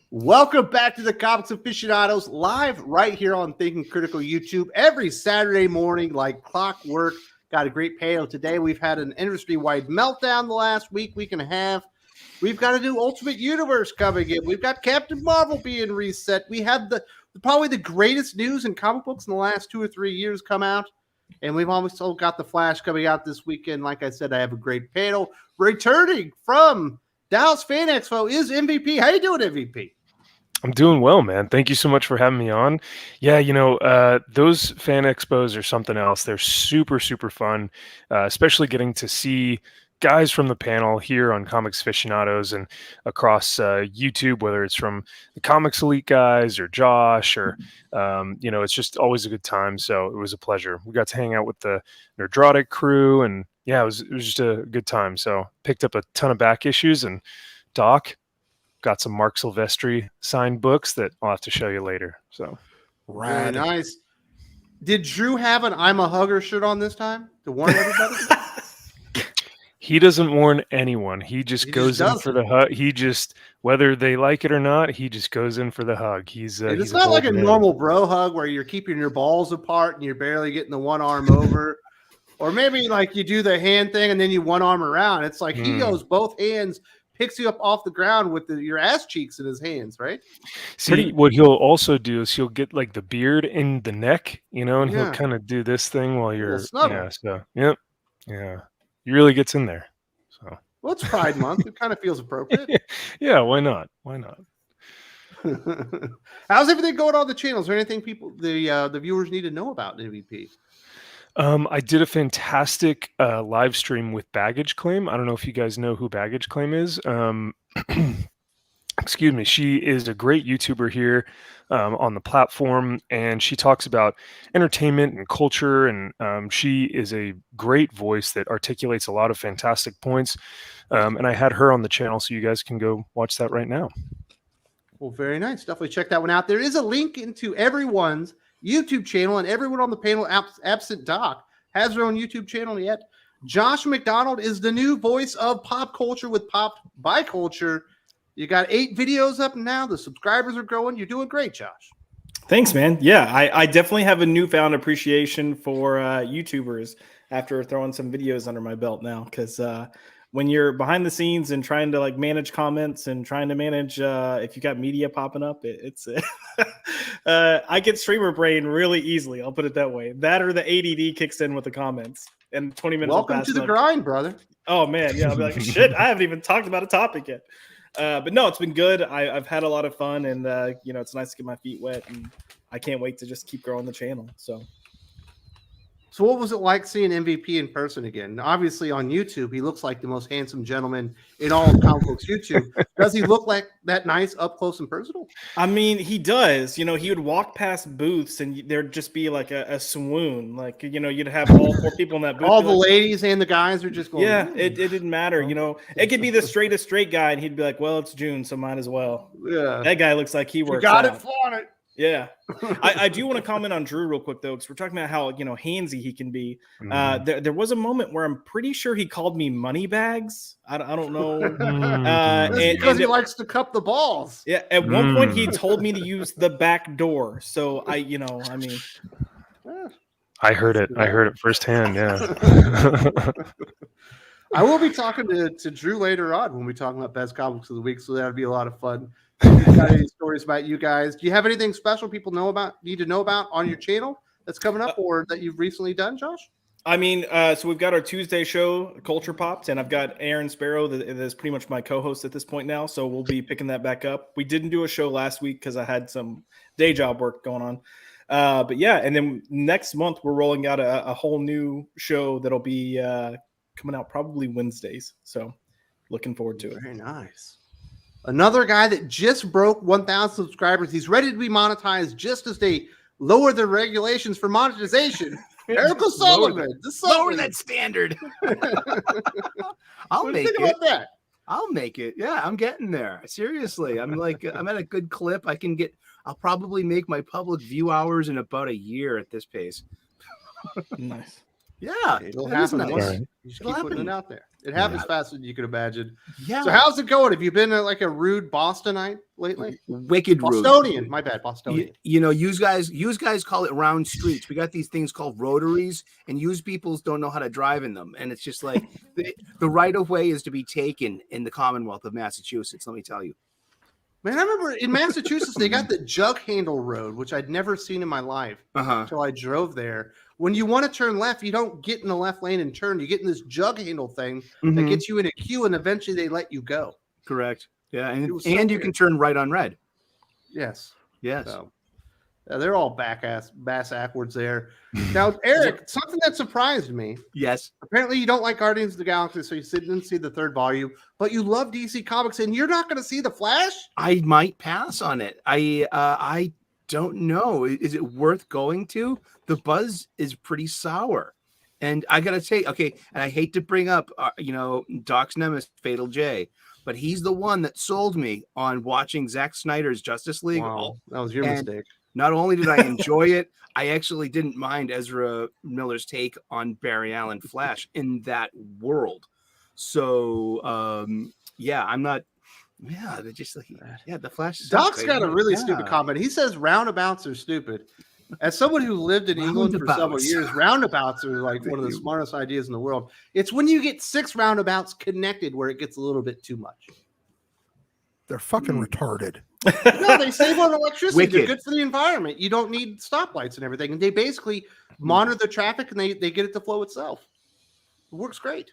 Welcome back to the Comics Aficionados, live right here on Thinking Critical YouTube every Saturday morning like clockwork. Got a great panel today. We've had an industry-wide meltdown the last week and a half. We've got a new Ultimate Universe coming in. We've got Captain Marvel being reset. We had probably the greatest news in comic books in the last 2 or 3 years come out. And we've also got The Flash coming out this weekend. Like I said, I have a great panel. Returning from Dallas Fan Expo is MVP. How you doing, MVP? I'm doing well, man. Thank you so much for having me on. Yeah, those fan expos are something else. They're super, super fun, especially getting to see guys from the panel here on Comics Aficionados and across YouTube, whether it's from the Comics Elite guys or Josh or, it's just always a good time. So it was a pleasure. We got to hang out with the Nerdrotic crew and yeah, it was just a good time. So picked up a ton of back issues and Doc, got some Mark Silvestri signed books that I'll have to show you later. So, very nice. Did Drew have an "I'm a Hugger" shirt on this time to warn everybody? He doesn't warn anyone. He just goes in for the hug. He just, whether they like it or not, he just goes in for the hug. It's not like a normal bro hug where you're keeping your balls apart and you're barely getting the one arm over. Or maybe like you do the hand thing and then you one arm around. It's like he goes both hands, picks you up off the ground with your ass cheeks in his hands, right? See, what he'll also do is he'll get like the beard in the neck, and he'll kind of do this thing while you're, he really gets in there. So, well, it's Pride Month. It kind of feels appropriate. Yeah, why not? Why not? How's everything going on the channel? Is there anything the viewers need to know about MVP? I did a fantastic live stream with Baggage Claim. I don't know if you guys know who Baggage Claim is. Excuse me. She is a great YouTuber here on the platform, and she talks about entertainment and culture, and she is a great voice that articulates a lot of fantastic points. And I had her on the channel, so you guys can go watch that right now. Well, very nice. Definitely check that one out. There is a link into everyone's YouTube channel, and everyone on the panel, absent Doc, has their own YouTube channel yet. Josh McDonald is the new voice of pop culture with Pop by Culture. You got 8 videos up now. The subscribers are growing. You're doing great, Josh. Thanks, man. Yeah, I definitely have a newfound appreciation for YouTubers after throwing some videos under my belt now, because when you're behind the scenes and trying to like manage comments and trying to manage if you got media popping up, it's I get streamer brain really easily. I'll put it that way. That or the ADD kicks in with the comments, and 20 minutes. Welcome to the grind, brother. Oh man, yeah. I'll be like, shit, I haven't even talked about a topic yet. But no, it's been good. I've had a lot of fun, and it's nice to get my feet wet, and I can't wait to just keep growing the channel. So what was it like seeing MVP in person again? Obviously on YouTube, he looks like the most handsome gentleman in all of comic books YouTube. Does he look like that nice up close and personal? I mean, he does. He would walk past booths and there'd just be like a swoon. Like, you'd have all 4 people in that booth. All the ladies and the guys are just going. Yeah, it didn't matter. It could be the straightest straight guy and he'd be like, well, it's June, so might as well. Yeah. That guy looks like he works out. Got it, flaunt it. Yeah. I do want to comment on Drew real quick, though, because we're talking about how, handsy he can be. There was a moment where I'm pretty sure he called me money bags. I don't know. Because he likes to cup the balls. Yeah. At one point, he told me to use the back door. So I heard it. I heard it firsthand. Yeah. I will be talking to Drew later on when we talk about best comics of the week. So that'll be a lot of fun. If you got any stories about you guys? Do you have anything special people need to know about on your channel that's coming up or that you've recently done, Josh? I mean, so we've got our Tuesday show, Culture Popped, and I've got Aaron Sparrow that is pretty much my co-host at this point now. So we'll be picking that back up. We didn't do a show last week because I had some day job work going on. But yeah, and then next month we're rolling out a whole new show that'll be coming out probably Wednesdays. So looking forward to it. Very nice. Another guy that just broke 1,000 subscribers. He's ready to be monetized just as they lower the regulations for monetization. Eric O'Sullivan. Lower that standard. I'll make it. About that? I'll make it. Yeah, I'm getting there. Seriously. I'm at a good clip. I'll probably make my public view hours in about a year at this pace. Nice. Yeah, It'll that is happen. nice. Right. You just It'll keep putting happen. it out there. It happens faster than you could imagine. Yeah. So how's it going? Have you been like a rude Bostonite lately? Wicked rude. Bostonian. My bad. Bostonian. You know, you guys call it round streets. We got these things called rotaries, and use peoples don't know how to drive in them. And it's just like the right of way is to be taken in the Commonwealth of Massachusetts. Let me tell you. Man, I remember in Massachusetts, they got the jug handle road, which I'd never seen in my life until I drove there. When you want to turn left, you don't get in the left lane and turn. You get in this jug handle thing that gets you in a queue, and eventually they let you go. Correct. Yeah, and It was so you weird. can turn right on red. Yes. Yes. So they're all bass backwards there. Now, Eric, something that surprised me. Yes. Apparently, you don't like Guardians of the Galaxy, so you didn't see the third volume, but you love DC Comics, and you're not going to see the Flash? I might pass on it. I don't know. Is it worth going to? The buzz is pretty sour. And I got to say, okay, and I hate to bring up, Doc's nemesis, Fatal J, but he's the one that sold me on watching Zack Snyder's Justice League. Wow, that was your And mistake. Not only did I enjoy it, I actually didn't mind Ezra Miller's take on Barry Allen Flash in that world. So, I'm not. Yeah, they're just like, the Flash. Doc's got a really stupid comment. He says roundabouts are stupid. As someone who lived in England for several years, roundabouts are like one of the smartest ideas in the world. It's when you get 6 roundabouts connected where it gets a little bit too much. They're fucking retarded. No, they save on electricity. Wicked. They're good for the environment. You don't need stoplights and everything. And they basically monitor the traffic and they get it to flow itself. It works great.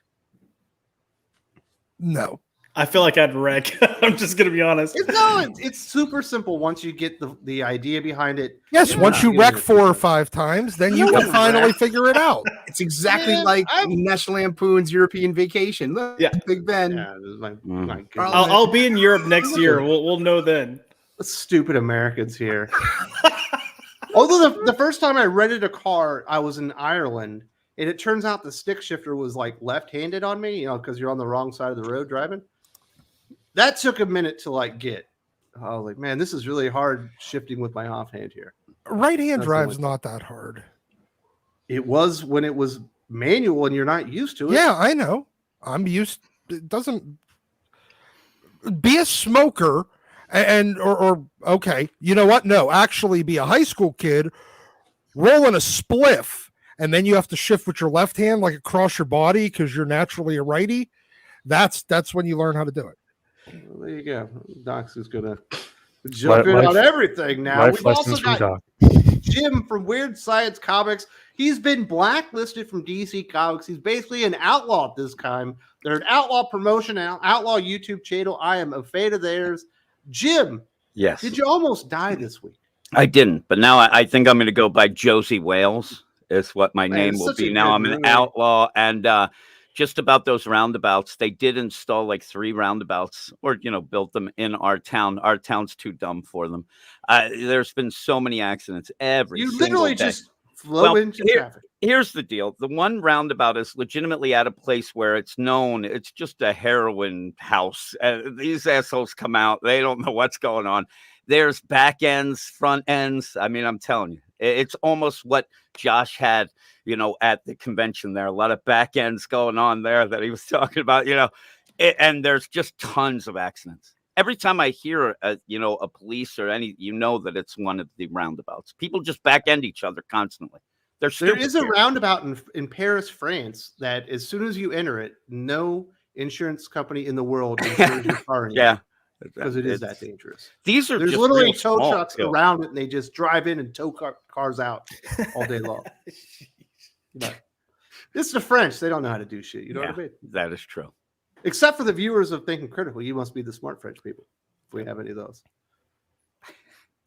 No. I feel like I'd wreck. I'm just gonna be honest. It's super simple once you get the idea behind it. Yes, Yeah. once you Yeah. wreck 4 or 5 times, then you can finally figure it out. It's exactly Man, like National Lampoon's European Vacation. Look, Yeah. Big Ben. Yeah, this is my goodness. I'll be in Europe next year. We'll know then. Stupid Americans here. Although the first time I rented a car, I was in Ireland, and it turns out the stick shifter was like left-handed on me, because you're on the wrong side of the road driving. That took a minute to get. I was like, man, this is really hard shifting with my offhand here. Right-hand That's drive's the only not that hard. It was when it was manual and you're not used to it. Yeah, I know. I'm used. It doesn't be a smoker or okay. You know what? No, actually be a high school kid rolling a spliff, and then you have to shift with your left hand like across your body because you're naturally a righty. That's when you learn how to do it. Well, there you go. Docs is gonna jump in on everything now. Life We've also lessons from got Doc. Jim from Weird Science Comics. He's been blacklisted from DC Comics. He's basically an outlaw at this time. They're an outlaw promotion, outlaw YouTube channel. I am a fan of theirs. Jim, Yes. did you almost die this week? I didn't, but now I think I'm going to go by Josie Wales is what my Man, name it's will such a be. Now good I'm an movie. outlaw, and just about those roundabouts, they did install like 3 roundabouts or, built them in our town. Our town's too dumb for them. There's been so many accidents every You single literally day. just flow into traffic. Here's the deal. The one roundabout is legitimately at a place where it's known it's just a heroin house. These assholes come out. They don't know what's going on. There's back ends, front ends. I mean, I'm telling you, it's almost what Josh had, at the convention there. A lot of back ends going on there that he was talking about, and there's just tons of accidents. Every time I hear, a police or any, that it's one of the roundabouts. People just back end each other constantly. There is a roundabout in Paris, France, that as soon as you enter it, no insurance company in the world insures your car anymore. Yeah. Because it is that dangerous. These are There's just literally real tow small, trucks too. around it, and they just drive in and tow cars out all day long. But it's the French; they don't know how to do shit. You know what I mean? That is true. Except for the viewers of Thinking Critical, you must be the smart French people. If we have any of those,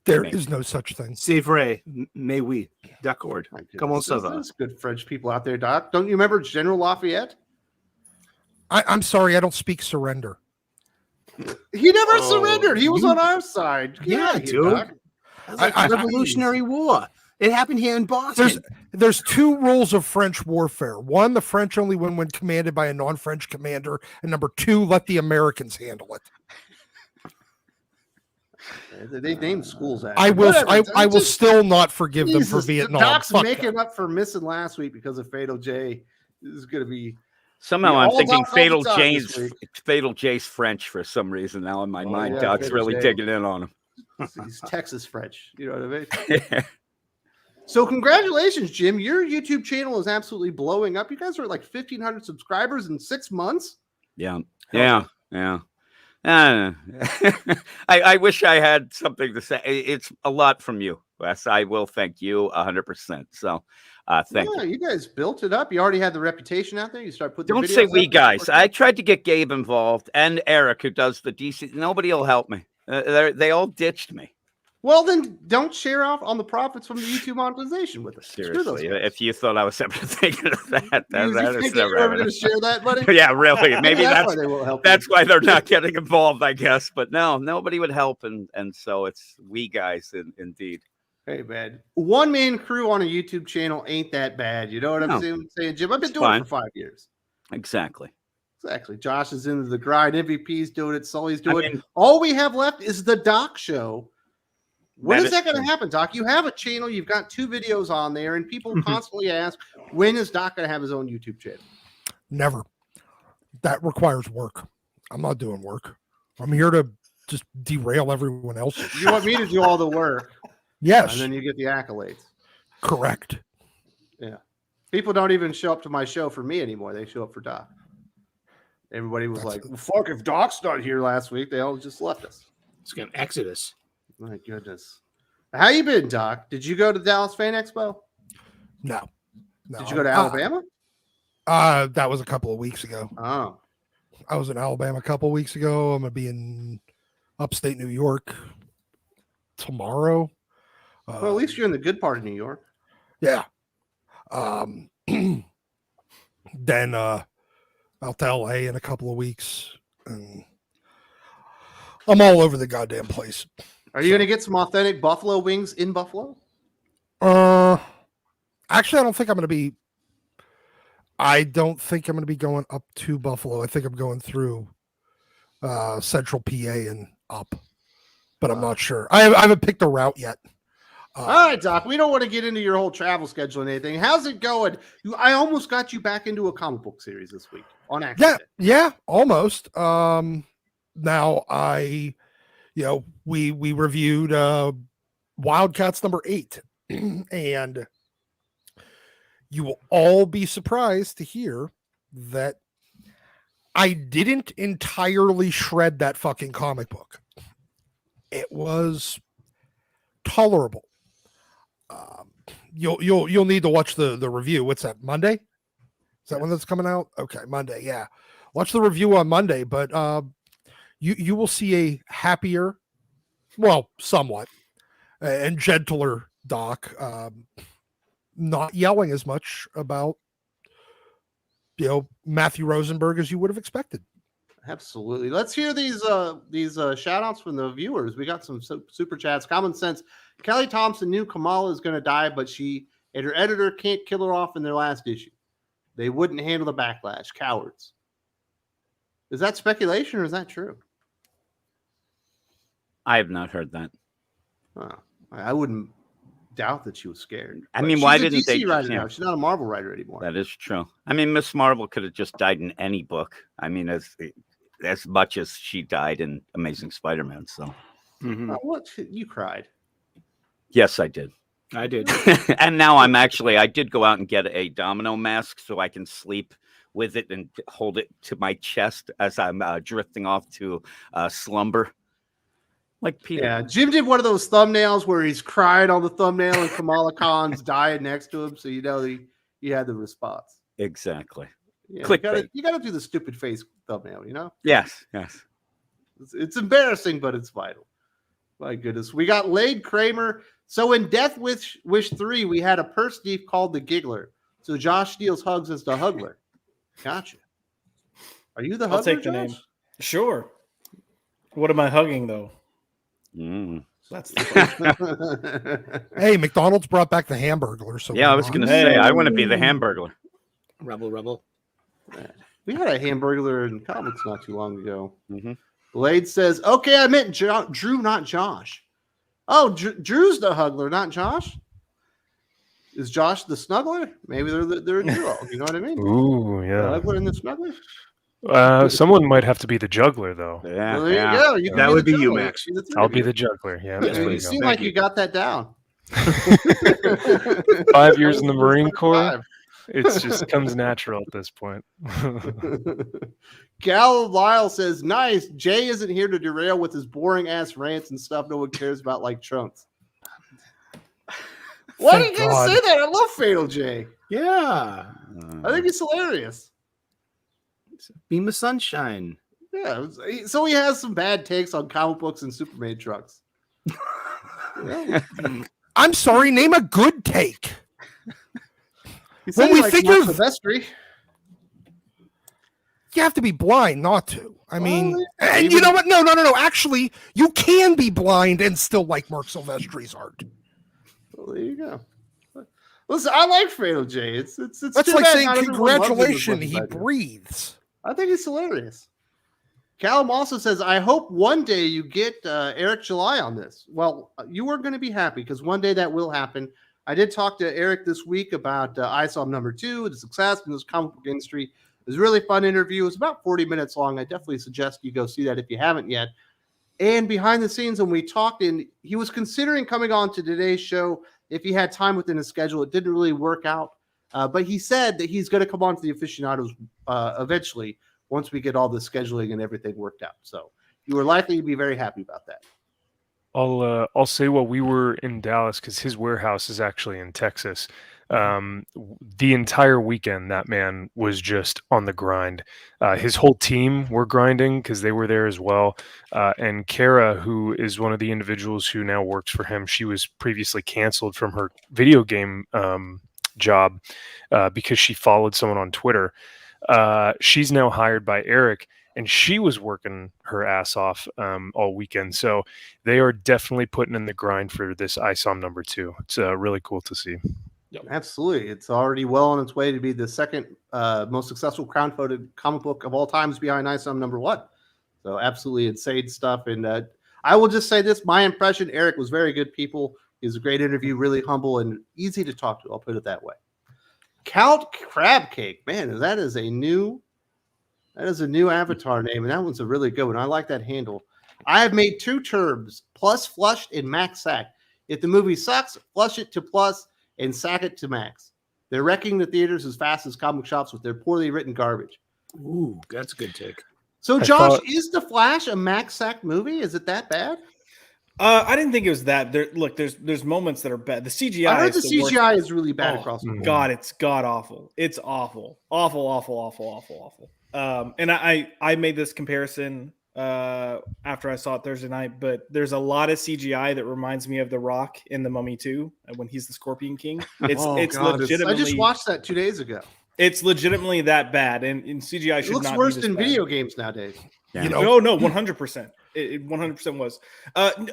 There is no such thing. C'est vrai, mais oui, d'accord. My goodness, Comment ça va? there's good French people out there, Doc. Don't you remember General Lafayette? I'm sorry, I don't speak surrender. He never surrendered. He was on our side. Get Yeah, out of here, dude. Doc. Revolutionary War. It happened here in Boston. There's 2 rules of French warfare. 1, the French only win when commanded by a non-French commander, and number 2, let the Americans handle it. They named schools after. I will. Whatever. I will still not forgive them for Jesus, Vietnam. Doc's Fuck making them. up for missing last week because of Fatal J. This is going to be Somehow Yeah, I'm all thinking Doc all the Fatal time this J's week. Fatal J's French for some reason now in my mind. yeah, Doc's Fatal really J. digging in on him. He's Texas French. You know what I mean? So congratulations, Jim. Your YouTube channel is absolutely blowing up. You guys are at like 1,500 subscribers in 6 months. Yeah. I wish I had something to say. It's a lot from you, Wes. I will thank you 100%. So thank you. You guys built it up. You already had the reputation out there. You start putting Don't the say videos we up. guys. I tried to get Gabe involved and Eric, who does the DC. Nobody will help me. They all ditched me. Well, then don't share off on the profits from the YouTube monetization with us. Screw those Seriously, guys. if you thought I was ever thinking of that, You that think is you're never ever going happening. to share that, buddy? Yeah, really. Maybe That's that's why they won't help. that's why they're not getting involved, I guess. But no, nobody would help, and so it's we guys, indeed. Hey, man, one man crew on a YouTube channel ain't that bad. You know what I'm saying, Jim? I've been doing it for 5 years. Exactly. Josh is into the grind. MVP's doing it. Sully's doing it. All we have left is the Doc show. When is that going to happen, Doc? You have a channel. You've got 2 videos on there, and people constantly ask, when is Doc going to have his own YouTube channel? Never. That requires work. I'm not doing work. I'm here to just derail everyone else. You want me to do all the work. Yes. And then you get the accolades. Correct. Yeah. People don't even show up to my show for me anymore. They show up for Doc. Everybody was like, well, fuck, if Doc's not here last week, they all just left us. It's going to exodus. My goodness. How you been, Doc? Did you go to Dallas Fan Expo? No. Did you go to Alabama? That was a couple of weeks ago. Oh. I was in Alabama a couple of weeks ago. I'm going to be in upstate New York tomorrow. Well, at least you're in the good part of New York. Yeah. Then out to LA in a couple of weeks. And I'm all over the goddamn place. Are you going to get some authentic buffalo wings in Buffalo? Actually, I don't think I'm going to be going up to Buffalo. I think I'm going through Central PA and up, but I'm not sure. I haven't picked a route yet. All right, Doc. We don't want to get into your whole travel schedule and anything. How's it going? I almost got you back into a comic book series this week on accident. Yeah, almost. Now we reviewed Wildcats number 8, and you will all be surprised to hear that I didn't entirely shred that fucking comic book. It was tolerable. You'll need to watch the review. What's that, Monday? Is that when that's coming out? Okay, Monday. Yeah, watch the review on Monday. But you will see a happier, well, somewhat, and gentler Doc. Not yelling as much about Matthew Rosenberg as you would have expected. Absolutely. Let's hear these shout outs from the viewers. We got some super chats. Common Sense. Kelly Thompson knew Kamala is going to die, but she and her editor can't kill her off in their last issue. They wouldn't handle the backlash. Cowards. Is that speculation or is that true? I have not heard that. I wouldn't doubt that she was scared. I mean, why didn't DC they? writer now? She's not a Marvel writer anymore. That is true. I mean, Miss Marvel could have just died in any book. I mean, as much as she died in Amazing Spider-Man. So, What? You cried? Yes, I did. I did. And now I did go out and get a domino mask so I can sleep with it and hold it to my chest as I'm drifting off to slumber. Like Peter. Yeah, Jim did one of those thumbnails where he's crying on the thumbnail and Kamala Khan's dying next to him, so you know he had the response. Exactly. Yeah, Clickbait. you gotta do the stupid face thumbnail, you know? Yes. It's embarrassing, but it's vital. My goodness. We got Lade Kramer. So in Death Wish 3, we had a purse thief called the Giggler. So Josh steals hugs as the Huggler. Gotcha. Are you the Huggler, I'll take the Josh? name. Sure. What am I hugging, though? That's the Hey, McDonald's brought back the Hamburglar. So yeah, I was going to say, I want to be the Hamburglar. Rebel. We had a Hamburglar in comics not too long ago. Blade says, okay, I meant Drew, not Josh. Oh, Drew's the Hugler, not Josh. Is Josh the Snuggler? Maybe they're a duo. You know what I mean? Ooh, The yeah. Hugler and the Snuggler. Someone might have to be the juggler, thoh. Yeah, Well, there you go. You can That be would the be you, juggler. Max. I'll be the juggler. Yeah, Yeah, there you we seem go. like you got that down. 5 years in the Marine Corps. 5. It just comes natural at this point. Gal Lyle says, "Nice. Jay isn't here to derail with his boring ass rants and stuff no one cares about, like Trunks." Why Thank did you God. say that? I love Fatal Jay. Yeah. I think he's hilarious. Beam of sunshine. Yeah. So he has some bad takes on comic books and Superman trucks. Yeah. I'm sorry, name a good take. He said When he we likes figure- Mark Silvestri. You have to be blind not to. I mean, Well, and even- you know what? No. Actually, you can be blind and still like Mark Silvestri's art. Well, there you go. Listen, I like Fatal Jay. It's That's too like bad saying not everyone loves him as congratulations, much as he I do. breathes. I think he's hilarious. Callum also says, "I hope one day you get Eric July on this." Well, you are going to be happy because one day that will happen. I did talk to Eric this week about ISOM #2, the success in this comic book industry. It was a really fun interview. It was about 40 minutes long. I definitely suggest you go see that if you haven't yet. And behind the scenes, when we talked, and he was considering coming on to today's show if he had time within his schedule. It didn't really work out. But he said that he's going to come on to the Aficionados eventually once we get all the scheduling and everything worked out. So you were likely to be very happy about that. I'll say while we were in Dallas, because his warehouse is actually in Texas. The entire weekend, that man was just on the grind. His whole team were grinding because they were there as well. And Kara, who is one of the individuals who now works for him, she was previously canceled from her video game job because she followed someone on Twitter. She's now hired by Eric, and she was working her ass off all weekend. So they are definitely putting in the grind for this ISOM #2. It's really cool to see. Absolutely. It's already well on its way to be the second most successful crowdfunded comic book of all times behind ISOM #1. So absolutely insane stuff. And I will just say this, my impression, Eric was very good people. He was a great interview, really humble and easy to talk to. I'll put it that way. Count Crab Cake, man, that is a new avatar name, and that one's a really good one. I like that handle. I have made 2 terms, plus flushed and max sack. If the movie sucks, flush it to plus and sack it to max. They're wrecking the theaters as fast as comic shops with their poorly written garbage. Ooh, that's a good take. So, I Josh, thought- is The Flash a max sack movie? Is it that bad? I didn't think it was that. Look, there's moments that are bad. The CGI. I heard the is the worst. CGI is really bad Oh, across the board. God, it's god awful. It's awful. And I made this comparison after I saw it Thursday night, but there's a lot of CGI that reminds me of The Rock in The Mummy 2 when he's the Scorpion King. It's God, legitimately. I just watched that 2 days ago. It's legitimately that bad, and CGI It should looks not worse be this than bad. video games nowadays. You know, No, 100%. It 100% was.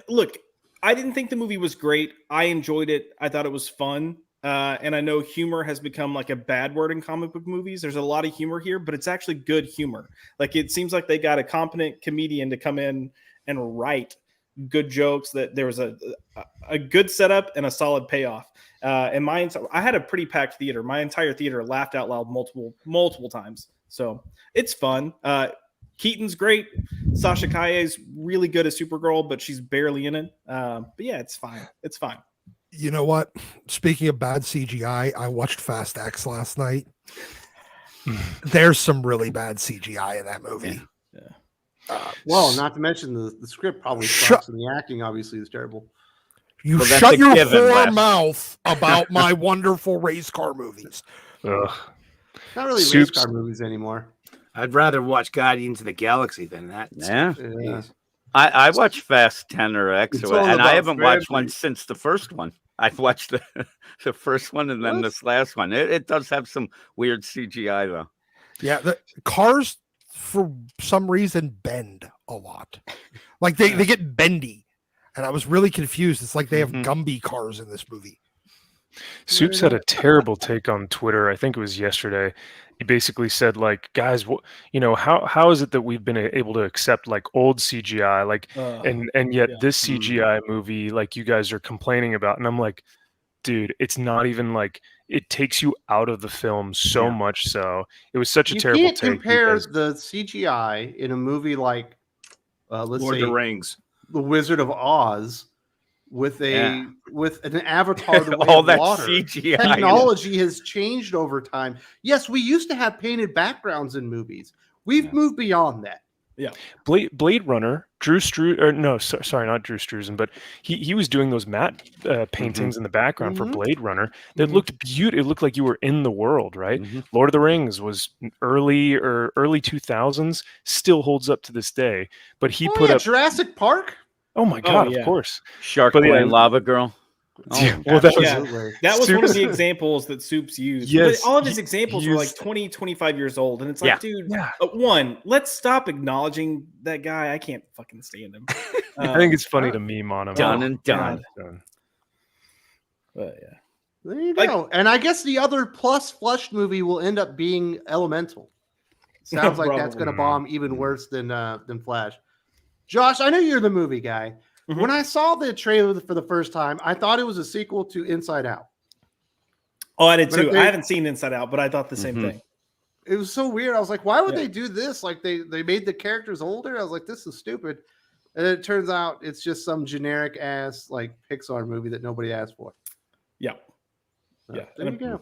Look, I didn't think the movie was great. I enjoyed it. I thought it was fun. And I know humor has become like a bad word in comic book movies. There's a lot of humor here, but it's actually good humor. Like, it seems like they got a competent comedian to come in and write good jokes, that there was a good setup and a solid payoff. And I had a pretty packed theater. My entire theater laughed out loud multiple times. So it's fun. Keaton's great. Sasha Kaye's really good as Supergirl, but she's barely in it. But yeah, it's fine. It's fine. you know what? Speaking of bad CGI, I watched Fast X last night. There's some really bad CGI in that movie. Well, not to mention the script probably Shut- sucks, and the acting obviously is terrible. You Well, that's shut a your given, whore Wes. mouth about my wonderful race car movies. Ugh. Not really race Soups. car movies anymore. I'd rather watch Guardians of the Galaxy than that. Yeah. Yeah. I watched Fast 10 or X, It's or, all and about I haven't watched one strategy. since the first one. I've watched the first one and then What? this last one. It does have some weird CGI though. Yeah, the cars for some reason bend a lot. Like they get bendy. And I was really confused. It's like they have Mhm. Gumby cars in this movie. Soups had a terrible take on Twitter. I think it was yesterday. He basically said, like, guys, how is it that we've been able to accept like old CGI, like, and yet this CGI movie, like, you guys are complaining about, and I'm like, dude, it's not even like it takes you out of the film so much. So it was such a terrible can't take. compare Because the CGI in a movie like, let's Lord say, of the Rings, The Wizard of Oz, with an avatar the way All of that water. CGI. Technology has changed over time. Yes, we used to have painted backgrounds in movies. We've moved beyond that. Yeah. Blade Runner, sorry, not Drew Struzan, but he was doing those matte paintings in the background for Blade Runner that looked beautiful. It looked like you were in the world, right? Lord of the Rings was early 2000s, still holds up to this day. But he put up Jurassic Park. Oh my God, of course. Shark But Boy yeah, and Lava Girl. Yeah, well, that was that was one of the examples that Soups used. Yes, but all of his examples were like 20, 25 years old. And it's like, dude, Yeah. One, let's stop acknowledging that guy. I can't fucking stand him. I think it's funny to meme on him. Done and done. But yeah. There you go. And I guess the other plus flushed movie will end up being Elemental. Sounds like that's going to bomb even worse than Flash. Josh, I know you're the movie guy. When I saw the trailer for the first time, I thought it was a sequel to Inside Out. Oh, I did too. I haven't seen Inside Out, but I thought the same thing. It was so weird. I was like, why would they do this? Like they made the characters older. I was like, this is stupid. And it turns out it's just some generic ass like Pixar movie that nobody asked for. Yeah. So, there you go.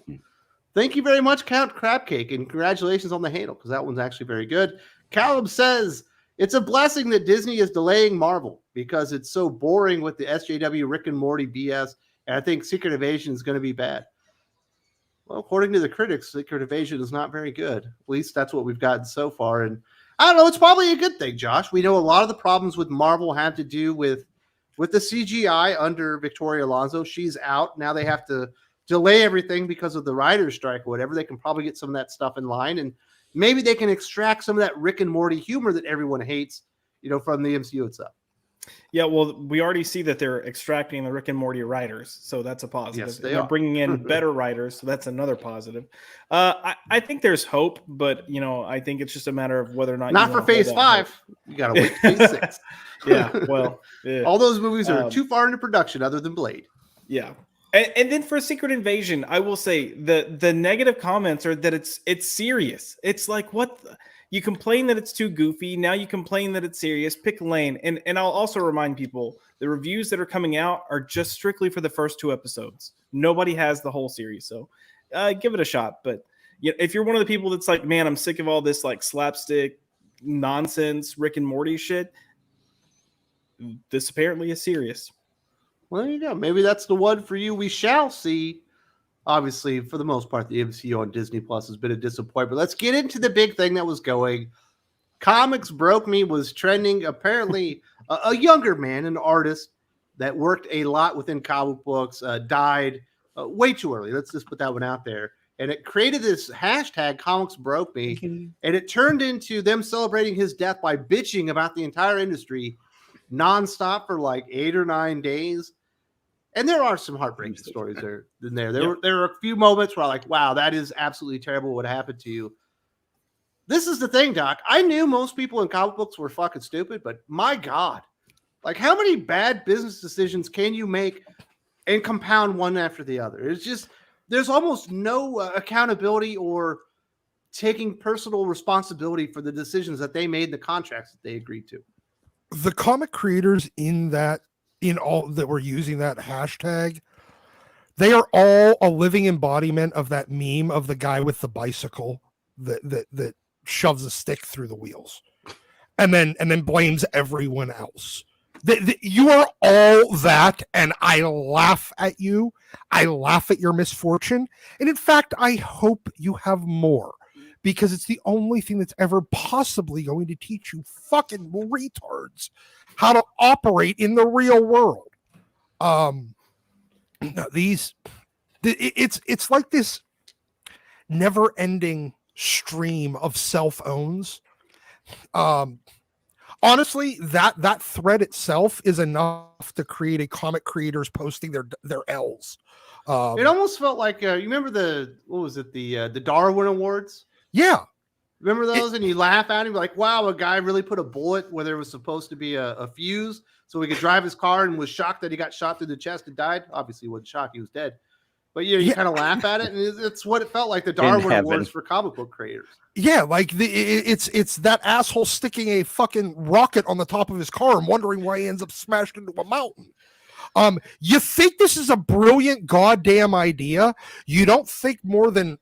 Thank you very much, Count Crabcake, and congratulations on the handle, because that one's actually very good. Callum says, it's a blessing that Disney is delaying Marvel because it's so boring with the SJW Rick and Morty BS, and I think Secret Invasion is going to be bad. Well, according to the critics, Secret Invasion is not very good. At least that's what we've gotten so far. And I don't know, it's probably a good thing, Josh. We know a lot of the problems with Marvel have to do with the CGI under Victoria Alonso. She's out. Now they have to delay everything because of the writer's strike or whatever. They can probably get some of that stuff in line, and maybe they can extract some of that Rick and Morty humor that everyone hates, from the MCU itself. Yeah, well, we already see that they're extracting the Rick and Morty writers, so that's a positive. Yes, they're bringing in better writers, so that's another positive. I think there's hope, but I think it's just a matter of whether or not. For Phase 5. You got to wait for Phase 6. Yeah, well, all those movies are too far into production, other than Blade. Yeah. And then for Secret Invasion, I will say the negative comments are that it's serious. It's like, what? You complain that it's too goofy. Now you complain that it's serious. Pick a lane. And I'll also remind people, the reviews that are coming out are just strictly for the first 2 episodes. Nobody has the whole series. So give it a shot. But if you're one of the people that's like, man, I'm sick of all this like slapstick nonsense, Rick and Morty shit, this apparently is serious. Well, there you go. Maybe that's the one for you. We shall see. Obviously, for the most part, the MCU on Disney Plus has been a disappointment. Let's get into the big thing that was going. Comics Broke Me was trending. Apparently, a younger man, an artist that worked a lot within comic books, died way too early. Let's just put that one out there. And it created this hashtag, Comics Broke Me, and it turned into them celebrating his death by bitching about the entire industry nonstop for like 8 or 9 days. And there are some heartbreaking stories there. There were a few moments where I'm like, wow, that is absolutely terrible what happened to you. This is the thing, Doc. I knew most people in comic books were fucking stupid, but my God, like how many bad business decisions can you make and compound one after the other? It's just, there's almost no accountability or taking personal responsibility for the decisions that they made, the contracts that they agreed to. The comic creators in all that were using that hashtag, they are all a living embodiment of that meme of the guy with the bicycle that shoves a stick through the wheels and then blames everyone else. You are all that, and I laugh at you. I laugh at your misfortune. And in fact, I hope you have more, because it's the only thing that's ever possibly going to teach you fucking retards how to operate in the real world. It's like this never-ending stream of self-owns. honestly, that thread itself is enough to create a comic creators posting their L's. It almost felt like you remember the Darwin Awards? Yeah. Remember those? And you laugh at him like, wow, a guy really put a bullet where there was supposed to be a fuse so he could drive his car, and was shocked that he got shot through the chest and died. Obviously, he wasn't shocked; he was dead. But you kind of laugh at it, and it's what it felt like, the Darwin Awards for comic book creators. Yeah, like it's that asshole sticking a fucking rocket on the top of his car and wondering why he ends up smashed into a mountain. You think this is a brilliant goddamn idea? You don't think more than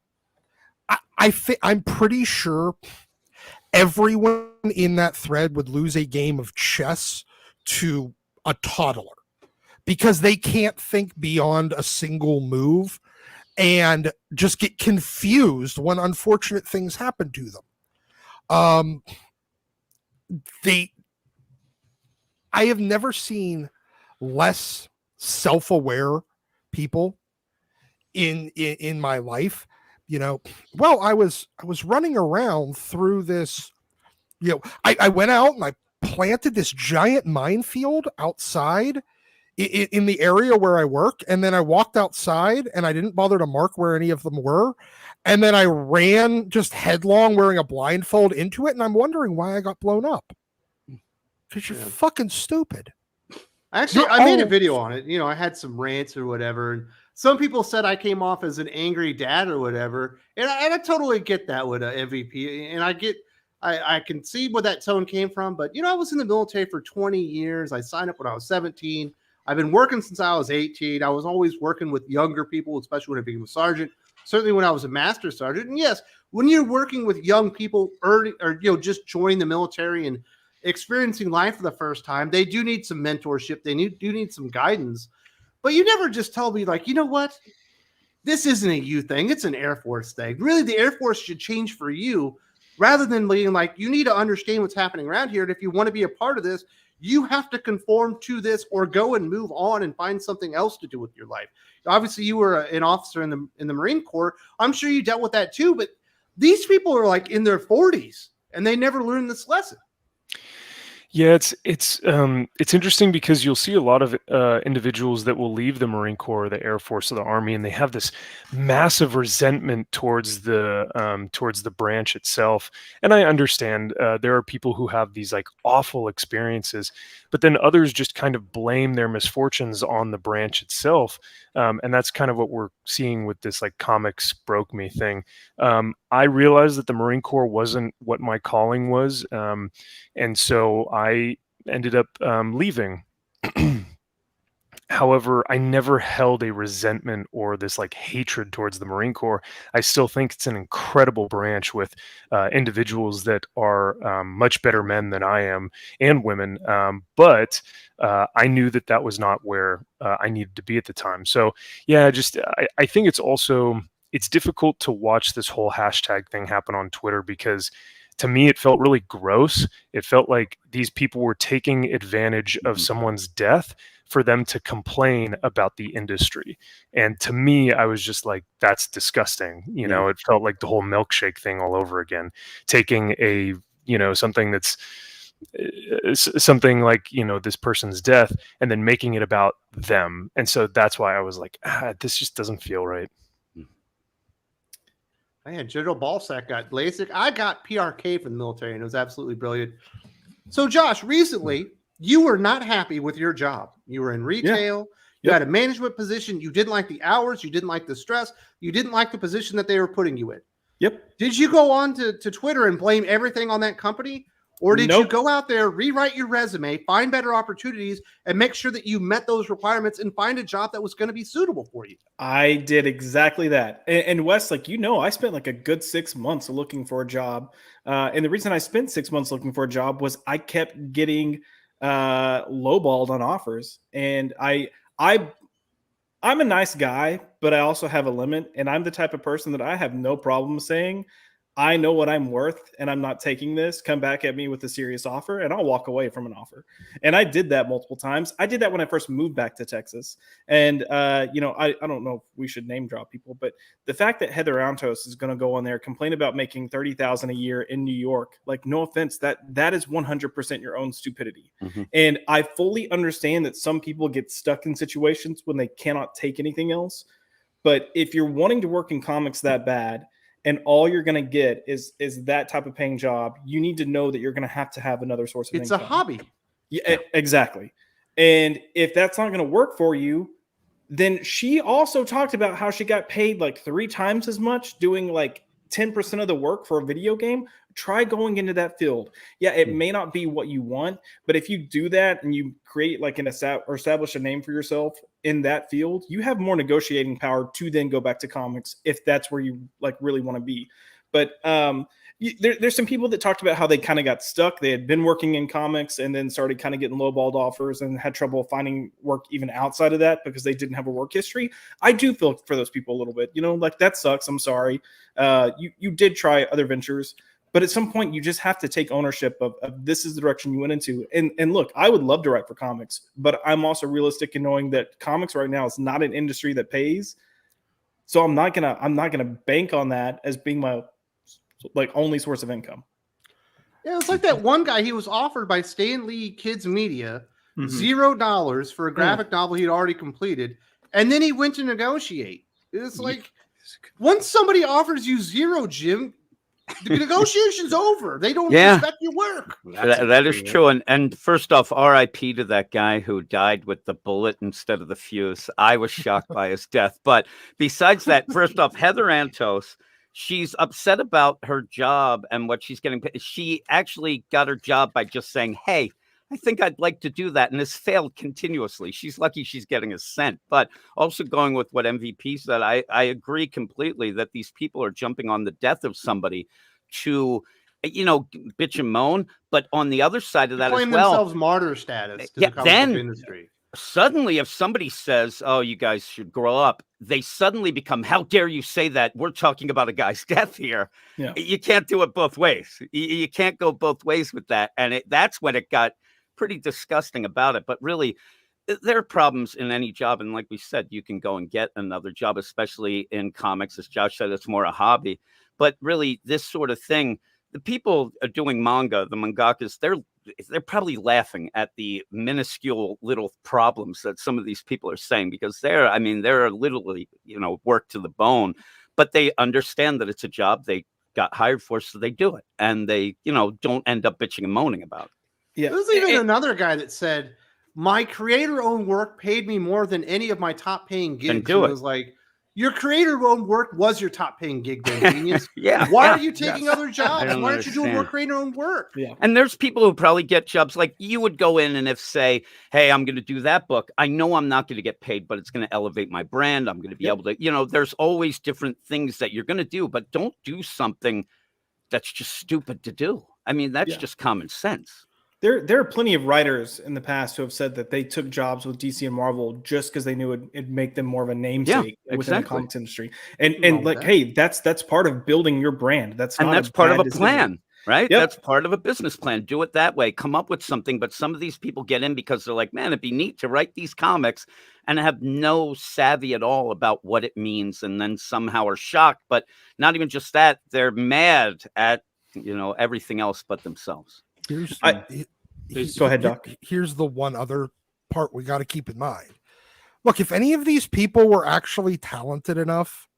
I'm pretty sure everyone in that thread would lose a game of chess to a toddler because they can't think beyond a single move and just get confused when unfortunate things happen to them. I have never seen less self-aware people in my life. Well, I was running around through this, I went out and I planted this giant minefield outside in the area where I work. And then I walked outside and I didn't bother to mark where any of them were. And then I ran just headlong wearing a blindfold into it. And I'm wondering why I got blown up. Because you're fucking stupid. Actually, I made a video on it. I had some rants or whatever. And some people said I came off as an angry dad or whatever. And I totally get that with an MVP. And I can see where that tone came from. But, I was in the military for 20 years. I signed up when I was 17. I've been working since I was 18. I was always working with younger people, especially when I became a sergeant. Certainly when I was a master sergeant. And yes, when you're working with young people just joining the military and experiencing life for the first time, they do need some mentorship. They do need some guidance. But you never just tell me, like, you know what? This isn't a you thing. It's an Air Force thing. Really, the Air Force should change for you rather than being like, you need to understand what's happening around here. And if you want to be a part of this, you have to conform to this or go and move on and find something else to do with your life. Obviously, you were an officer in the Marine Corps. I'm sure you dealt with that too. But these people are like in their 40s and they never learned this lesson. Yeah, it's interesting because you'll see a lot of individuals that will leave the Marine Corps, the Air Force, or the Army, and they have this massive resentment towards the branch itself. And I understand there are people who have these like awful experiences, but then others just kind of blame their misfortunes on the branch itself. And that's kind of what we're seeing with this like comics broke me thing. I realized that the Marine Corps wasn't what my calling was. And so I ended up leaving. However, I never held a resentment or this like hatred towards the Marine Corps. I still think it's an incredible branch with individuals that are much better men than I am and women. But I knew that was not where I needed to be at the time. So yeah, I think it's difficult to watch this whole hashtag thing happen on Twitter because to me, it felt really gross. It felt like these people were taking advantage of someone's death for them to complain about the industry. And to me, I was just like, that's disgusting. It felt like the whole milkshake thing all over again, taking something that's something like, this person's death and then making it about them. And so that's why I was like, this just doesn't feel right. Man, General Balsack got LASIK. I got PRK from the military, and it was absolutely brilliant. So, Josh, recently, you were not happy with your job. You were in retail. You had a management position. You didn't like the hours. You didn't like the stress. You didn't like the position that they were putting you in. Yep. Did you go on to Twitter and blame everything on that company? Or did you go out there, rewrite your resume, find better opportunities, and make sure that you met those requirements and find a job that was going to be suitable for you? I did exactly that. And Wes, I spent like a good 6 months looking for a job. And the reason I spent 6 months looking for a job was I kept getting lowballed on offers. And I'm a nice guy, but I also have a limit. And I'm the type of person that I have no problem saying, I know what I'm worth and I'm not taking this. Come back at me with a serious offer and I'll walk away from an offer. And I did that multiple times. I did that when I first moved back to Texas. And, you know, I don't know if we should name drop people, but the fact that Heather Antos is going to go on there, complain about making $30,000 a year in New York, like, no offense, that is 100% your own stupidity. And I fully understand that some people get stuck in situations when they cannot take anything else. But if you're wanting to work in comics that bad, and all you're going to get is that type of paying job, you need to know that you're going to have another source of income. It's a hobby. Yeah, exactly. And if that's not going to work for you, then she also talked about how she got paid like 3 times as much doing like 10% of the work for a video game. Try going into that field. Yeah, it may not be what you want, but if you do that and you create like or establish a name for yourself in that field, you have more negotiating power to then go back to comics if that's where you like really want to be. But there's some people that talked about how they kind of got stuck. They had been working in comics and then started kind of getting lowballed offers and had trouble finding work even outside of that because they didn't have a work history. I do feel for those people a little bit, you know, like that sucks. I'm sorry. You did try other ventures, but at some point you just have to take ownership of this is the direction you went into. And look, I would love to write for comics, but I'm also realistic in knowing that comics right now is not an industry that pays. So I'm not gonna bank on that as being my like only source of income. Yeah, it's like that one guy. He was offered by Stan Lee Kids Media $0 for a graphic novel he'd already completed, and then he went to negotiate. It's like once somebody offers you $0, Jim, the negotiation's over. They don't respect your work. That is true. And first off, RIP to that guy who died with the bullet instead of the fuse. I was shocked by his death. But besides that, first off, Heather Antos, she's upset about her job and what she's getting paid. She actually got her job by just saying, hey, I think I'd like to do that. And it's failed continuously. She's lucky she's getting a cent. But also going with what MVP said, I agree completely that these people are jumping on the death of somebody to, you know, bitch and moan. But on the other side of that as well, themselves martyr status to the comic book industry. Suddenly, if somebody says, oh, you guys should grow up, they suddenly become, how dare you say that? We're talking about a guy's death here. Yeah. You can't do it both ways. You can't go both ways with that. And that's when it got pretty disgusting about it. But really, there are problems in any job. And like we said, you can go and get another job, especially in comics. As Josh said, it's more a hobby. But really, this sort of thing, the people are doing manga, the mangakas, they're probably laughing at the minuscule little problems that some of these people are saying, because they're literally, you know, work to the bone, but they understand that it's a job they got hired for, so they do it, and they, you know, don't end up bitching and moaning about it. Yeah, there's even another guy that said, my creator-owned work paid me more than any of my top-paying gigs. And it was like, your creator-owned work was your top-paying gig, then, genius. Why are you taking other jobs? Why aren't you doing more creator-owned work? Yeah. And there's people who probably get jobs like you would go in and if say, hey, I'm going to do that book. I know I'm not going to get paid, but it's going to elevate my brand. I'm going to be able to, you know, there's always different things that you're going to do, but don't do something that's just stupid to do. I mean, that's just common sense. There are plenty of writers in the past who have said that they took jobs with DC and Marvel just because they knew it'd make them more of a namesake within the comics industry. And like, hey, that's part of building your brand. That's part of a plan, right? Yep. That's part of a business plan. Do it that way. Come up with something. But some of these people get in because they're like, man, it'd be neat to write these comics, and have no savvy at all about what it means, and then somehow are shocked. But not even just that, they're mad at, you know, everything else but themselves. Go ahead, Doc. Here's the one other part we got to keep in mind. Look, if any of these people were actually talented enough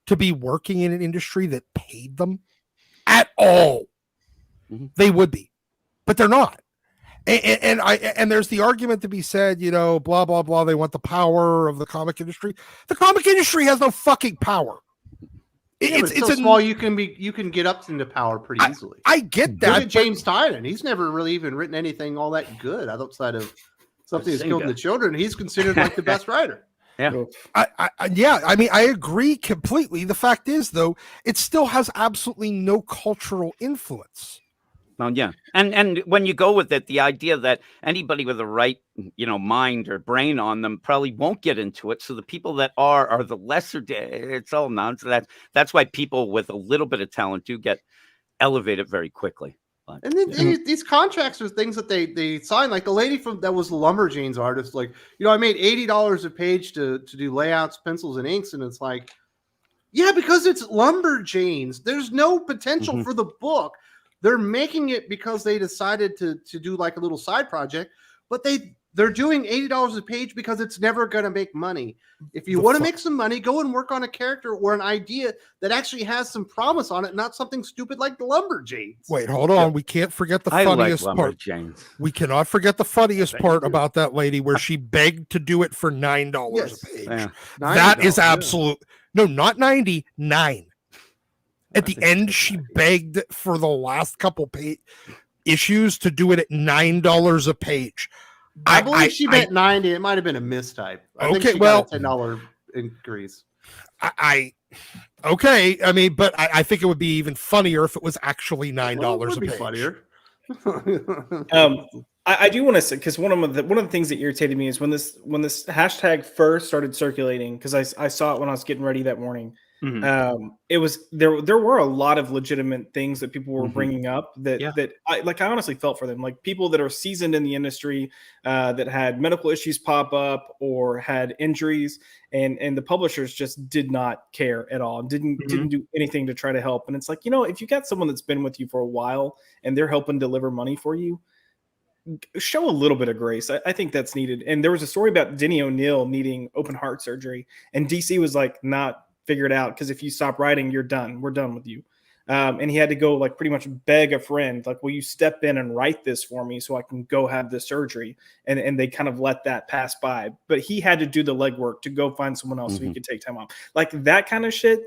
to be working in an industry that paid them at all, they would be, but they're not. And there's the argument to be said, you know, blah, blah, blah. They want the power of the comic industry. The comic industry has no fucking power. It's so small you can get up into power pretty easily. I get that. Look at James Tynion. He's never really even written anything all that good outside of Something That's Killing the Children. He's considered like the best writer. Yeah. I mean, I agree completely. The fact is, though, it still has absolutely no cultural influence. Well, yeah, and when you go with it, the idea that anybody with the right, mind or brain on them probably won't get into it. So the people that are the lesser. It's all nonsense. That's why people with a little bit of talent do get elevated very quickly. But, And then these contracts are things that they sign. Like the lady that was Lumberjane's artist, like, I made $80 a page to do layouts, pencils, and inks, and it's like, yeah, because it's Lumberjanes. There's no potential for the book. They're making it because they decided to do like a little side project, but they're doing $80 a page because it's never going to make money. If you want to make some money, go and work on a character or an idea that actually has some promise on it, not something stupid like the Lumberjanes. Wait, hold on. We can't forget the funniest part. We cannot forget the funniest part about that lady where she begged to do it for $9 a page. Yeah. That is absolute. No, not 99. At the end, she begged for the last couple issues to do it at $9 a page. I believe she meant 90. It might have been a mistype. I think she got a $10 increase. Okay. I mean, but I think it would be even funnier if it was actually $9 a page. Funnier. I do want to say, because one of the things that irritated me is when this hashtag first started circulating, because I saw it when I was getting ready that morning. It was there were a lot of legitimate things that people were bringing up that I honestly felt for them, like people that are seasoned in the industry that had medical issues pop up or had injuries, and the publishers just did not care at all, didn't do anything to try to help. And it's like, if you got someone that's been with you for a while and they're helping deliver money for you, show a little bit of grace. I think that's needed. And there was a story about Denny O'Neil needing open heart surgery, and DC was like, not figure it out, because if you stop writing, you're done. We're done with you. And he had to go like pretty much beg a friend, like, will you step in and write this for me so I can go have this surgery? And they kind of let that pass by. But he had to do the legwork to go find someone else so he could take time off. Like that kind of shit.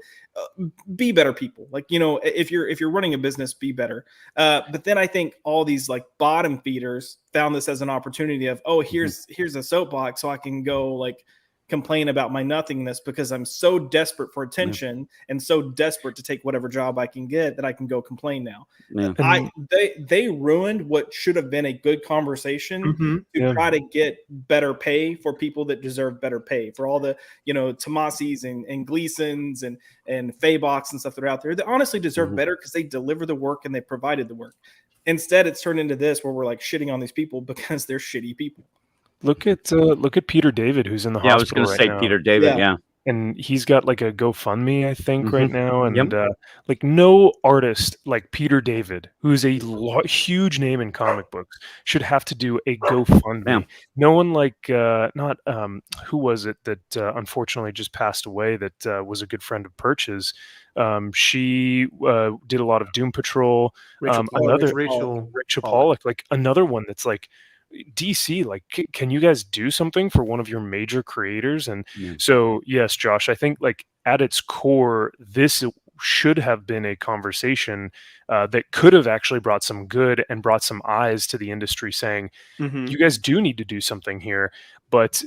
Be better people. Like, if you're running a business, be better. But then I think all these like bottom feeders found this as an opportunity of, here's a soapbox so I can go like complain about my nothingness because I'm so desperate for attention and so desperate to take whatever job I can get that I can go complain now. They ruined what should have been a good conversation to try to get better pay for people that deserve better pay, for all the Tomasis and Gleasons and Faybox and stuff that are out there that honestly deserve better because they deliver the work and they provided the work. Instead, it's turned into this where we're like shitting on these people because they're shitty people. Look at Peter David, who's in the hospital. I was going to say now. Peter David, and he's got like a GoFundMe, I think, right now, and like no artist like Peter David, who's a huge name in comic books, should have to do a GoFundMe. No one like who was it that unfortunately just passed away that was a good friend of Perch's. She did a lot of Doom Patrol. Rachel Pollack, like another one that's like, DC, like, can you guys do something for one of your major creators? And so, yes, Josh, I think like at its core, this should have been a conversation that could have actually brought some good and brought some eyes to the industry, saying, you guys do need to do something here. But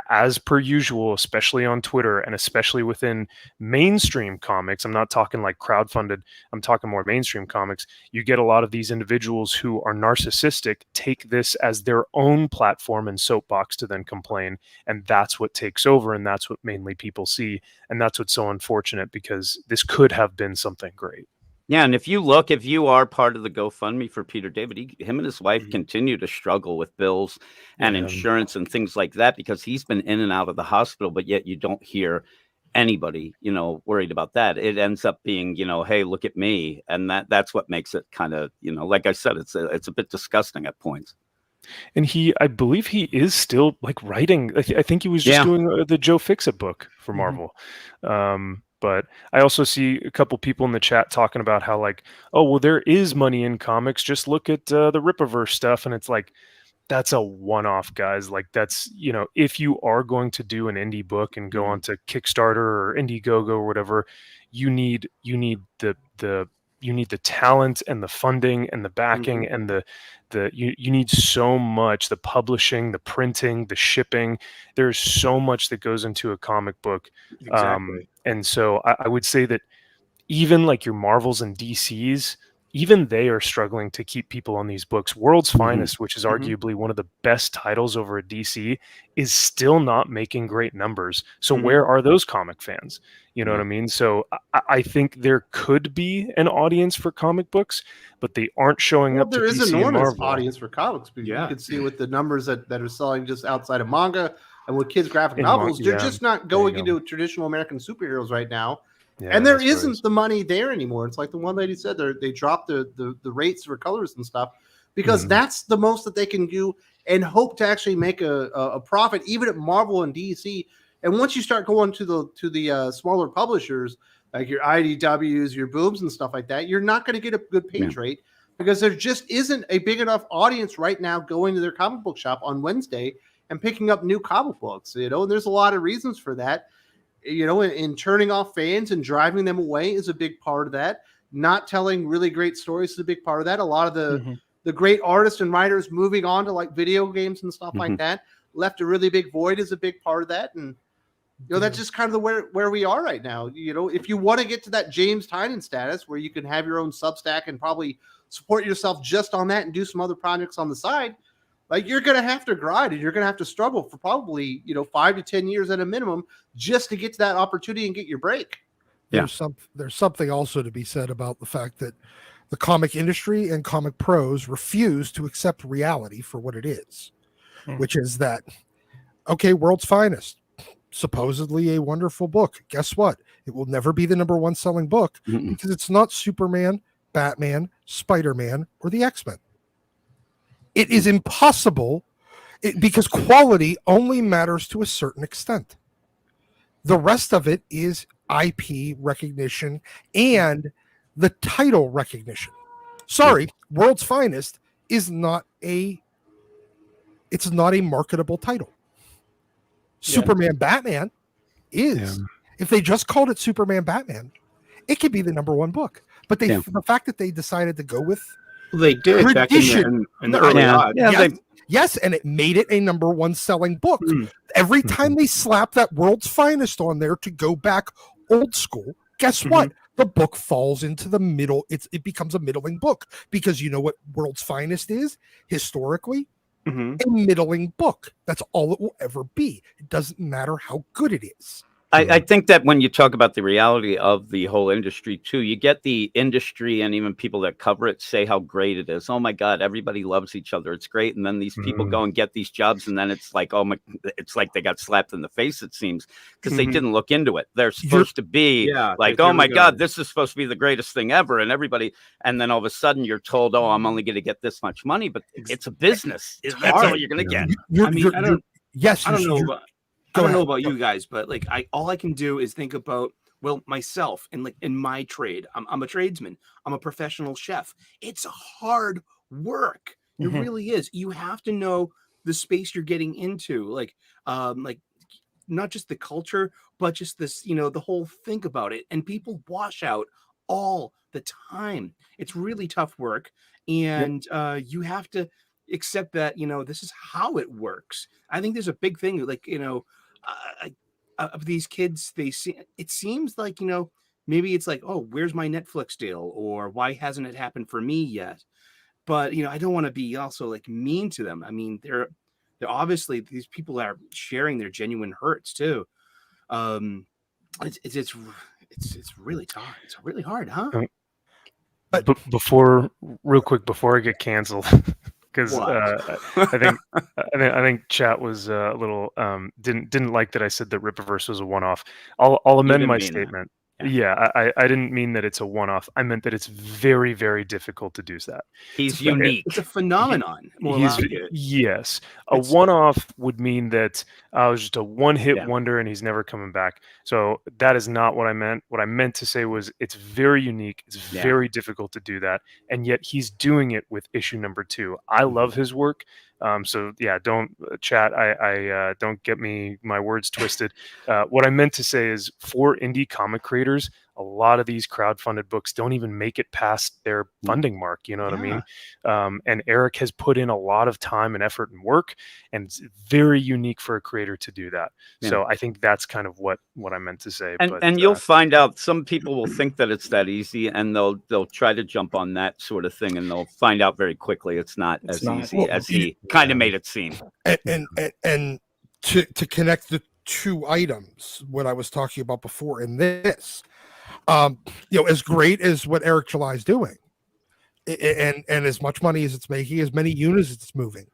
as per usual, especially on Twitter and especially within mainstream comics, I'm not talking like crowdfunded, I'm talking more mainstream comics, you get a lot of these individuals who are narcissistic, take this as their own platform and soapbox to then complain. And that's what takes over. And that's what mainly people see. And that's what's so unfortunate, because this could have been something great. Yeah, and if you are part of the GoFundMe for Peter David, him and his wife continue to struggle with bills and insurance and things like that, because he's been in and out of the hospital, but yet you don't hear anybody, worried about that. It ends up being, hey, look at me. And that's what makes it kind of, like I said, it's a bit disgusting at points. And I believe he is still like writing. I think he was just doing the Joe Fixit book for Marvel. But I also see a couple people in the chat talking about how like, oh, well, there is money in comics. Just look at the Rippaverse stuff. And it's like, that's a one-off, guys. Like that's, if you are going to do an indie book and go on to Kickstarter or Indiegogo or whatever, you need the talent and the funding and the backing and you need so much, the publishing, the printing, the shipping. There's so much that goes into a comic book. Exactly. And so I would say that even like your Marvels and DCs, even they are struggling to keep people on these books. World's Finest, which is Mhm. arguably one of the best titles over at DC, is still not making great numbers. So Mhm. where are those comic fans? You know Yeah. what I mean? So I think there could be an audience for comic books, but they aren't showing Well, up to there is DC and enormous Marvel. audience for comics. You Yeah. could see with the numbers that are selling just outside of manga and with kids' graphic In novels, they're yeah, just not there you going go. into traditional American superheroes right now. Yeah, And there that's what it isn't is. the money there anymore. It's like the one lady said, they dropped the rates for colors and stuff because Mhm. that's the most that they can do and hope to actually make a profit, even at Marvel and DC. And once you start going to the smaller publishers like your IDWs, your Booms, and stuff like that, you're not going to get a good page rate because there just isn't a big enough audience right now going to their comic book shop on Wednesday and picking up new comic books. You know, and there's a lot of reasons for that. You know, in turning off fans and driving them away is a big part of that. Not telling really great stories is a big part of that. A lot of the great artists and writers moving on to like video games and stuff like that left a really big void is a big part of that. And you know, that's just kind of where we are right now. You know, if you want to get to that James Tynan status where you can have your own Substack and probably support yourself just on that and do some other projects on the side, like you're going to have to grind and you're going to have to struggle for probably, 5 to 10 years at a minimum just to get to that opportunity and get your break. Yeah. There's something also to be said about the fact that the comic industry and comic pros refuse to accept reality for what it is, which is that, okay, World's Finest, supposedly a wonderful book. Guess what? It will never be the number one selling book because it's not Superman, Batman, Spider-Man, or the X-Men. It is impossible because quality only matters to a certain extent. The rest of it is IP recognition and the title recognition. Sorry, World's Finest is not a marketable title. Superman Batman is. If they just called it Superman Batman, it could be the number one book. But the fact that they decided to go with They did back in the early odds. Yes, and it made it a number one selling book. Every time they slap that World's Finest on there to go back old school, guess what? The book falls into the middle. It becomes a middling book because you know what World's Finest is historically? A middling book. That's all it will ever be. It doesn't matter how good it is. I think that when you talk about the reality of the whole industry too, you get the industry and even people that cover it say how great it is. Oh my God, everybody loves each other. It's great. And then these people go and get these jobs, and then it's like, it's like they got slapped in the face, it seems, because they didn't look into it. They're supposed to be like, oh my God, this is supposed to be the greatest thing ever. And everybody, and then all of a sudden you're told, oh, I'm only going to get this much money, but it's a business. That's all you're going to get. I don't know about you guys, but like all I can do is think about myself and like in my trade. I'm a tradesman. I'm a professional chef. It's hard work. It really is. You have to know the space you're getting into, like not just the culture, but just this, the whole think about it. And people wash out all the time. It's really tough work, and you have to accept that this is how it works. I think there's a big thing, like of these kids. It seems like maybe it's like, oh, where's my Netflix deal, or why hasn't it happened for me yet? But I don't want to be also like mean to them. I mean, they're obviously, these people are sharing their genuine hurts too. It's really tough. It's really hard, huh? But real quick before I get canceled, because I think chat was a little didn't like that I said that Rippaverse was a one-off. I'll amend my statement. I didn't mean that it's a one-off. I meant that it's very, very difficult to do that. He's unique. It's a phenomenon. Yes. A one-off would mean that I was just a one-hit wonder and he's never coming back. So that is not what I meant. What I meant to say was it's very unique. It's very difficult to do that. And yet he's doing it with issue number 2. I love his work. So yeah, don't chat. I don't get my words twisted. What I meant to say is for indie comic creators, a lot of these crowdfunded books don't even make it past their funding mark. You know what I mean? And Eric has put in a lot of time and effort and work, and it's very unique for a creator to do that. So I think that's kind of what I meant to say. And you'll find out some people will think that it's that easy, and they'll try to jump on that sort of thing, and they'll find out very quickly it's not as easy as he kind of made it seem. And to connect the two items, what I was talking about before in this, as great as what Eric July is doing, and as much money as it's making, as many units as it's moving,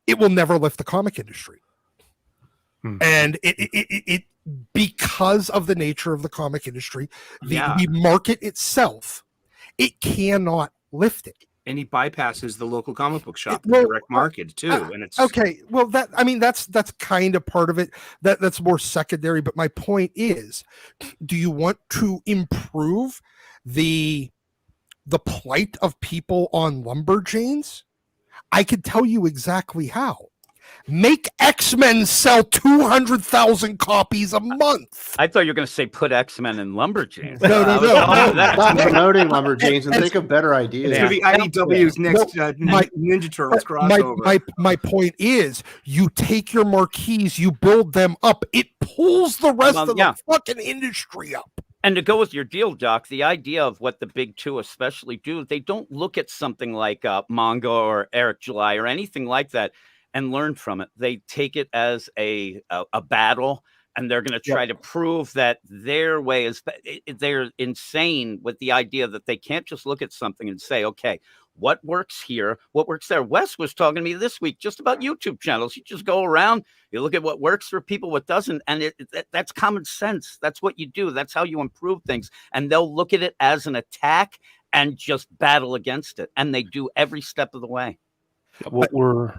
it will never lift the comic industry. And it because of the nature of the comic industry, the market itself, it cannot lift it. And he bypasses the local comic book shop, the direct market too. And it's okay. Well, that's kind of part of it. That's more secondary. But my point is, do you want to improve the plight of people on Lumberjanes? I could tell you exactly how. Make X-Men sell 200,000 copies a month. I thought you were going to say put X-Men in Lumberjanes. No. Stop promoting Lumberjanes and think of better ideas. It's going to be IDW's next Ninja Turtles crossover. My point is, you take your marquees, you build them up. It pulls the rest of the fucking industry up. And to go with your deal, Doc, the idea of what the big two especially do, they don't look at something like Manga or Eric July or anything like that and learn from it. They take it as a battle, and they're going to try to prove that their way is. They're insane with the idea that they can't just look at something and say, okay, what works here, what works there. Wes was talking to me this week just about YouTube channels. You just go around, you look at what works for people, what doesn't, and that's common sense. That's what you do. That's how you improve things. And they'll look at it as an attack and just battle against it. And they do every step of the way. What we're...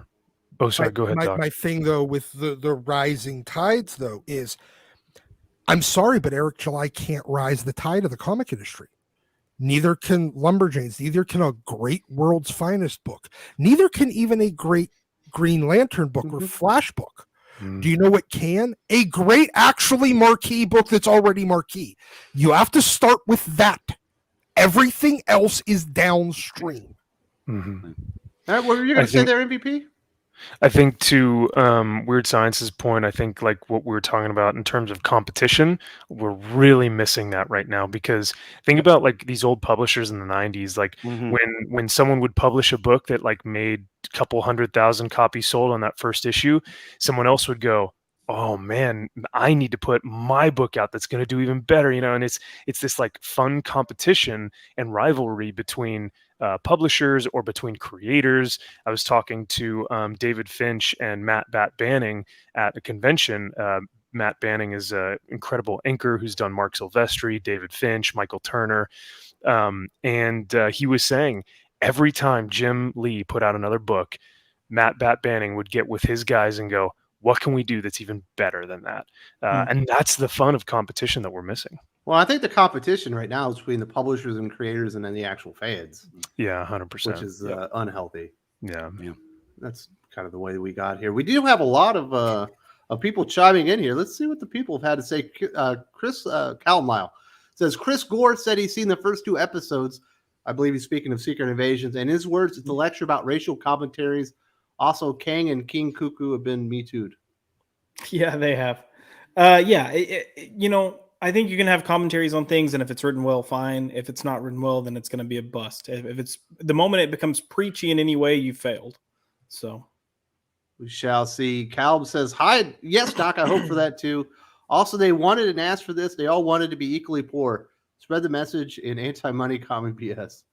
Oh, sorry. Go ahead, Doc. My thing, though, with the rising tides, though, is I'm sorry, but Eric July can't rise the tide of the comic industry. Neither can Lumberjanes. Neither can a great World's Finest book. Neither can even a great Green Lantern book or Flash book. Do you know what can? A great, actually marquee book that's already marquee. You have to start with that. Everything else is downstream. All right, what were you going to say there, MVP? I think to Weird Science's point, I think like what we were talking about in terms of competition, we're really missing that right now, because think about like these old publishers in the 90s, like when someone would publish a book that like made a couple 100,000 copies sold on that first issue, someone else would go, oh man, I need to put my book out that's going to do even better, and it's this like fun competition and rivalry between publishers or between creators. I was talking to David Finch and Matt Bat Banning at a convention. Matt Banning is an incredible inker who's done Mark Silvestri, David Finch, Michael Turner, and he was saying every time Jim Lee put out another book, Matt Bat Banning would get with his guys and go, what can we do that's even better than that? And that's the fun of competition that we're missing. Well, I think the competition right now is between the publishers and creators and then the actual fans. Yeah, 100%. Which is unhealthy. Yeah. That's kind of the way we got here. We do have a lot of people chiming in here. Let's see what the people have had to say. Chris Calmile says, Chris Gore said he's seen the first 2 episodes. I believe he's speaking of Secret Invasions. And in his words, it's a lecture about racial commentaries. Also, Kang and King Cuckoo have been Me Too'd. Yeah, they have. I think you can have commentaries on things, and if it's written well, fine. If it's not written well, then it's going to be a bust. If it's the moment it becomes preachy in any way, you failed. So we shall see. Caleb says, hi. Yes, Doc, I hope for that too. Also, they wanted and asked for this. They all wanted to be equally poor. Spread the message in anti-money common BS.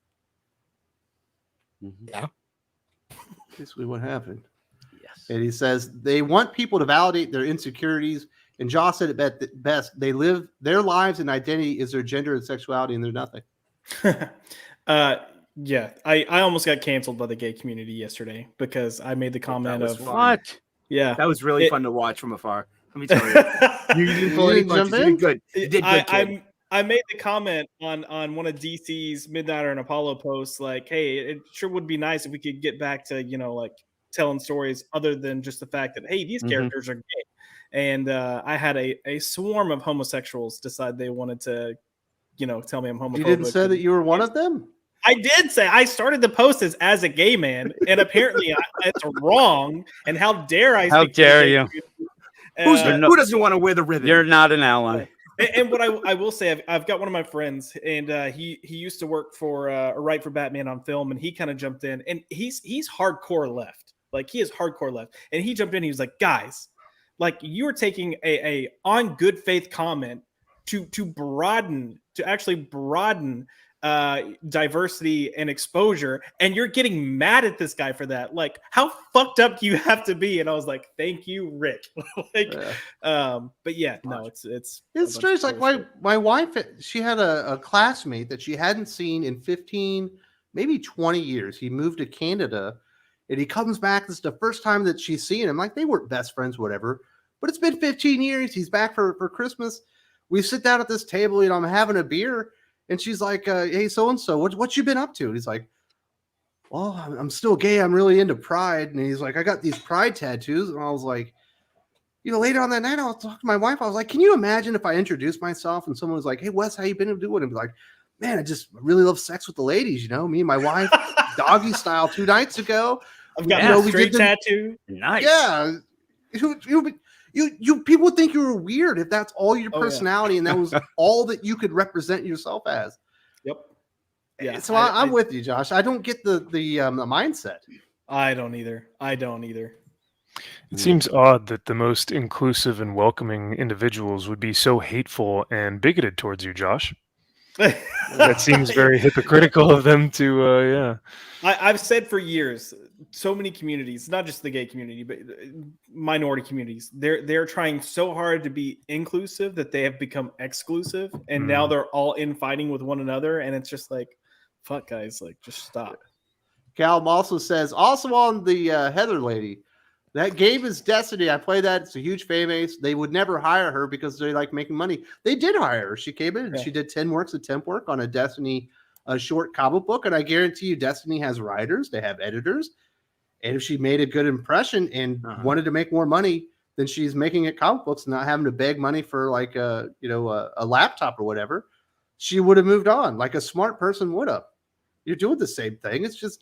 Yeah. Basically what happened. Yes. And he says they want people to validate their insecurities. And Josh said it best. They live their lives and identity is their gender and sexuality, and they're nothing. Yeah. I almost got canceled by the gay community yesterday because I made the comment of what? Yeah. That was really fun to watch from afar. Let me tell you. You didn't pull any punches. You did good. You did good, kid. I made the comment on one of DC's Midnighter and Apollo posts, like, hey, it sure would be nice if we could get back to, like telling stories other than just the fact that, hey, these characters are gay. And I had a swarm of homosexuals decide they wanted to tell me I'm homophobic. You didn't say that you were one of them? I did say I started the post as a gay man, and apparently it's wrong. And how dare I? How dare you? Who doesn't want to wear the ribbon? You're not an ally. And what I will say, I've got one of my friends, and he used to work for write for Batman on film, and he kind of jumped in, and he's hardcore left, like he is hardcore left, and he jumped in. He was like, guys, like you are taking a on good faith comment to actually broaden diversity and exposure, and you're getting mad at this guy for that. Like, how fucked up do you have to be? And I was like, thank you, Rick. But yeah, no, it's strange. Like my wife, she had a classmate that she hadn't seen in 15, maybe 20 years. He moved to Canada, and he comes back. This is the first time that she's seen him. Like, they weren't best friends, whatever, but it's been 15 years. He's back for Christmas. We sit down at this table, I'm having a beer. And she's like, hey, so-and-so, what you been up to? And he's like, well, I'm still gay. I'm really into pride. And he's like, I got these pride tattoos. And I was like, later on that night, I was talking to my wife. I was like, can you imagine if I introduced myself and someone was like, hey, Wes, how you been doing? And be like, man, I just really love sex with the ladies. Me and my wife, doggy style 2 nights ago. I've got a straight tattoo. Nice. Yeah. You people would think you were weird if that's all your personality and that was all that you could represent yourself as. Yep. Yeah. So I'm with you, Josh. I don't get the mindset. I don't either. It seems odd that the most inclusive and welcoming individuals would be so hateful and bigoted towards you, Josh. That seems very hypocritical of them to, I've said for years, so many communities, not just the gay community, but minority communities, they're trying so hard to be inclusive that they have become exclusive, and now they're all infighting with one another, and it's just like, fuck, guys, like, just stop. Calum also says, also on the Heather lady, that game is Destiny. I play that. It's a huge fan base. They would never hire her because they like making money. They did hire her. She came in and she did 10 works of temp work on a Destiny short comic book. And I guarantee you Destiny has writers. They have editors. And if she made a good impression and wanted to make more money than she's making at comic books, not having to beg money for like a laptop or whatever, she would have moved on like a smart person would have. You're doing the same thing. It's just,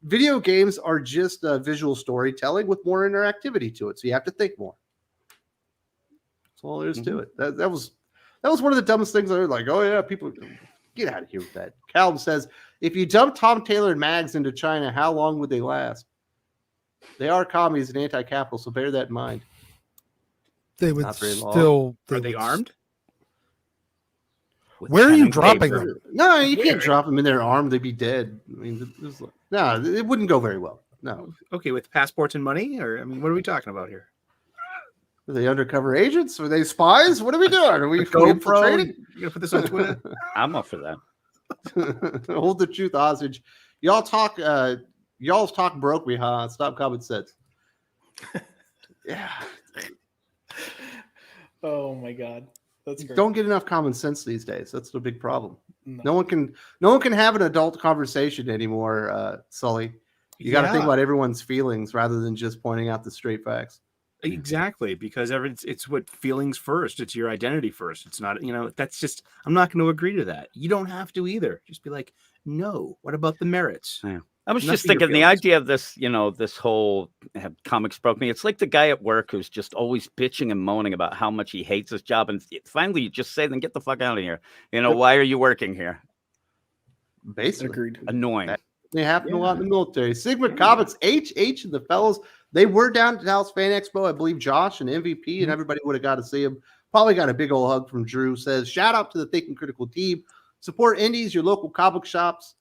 video games are just visual storytelling with more interactivity to it. So you have to think more. That's all there is to it. That was one of the dumbest things. I was like, oh yeah, people get out of here with that. Calum says, if you dump Tom Taylor and Mags into China, how long would they last? They are commies and anti-capital, so bear that in mind. They would still. Are they armed? Where are you dropping them? No, you can't drop them in their arm. They'd be dead. I mean, it wouldn't go very well. No. Okay, with passports and money? Or, what are we talking about here? Are they undercover agents? Are they spies? What are we doing? Are we infiltrating? You gonna put this on Twitter? I'm up for that. Hold the truth hostage. Y'all's talk broke me, huh? Stop common sense. Yeah. Oh my God. That's great. Don't get enough common sense these days. That's the big problem. No one can have an adult conversation anymore, Sully. You got to think about everyone's feelings rather than just pointing out the straight facts. Exactly, because it's what feelings first. It's your identity first. It's not, that's just, I'm not going to agree to that. You don't have to either. Just be like, no, what about the merits? Yeah. I was just thinking the idea of this, this whole comics broke me. It's like the guy at work who's just always bitching and moaning about how much he hates his job. And finally you just say, then get the fuck out of here. Why are you working here? Basically. Agreed. Annoying. They happen a lot in the military. Sigma Comics, HH and the fellows, they were down at Dallas Fan Expo. I believe Josh and MVP and everybody would have got to see them. Probably got a big old hug from Drew. Says, shout out to the Thinking Critical team. Support indies, your local comic shops.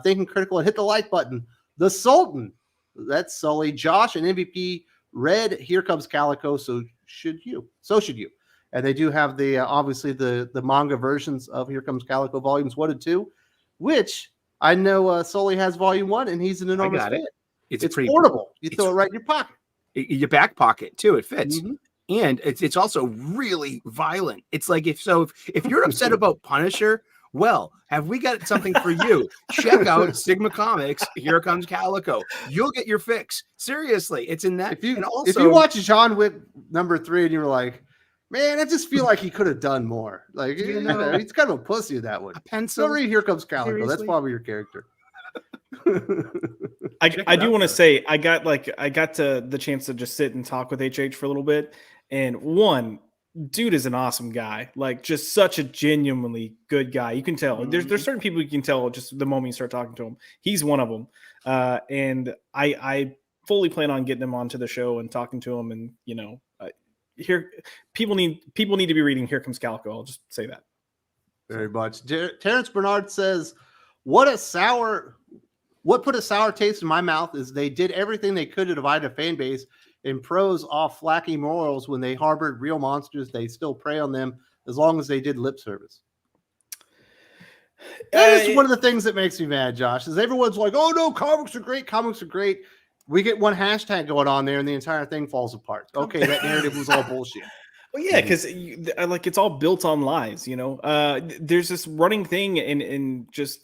Thinking Critical, and hit the like button. The Sultan, that's Sully, Josh, and MVP read Here Comes Calico, so should you. And they do have the obviously the manga versions of Here Comes Calico volumes 1 and 2, which I know Sully has volume 1, and he's an enormous fan. It's portable. You throw it right in your pocket. Your back pocket too. It fits. And it's also really violent. It's like if you're upset about Punisher, well, have we got something for you? Check out Sigma Comics. Here Comes Calico. You'll get your fix. Seriously, it's in that. If you watch John Wick #3 and you were like, Man, I just feel like he could have done more. Like, You you know, know, he's kind of a pussy in that one. A pencil. Go read Here Comes Calico. That's Seriously? probably your character. I do want to say I got to the chance to just sit and talk with HH for a little bit, and one dude is an awesome guy, like just such a genuinely good guy. You can tell there's certain people you can tell just the moment you start talking to him. He's one of them, and I fully plan on getting him onto the show and talking to him, and you know, here people need to be reading Here Comes Calico. I'll just say that. Very much. Terrence Bernard says, what put a sour taste in my mouth is they did everything they could to divide a fan base and pros off flaky morals. When they harbored real monsters, they still prey on them as long as they did lip service. That is one of the things that makes me mad, Josh, is everyone's like, oh no, comics are great. Comics are great. We get one hashtag going on there and the entire thing falls apart. Okay, that narrative was all bullshit. Well, yeah, because like it's all built on lies, you know. There's this running thing in just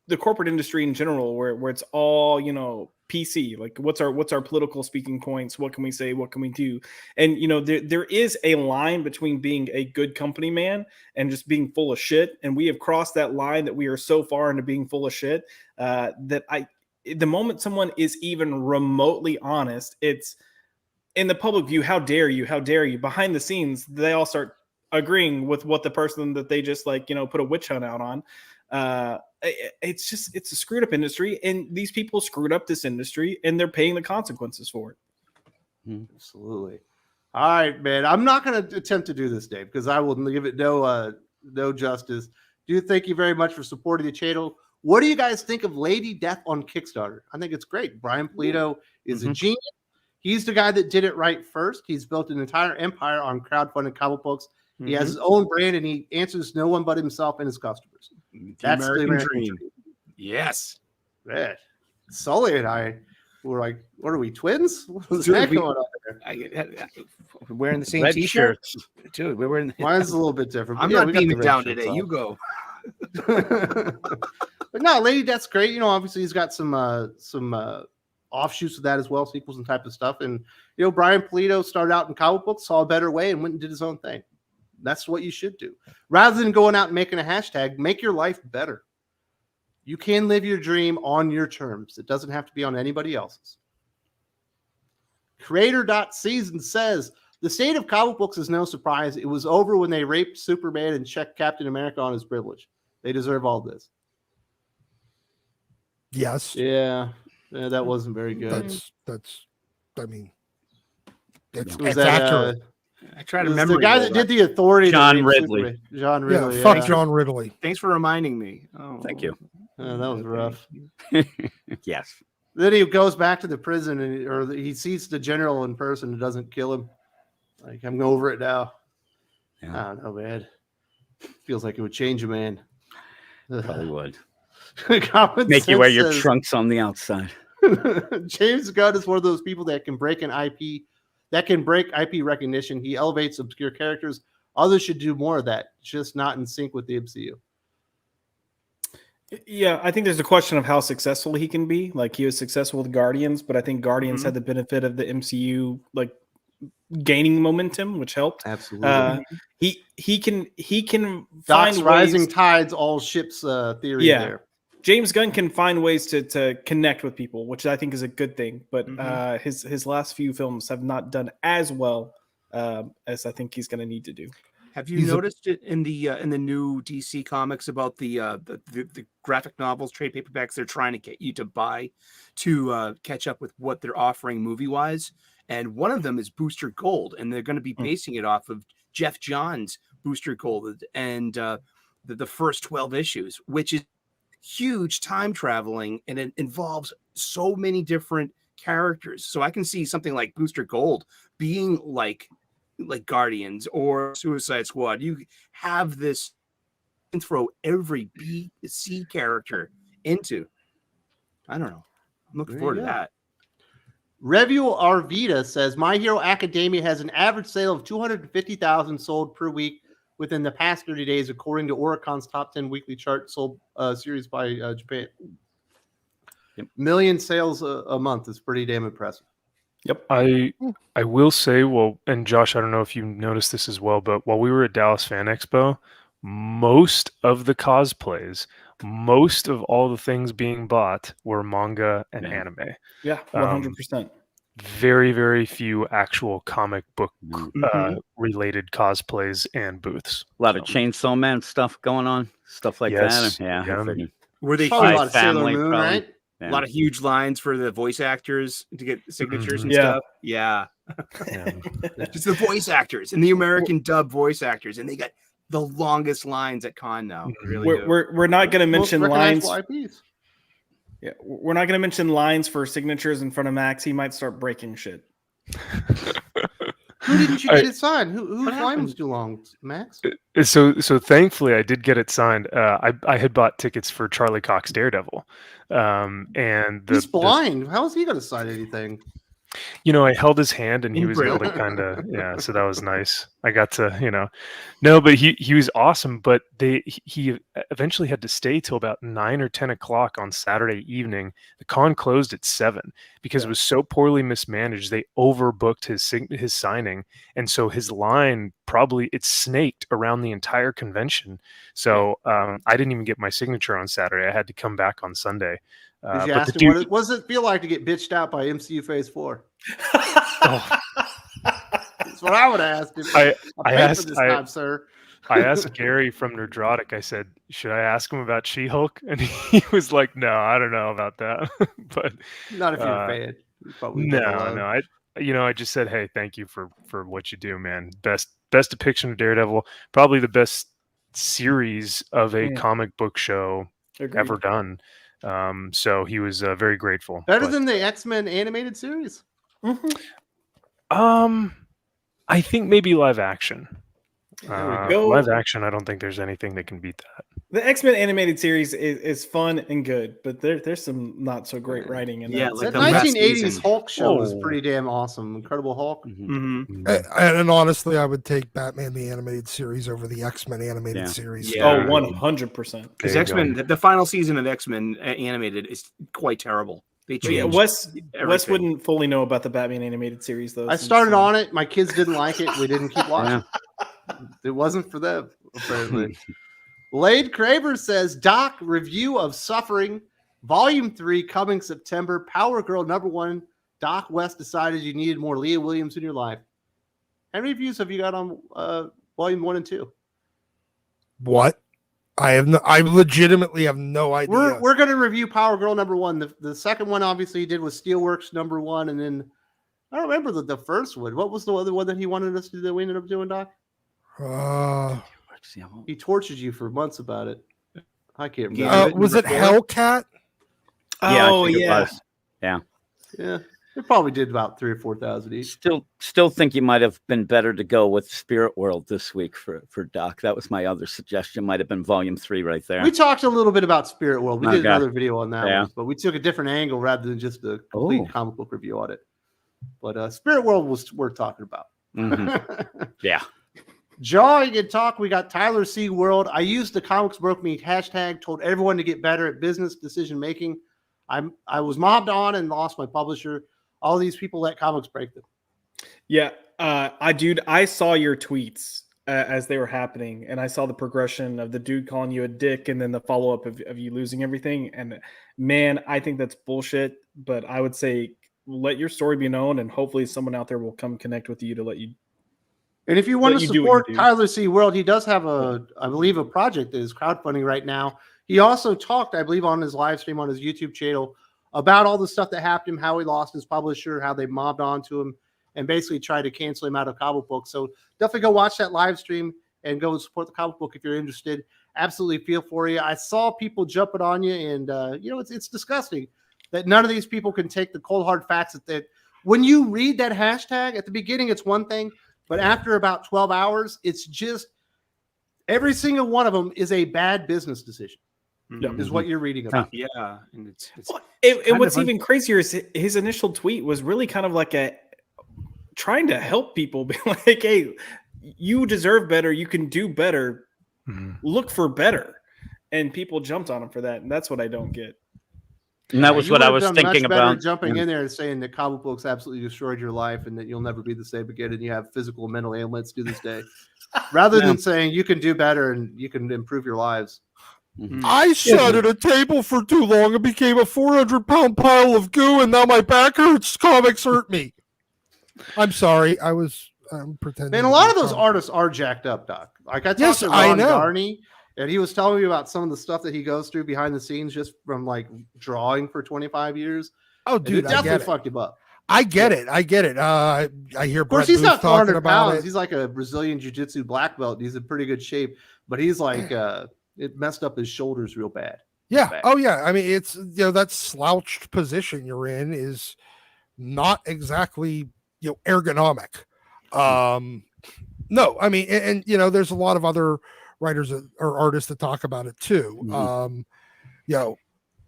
the corporate industry in general where it's all, you know, PC, like what's our political speaking points, what can we say, what can we do, and you know there is a line between being a good company man and just being full of shit, and we have crossed that line that we are so far into being full of shit that the moment someone is even remotely honest, it's in the public view, how dare you, behind the scenes they all start agreeing with what the person that they just like, you know, put a witch hunt out on. It's a screwed up industry, and these people screwed up this industry and they're paying the consequences for it. Absolutely. All right, man. I'm not going to attempt to do this, Dave, because I will give it no justice. Thank you very much for supporting the channel. What do you guys think of Lady Death on Kickstarter? I think it's great. Brian Polito is a genius. He's the guy that did it right first. He's built an entire empire on crowdfunded comic books. He has his own brand, and he answers no one but himself and his customers. That's the American dream. Yes. Man, Sully and I were like, what are we, twins? What's that going on there? We're wearing the same Red t-shirt. shirts. Dude, we're wearing Mine's a little bit different. I'm yeah, not beaming down today. You go. But no, Lady Death's great. You know, obviously he's got some offshoots of that as well, sequels and type of stuff. And you know, Brian Polito started out in comic books, saw a better way, and went and did his own thing. That's what you should do. Rather than going out and making a hashtag, make your life better. You can live your dream on your terms. It doesn't have to be on anybody else's. Creator.season says, the state of comic books is no surprise. It was over when they raped Superman and checked Captain America on his privilege. They deserve all this. Yes. Yeah, that wasn't very good. I mean, it's Was that, accurate. I try to remember the guy that did the authority. John Ridley. Superman. John Ridley. Yeah, fuck John Ridley. Thanks for reminding me. Oh, Thank you. That was rough. Yes. Then he goes back to the prison, or he sees the general in person and doesn't kill him. Like, I'm over it now. Yeah. I don't know, man. Feels like it would change a man. Probably would. Common Make you sense wear your says, trunks on the outside. James Gunn is one of those people that can break an IP, that can break IP recognition. He elevates obscure characters. Others should do more of that, just not in sync with the MCU. Yeah, I think there's a question of how successful he can be. Like, he was successful with Guardians, but I think Guardians had the benefit of the MCU like gaining momentum, which helped. Absolutely. He can Doc's find rising ways, tides, all ships theory there. James Gunn can find ways to connect with people, which I think is a good thing. But his last few films have not done as well as I think he's going to need to do. Have you noticed it in the new DC comics about the graphic novels, trade paperbacks they're trying to get you to buy to catch up with what they're offering movie wise? And one of them is Booster Gold, and they're going to be basing it off of Jeff Johns' Booster Gold and the first 12 issues, which is huge time traveling, and it involves so many different characters. So I can see something like Booster Gold being like Guardians or Suicide Squad. You have this and throw every B, C character into. I don't know. I'm looking forward to that. Review Arvita says, My Hero Academia has an average sale of 250,000 sold per week within the past 30 days, according to Oricon's top 10 weekly chart sold series by Japan. Yep. Million sales a month is pretty damn impressive. Yep. I will say, well, and Josh, I don't know if you noticed this as well, but while we were at Dallas Fan Expo, most of the cosplays, most of all the things being bought were manga and Yeah. anime. Yeah, 100%. Very, very few actual comic book Mhm. related cosplays and booths. A lot of So, Chainsaw Man stuff going on, stuff like yes, that. Yeah, yeah. I figured. Were they Probably a Spy lot of Sailor Family, Moon, probably. right? a Yeah. lot of huge lines for the voice actors to get signatures and Yeah. stuff? Yeah. Yeah. Just the voice actors and the American dub voice actors, and they got the longest lines at con now. Mhm. Really do. We're not going to Most mention lines. recognizable IPs. Yeah, we're not going to mention lines for signatures in front of Max. He might start breaking shit. Who didn't you I- get it signed? Whose What line was happened? too long, Max? So thankfully I did get it signed. I had bought tickets for Charlie Cox Daredevil, and He's blind. How is he going to sign anything? I held his hand and he In was able to Braille. kind of, yeah, so that was nice. I got to, no, but he was awesome. But he eventually had to stay till about 9 or 10 o'clock on Saturday evening. The con closed at 7 because it was so poorly mismanaged. They overbooked his signing, and so his line it snaked around the entire convention. So I didn't even get my signature on Saturday. I had to come back on Sunday. Did you but ask the him dude, what does it feel like to get bitched out by MCU Phase 4? oh, That's what I would ask him. I paid asked- for this I- time, sir. I asked Gary from Nerdrotic, I said, should I ask him about She-Hulk? And he was like, no, I don't know about that. But Not if you're a fan. You probably get along. no, I just said, hey, thank you for what you do, man. Best depiction of Daredevil, probably the best series of a comic book show Agreed. ever done. So he was very grateful. Better But, than the X-Men animated series. I think maybe live action. There we go. Live action, I don't think there's anything that can beat that. The X-Men animated series is fun and good, but there's some not so great writing in Yeah, that. like That the last 1980s season. Hulk show was Oh. pretty damn awesome. Incredible Hulk. Mhm. And honestly, I would take Batman the animated series over the X-Men animated Yeah. series. Yeah. Oh, 100%. Because There you go. X-Men, the final season of X-Men animated is quite terrible. They Yeah, changed Wes everything. wouldn't fully know about the Batman animated series though. I since, started on it. My kids didn't like it. We didn't keep watching. Yeah. It wasn't for them, apparently. Lade Craver says, Doc, review of Suffering, Volume 3, coming September. Power Girl #1. Doc West decided you needed more Leah Williams in your life. How many reviews have you got on Volume 1 and 2? What? I legitimately have no idea. We're going to review Power Girl #1. The second one, obviously, he did was Steelworks #1. And then, I don't remember the first one. What was the other one that he wanted us to do that we ended up doing, Doc? He tortured you for months about it. I can't remember. was it Hellcat? Yeah, I Oh think it yeah. was. Yeah, it probably did about 3,000 or 4,000 each. Still think you might have been better to go with Spirit World this week for Doc. That was my other suggestion. Might have been Volume 3 right there. We talked a little bit about Spirit World. We did Okay. another video on that Yeah. one, but we took a different angle rather than just a complete Oh. comic book review on it. But Spirit World was worth talking about. Mhm. Yeah. Jawing and talk. We got Tyler C. World. I used the Comics Broke Me hashtag. Told everyone to get better at business decision making. I was mobbed on and lost my publisher. All these people let comics break them. Yeah, I saw your tweets as they were happening, and I saw the progression of the dude calling you a dick, and then the follow up of you losing everything. And man, I think that's bullshit. But I would say let your story be known, and hopefully someone out there will come connect with you to let you. And if you want Let to you do what support you do. Tyler C. World, he does have I believe, a project that is crowdfunding right now. He also talked, I believe, on his live stream on his YouTube channel about all the stuff that happened, how he lost his publisher, how they mobbed onto him, and basically tried to cancel him out of comic book. So definitely go watch that live stream and go support the comic book if you're interested. Absolutely feel for you. I saw people jumping on you, and it's disgusting that none of these people can take the cold hard facts that when you read that hashtag at the beginning, it's one thing. But after about 12 hours, it's just every single one of them is a bad business decision, is what you're reading about. Yeah, and it's Well, and kind what's of even crazier is his initial tweet was really kind of like trying to help people, be like, "Hey, you deserve better. You can do better. Mhm. Look for better." And people jumped on him for that, and that's what I don't get. And that was You what I would was have done much thinking better about. jumping in there and saying that comic books absolutely destroyed your life and that you'll never be the same again, and you have physical and mental ailments to this day, rather than saying you can do better and you can improve your lives. I sat at a table for too long and became a 400-pound pile of goo, and now my back hurts. Comics hurt me. I'm sorry. I'm pretending. Man, a lot of those artists are jacked up, Doc. Like I talked to Ron Garney, and he was telling me about some of the stuff that he goes through behind the scenes just from like drawing for 25 years. Oh, dude, it definitely fucked him up. I get it. I hear. Of course, he's not 400 pounds. He's like a Brazilian jiu-jitsu black belt. And he's in pretty good shape, but he's like it messed up his shoulders real bad. Yeah. Bad. Oh, yeah. I mean, it's that slouched position you're in is not exactly ergonomic. No, I mean, and there's a lot of other writers or artists that talk about it too.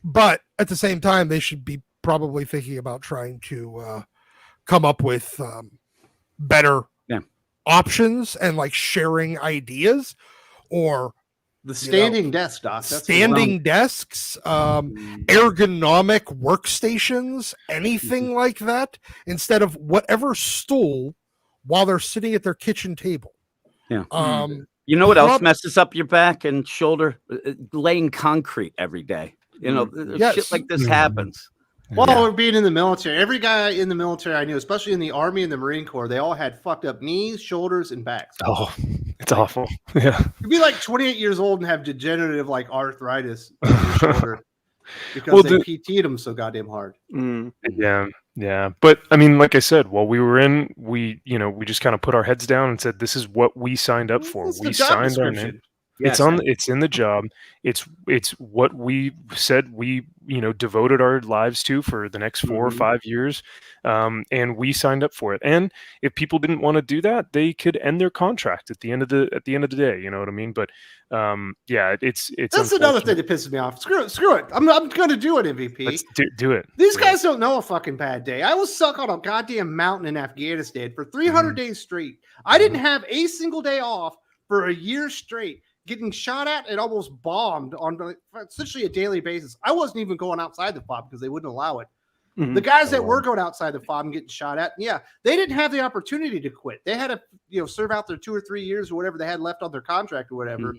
But at the same time, they should be probably thinking about trying to come up with better options and like sharing ideas or the standing desk, Doc. Standing desks, ergonomic workstations, anything like that, instead of whatever stool while they're sitting at their kitchen table. Yeah. You know what else messes up your back and shoulder? Laying concrete every day. Shit like this happens. Well, we're being in the military. Every guy in the military I knew, especially in the Army and the Marine Corps, they all had fucked up knees, shoulders, and backs. Oh, it's awful. Yeah. You'd be like 28 years old and have degenerative like arthritis in your shoulder because they PT'd them so goddamn hard. Yeah. But I mean, like I said, while we were in, we just kind of put our heads down and said, this is what we signed up for. We signed our name. Yes, it's in the job. It's what we said we devoted our lives to for the next 4 or 5 years, and we signed up for it. And if people didn't want to do that, they could end their contract at the end of the day. You know what I mean? But it's that's another thing that pisses me off. Screw it. I'm going to do it. MVP. Let's do it. These guys don't know a fucking bad day. I was stuck on a goddamn mountain in Afghanistan for 300 days straight. I didn't have a single day off for a year straight. Getting shot at and almost bombed on essentially a daily basis. I wasn't even going outside the FOB because they wouldn't allow it. The guys that were going outside the FOB and getting shot at, they didn't have the opportunity to quit. They had to, serve out their 2 or 3 years or whatever they had left on their contract or whatever.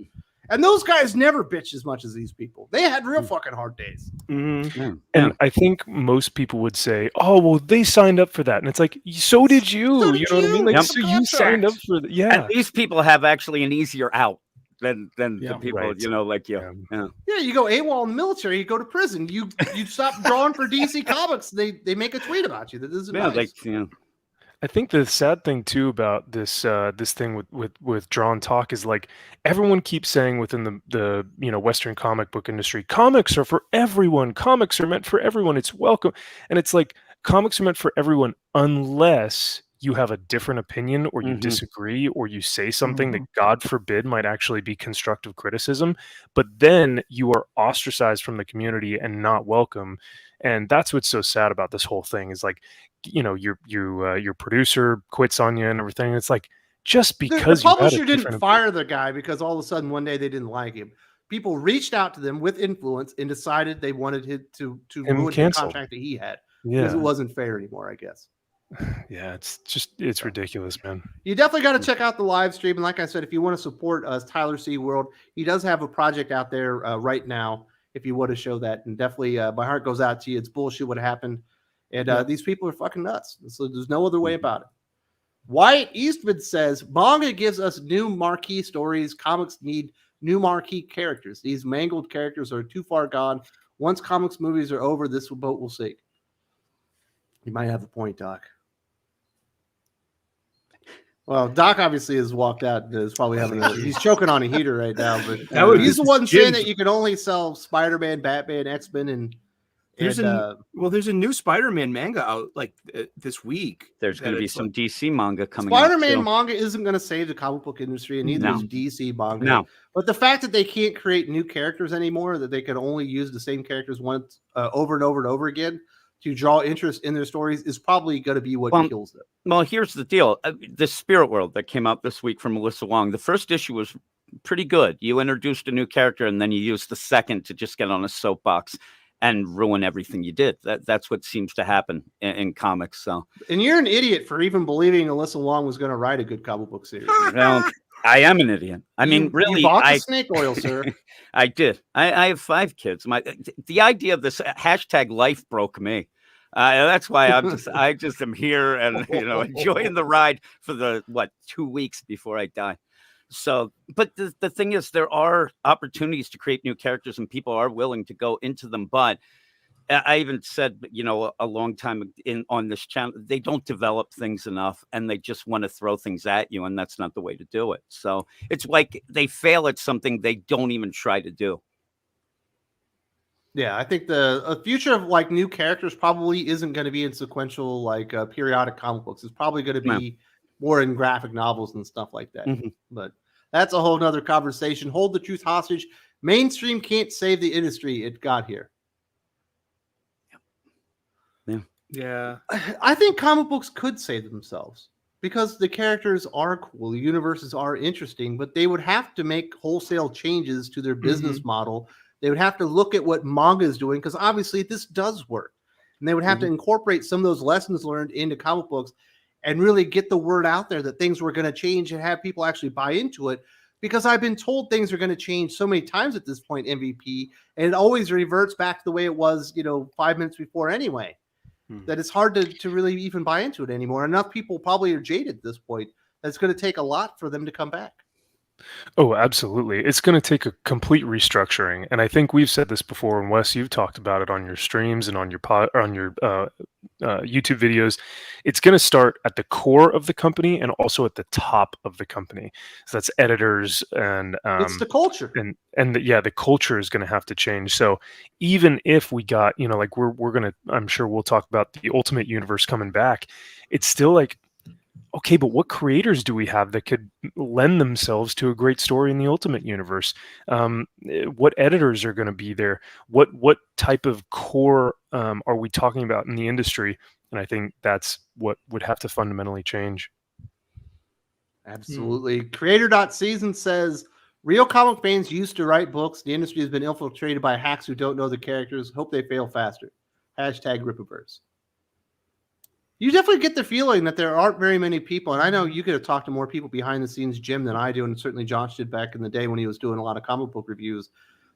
And those guys never bitched as much as these people. They had real fucking hard days. And I think most people would say, "Oh, well, they signed up for that," and it's like, "So did you." You know what I mean? Like, so you signed up for that. Yeah. And these people have actually an easier out than the people, like you. Yeah, you go AWOL in the military, you go to prison. You stop drawing for DC Comics, they make a tweet about you. That isn't nice. I think the sad thing too about this thing with drawn talk is like everyone keeps saying within the Western comic book industry, comics are for everyone. Comics are meant for everyone. It's welcome. And it's like comics are meant for everyone unless you have a different opinion or you disagree or you say something that God forbid might actually be constructive criticism, but then you are ostracized from the community and not welcome. And that's what's so sad about this whole thing is like, your producer quits on you and everything. It's like, just because the publisher didn't fire the guy because all of a sudden one day they didn't like him. People reached out to them with influence and decided they wanted him to ruin the contract that he had because it wasn't fair anymore, I guess. Yeah, it's ridiculous, man. You definitely got to check out the live stream. And like I said, if you want to support us, Tyler C. World, he does have a project out there right now. If you want to show that, and definitely my heart goes out to you. It's bullshit what happened. And these people are fucking nuts. So there's no other way about it. Wyatt Eastman says, manga gives us new marquee stories. Comics need new marquee characters. These mangled characters are too far gone. Once comics movies are over, this boat will sink. You might have a point, Doc. Well, Doc obviously has walked out and is probably he's choking on a heater right now, but he's the one saying that you can only sell Spider-Man, Batman, X-Men, and there's a new Spider-Man manga out like this week. There's going to be some DC manga coming. Spider-Man manga isn't going to save the comic book industry, and neither is DC manga. No. But the fact that they can't create new characters anymore, that they can only use the same characters once over and over and over again to draw interest in their stories is probably going to be what kills them. Well, here's the deal. The Spirit World that came out this week from Melissa Wong, the first issue was pretty good. You introduced a new character, and then you used the second to just get on a soapbox. and ruin everything you did. That's what seems to happen in comics. So, and you're an idiot for even believing Alyssa Long was going to write a good comic book series. well, I am an idiot. I mean, really, you bought the snake oil, sir. I did. I have 5 kids. The idea of this hashtag life broke me. That's why I just am here and enjoying the ride for the 2 weeks before I die. So, but the thing is, there are opportunities to create new characters, and people are willing to go into them. But I even said, a long time on this channel, they don't develop things enough, and they just want to throw things at you, and that's not the way to do it. So it's like they fail at something they don't even try to do. Yeah, I think the future of like new characters probably isn't going to be in sequential periodic comic books. It's probably going to be more in graphic novels and stuff like that. Mm-hmm. But that's a whole nother conversation. Hold the truth hostage. Mainstream can't save the industry. It got here. Yeah. I think comic books could save themselves because the characters are cool. The universes are interesting, but they would have to make wholesale changes to their business model. They would have to look at what manga is doing because obviously this does work. And they would have to incorporate some of those lessons learned into comic books and really get the word out there that things were going to change and have people actually buy into it. Because I've been told things are going to change so many times at this point, MVP, and it always reverts back to the way it was, 5 minutes before anyway. That it's hard to really even buy into it anymore. Enough people probably are jaded at this point that it's going to take a lot for them to come back. Oh, absolutely. It's going to take a complete restructuring. And I think we've said this before, and Wes, you've talked about it on your streams and on your YouTube videos. It's going to start at the core of the company and also at the top of the company. So that's editors and it's the culture. The culture is going to have to change. So even if we got, we're going to, I'm sure we'll talk about the Ultimate Universe coming back. It's still like, okay, but what creators do we have that could lend themselves to a great story in the Ultimate Universe? What editors are going to be there? What type of core are we talking about in the industry? And I think that's what would have to fundamentally change. Absolutely. Creator.season says, real comic fans used to write books. The industry has been infiltrated by hacks who don't know the characters. Hope they fail faster. Hashtag Rippaverse. You definitely get the feeling that there aren't very many people, and I know you could have talked to more people behind the scenes, Jim, than I do, and certainly Josh did back in the day when he was doing a lot of comic book reviews,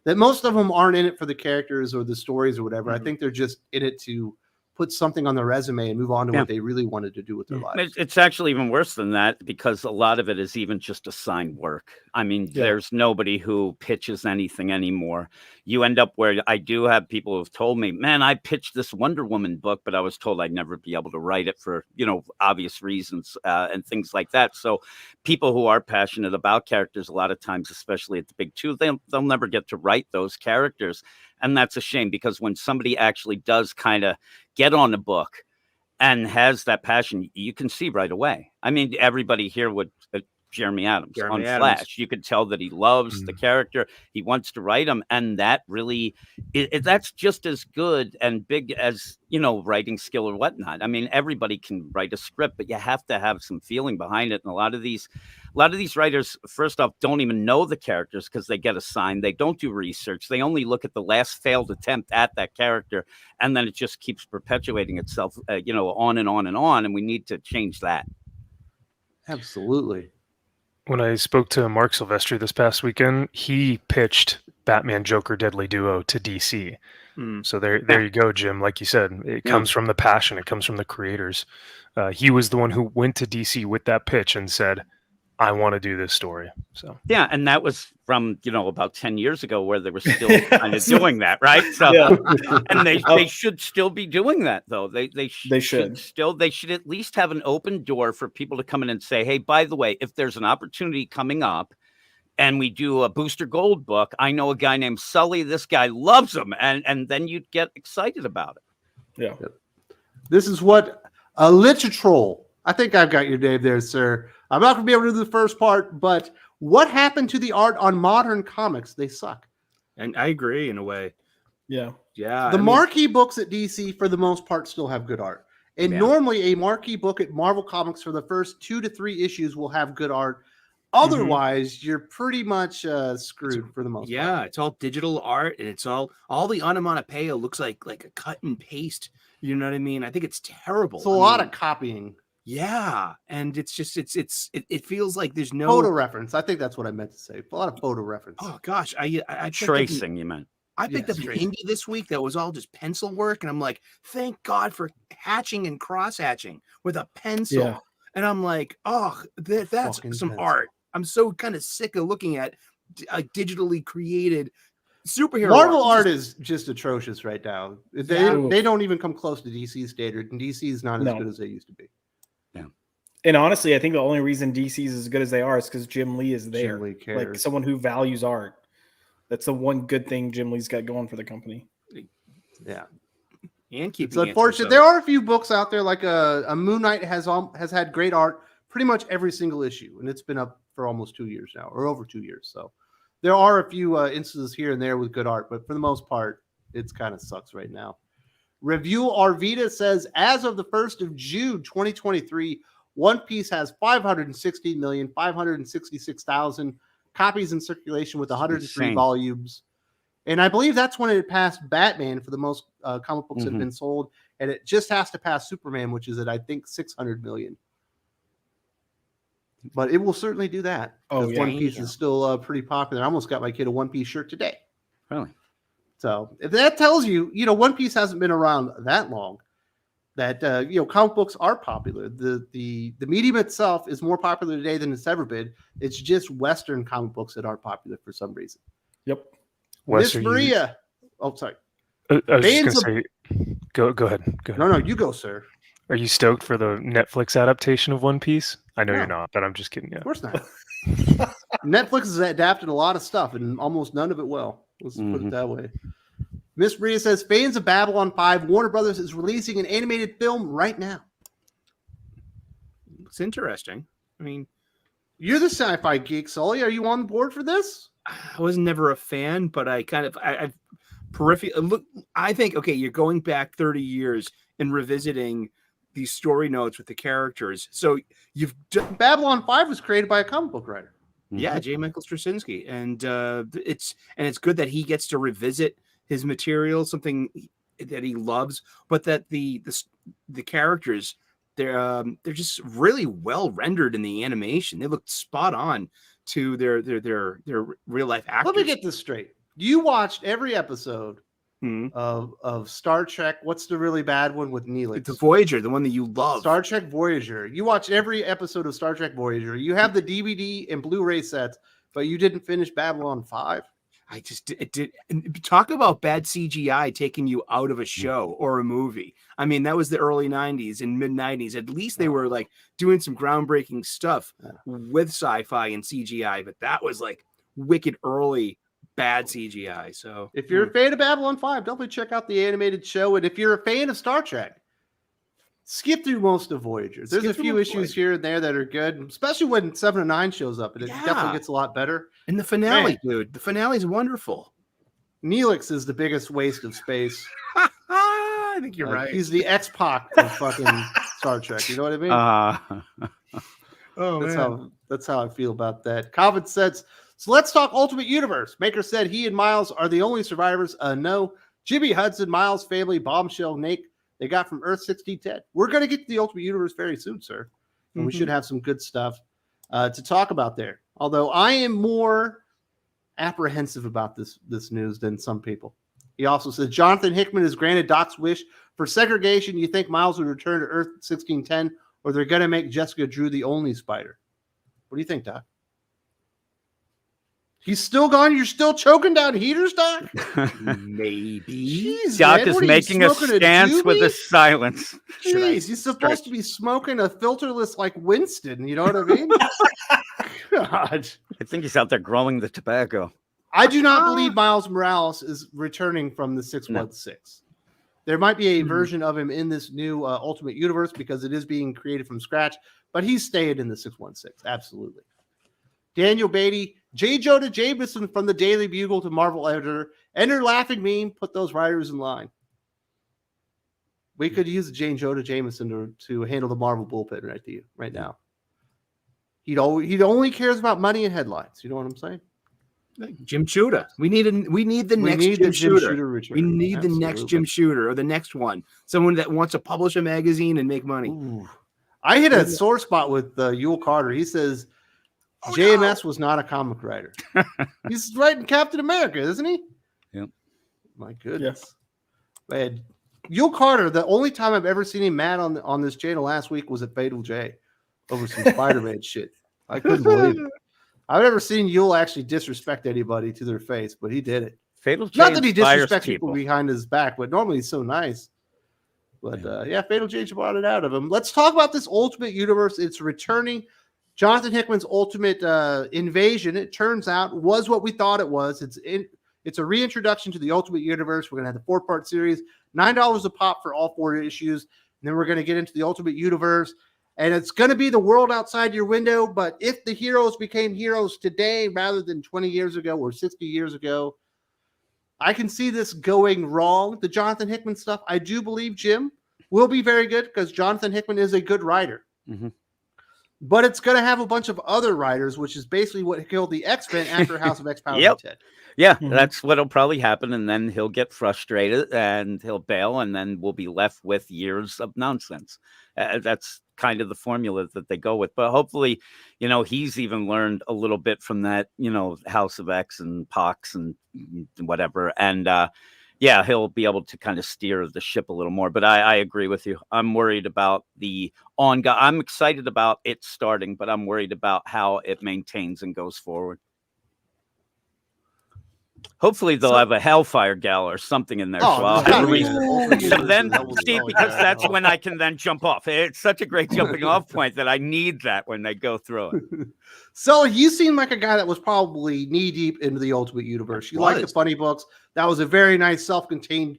that most of them aren't in it for the characters or the stories or whatever. I think they're just in it to put something on their resume and move on to what they really wanted to do with their lives. It's actually even worse than that because a lot of it is even just assigned work. I mean, there's nobody who pitches anything anymore. You end up where I do have people who've told me, man, I pitched this Wonder Woman book, but I was told I'd never be able to write it for, obvious reasons and things like that. So people who are passionate about characters, a lot of times, especially at the big two, they'll never get to write those characters. And that's a shame because when somebody actually does kind of get on a book and has that passion, you can see right away. I mean, everybody here would Jeremy Adams on Flash. You could tell that he loves the character. He wants to write him. And that really, that's just as good and big as, writing skill or whatnot. I mean, everybody can write a script, but you have to have some feeling behind it. And a lot of these writers, first off, don't even know the characters because they get assigned. They don't do research. They only look at the last failed attempt at that character. And then it just keeps perpetuating itself, on and on and on. And we need to change that. Absolutely. When I spoke to Mark Silvestri this past weekend, he pitched Batman Joker Deadly Duo to DC. So there you go, Jim. Like you said, it comes from the passion. It comes from the creators. He was the one who went to DC with that pitch and said, I want to do this story. So yeah, and that was from about 10 years ago where they were still kind of doing that, right? So and they should still be doing that though. They should at least have an open door for people to come in and say, hey, by the way, if there's an opportunity coming up and we do a Booster Gold book, I know a guy named Sully. This guy loves them, and then you'd get excited about it. Yeah. This is what a Litroll. I think I've got your name there, sir. I'm not going to be able to do the first part, but what happened to the art on modern comics? They suck. And I agree in a way. Yeah. Yeah. The marquee books at DC, for the most part, still have good art. And normally a marquee book at Marvel Comics for the first 2 to 3 issues will have good art. Otherwise, you're pretty much screwed for the most part. Yeah, it's all digital art, and it's all the onomatopoeia looks like a cut and paste. You know what I mean? I think it's terrible. It's a lot of copying. Yeah, and it's just it feels like there's no Photo reference. I think that's what I meant to say. A lot of photo reference. Oh gosh, I picked up Tracing, you meant. I picked up an tracing. indie this week that was all just pencil work, and I'm like, thank God for hatching and cross hatching with a pencil. Yeah. And I'm like, oh, that's Fucking some pencil. art. I'm so kind of sick of looking at digitally created superhero Marvel art. art is just atrocious right now. They, Yeah. they don't even come close to DC standard, and DC is not as No. good as they used to be. And honestly, I think the only reason DC is as good as they are is because Jim Lee is there. Jim Lee Like cares. someone who values art. That's the one good thing Jim Lee's got going for the company. Yeah, And keeping it's unfortunate. There are a few books out there, like a Moon Knight has had great art pretty much every single issue, and it's been up for almost 2 years now, or over 2 years. So there are a few instances here and there with good art, but for the most part, it's kind of sucks right now. Review Arvita says, as of the 1st of June 2023, One Piece has 516,566,000 copies in circulation with 103 Insane. volumes. And I believe that's when it passed Batman for the most comic books that have Mhm. been sold. And it just has to pass Superman, which is at, I think, 600 million. But it will certainly do that. Oh, because yeah. One Piece is still pretty popular. I almost got my kid a One Piece shirt today. Really? So if that tells you, One Piece hasn't been around that long, that comic books are popular. The medium itself is more popular today than it's ever been. It's just Western comic books that aren't popular for some reason. Yep. Miss are you- Maria. Oh, sorry. I was Fans just going to say, go ahead. Go ahead. No, you go, sir. Are you stoked for the Netflix adaptation of One Piece? I know No. you're not, but I'm just kidding you. Of course not. Netflix has adapted a lot of stuff and almost none of it well. Let's put it that way. Miss Maria says, fans of Babylon 5, Warner Brothers is releasing an animated film right now. It's interesting. I mean, You're the sci-fi geek, Sully. Are you on the board for this? I was never a fan, but I kind of I've peripheral look. I think okay, you're going back 30 years and revisiting these story notes with the characters. So you've done, Babylon 5 was created by a comic book writer. yeah, J. Michael Straczynski, and it's good that he gets to revisit his material, something that he loves, but that the characters they're just really well rendered in the animation. They look spot on to their real life actors. Let me get this straight. You watched every episode Hmm. of Star Trek. What's the really bad one with Neelix? The Voyager, the one that you love. Star Trek Voyager. You watched every episode of Star Trek Voyager. You have the DVD and Blu-ray sets, but you didn't finish Babylon 5. I just it did talk about bad CGI taking you out of a show or a movie. I mean, that was the early 90s and mid 90s. At least they were like doing some groundbreaking stuff with sci-fi and CGI, but that was like wicked early bad CGI. So If you're a fan of Babylon 5, definitely check out the animated show. And if you're a fan of Star Trek, skip through most of Voyager. There's Skip a few through issues here and there that are good, especially when 7 and 9 shows up, and it definitely Yeah. gets a lot better. and the finale, Man. dude, the finale is wonderful. Neelix is the biggest waste of space. I think you're right. He's the X-Pac of fucking Star Trek. You know what I mean? Oh That's how I feel about that. Calvin says, so let's talk Ultimate Universe. Maker said he and Miles are the only survivors. No, Jimmy Hudson, Miles' family, Bombshell, Nate, they got from Earth 1610. We're going to get to the Ultimate Universe very soon, sir. And we should have some good stuff to talk about there. Although I am more apprehensive about this news than some people. He also said, Jonathan Hickman has granted Doc's wish for segregation. You think Miles would return to Earth 1610, or they're going to make Jessica Drew the only spider? What do you think, Doc? He's still gone? You're still choking down heaters, Doc? Maybe. Jeez, Doc man, is what are you making a smoking stance with doobie? a silence. Jeez, he's supposed to be smoking a filterless like Winston. You know what I mean? God. I think he's out there growing the tobacco. I do not believe Miles Morales is returning from the 616. There might be a version of him in this new Ultimate Universe because it is being created from scratch, but he's staying in the 616. Absolutely. Daniel Beatty, J. Jonah Jameson from the Daily Bugle to Marvel editor. Enter laughing meme. Put those writers in line. We could use Jane Jonah Jameson to handle the Marvel bullpen right now. He only cares about money and headlines. You know what I'm saying? Jim Shooter. We need the next Jim Shooter. return. We need the next Jim Shooter or the next one. Someone that wants to publish a magazine and make money. Ooh. I hit a sore spot with Yul Carter. He says JMS was not a comic writer. He's writing Captain America, isn't he? Yep. My goodness. Man, Yul Carter, the only time I've ever seen him mad on this channel last week was at Fatal J over some Spider-Man shit. I couldn't believe it. I've never seen Yul actually disrespect anybody to their face, but he did it. Fatal J Not that he inspires disrespects people behind his back, but normally he's so nice. But Fatal J brought it out of him. Let's talk about this Ultimate Universe. It's returning. Jonathan Hickman's Ultimate Invasion, it turns out, was what we thought it was. It's a reintroduction to the Ultimate Universe. We're going to have the 4-part series, $9 a pop for all 4 issues. And then we're going to get into the Ultimate Universe. And it's going to be the world outside your window. But if the heroes became heroes today rather than 20 years ago or 60 years ago, I can see this going wrong. The Jonathan Hickman stuff, I do believe Jim will be very good because Jonathan Hickman is a good writer. Mm-hmm. But it's going to have a bunch of other writers, which is basically what killed the X-Men after House of X Power. Yep. Yeah, that's what'll probably happen. And then he'll get frustrated and he'll bail. And then we'll be left with years of nonsense. That's kind of the formula that they go with. But hopefully, he's even learned a little bit from that, House of X and Pox and whatever. And he'll be able to kind of steer the ship a little more. But I agree with you. I'm worried about the ongoing. I'm excited about it starting, but I'm worried about how it maintains and goes forward. Hopefully they'll have a Hellfire Gala or something in there. So then, Steve, because that's when I can then jump off. It's such a great jumping off point that I need that when they go through it. So you seem like a guy that was probably knee deep into the Ultimate Universe. You like the funny books. That was a very nice self-contained,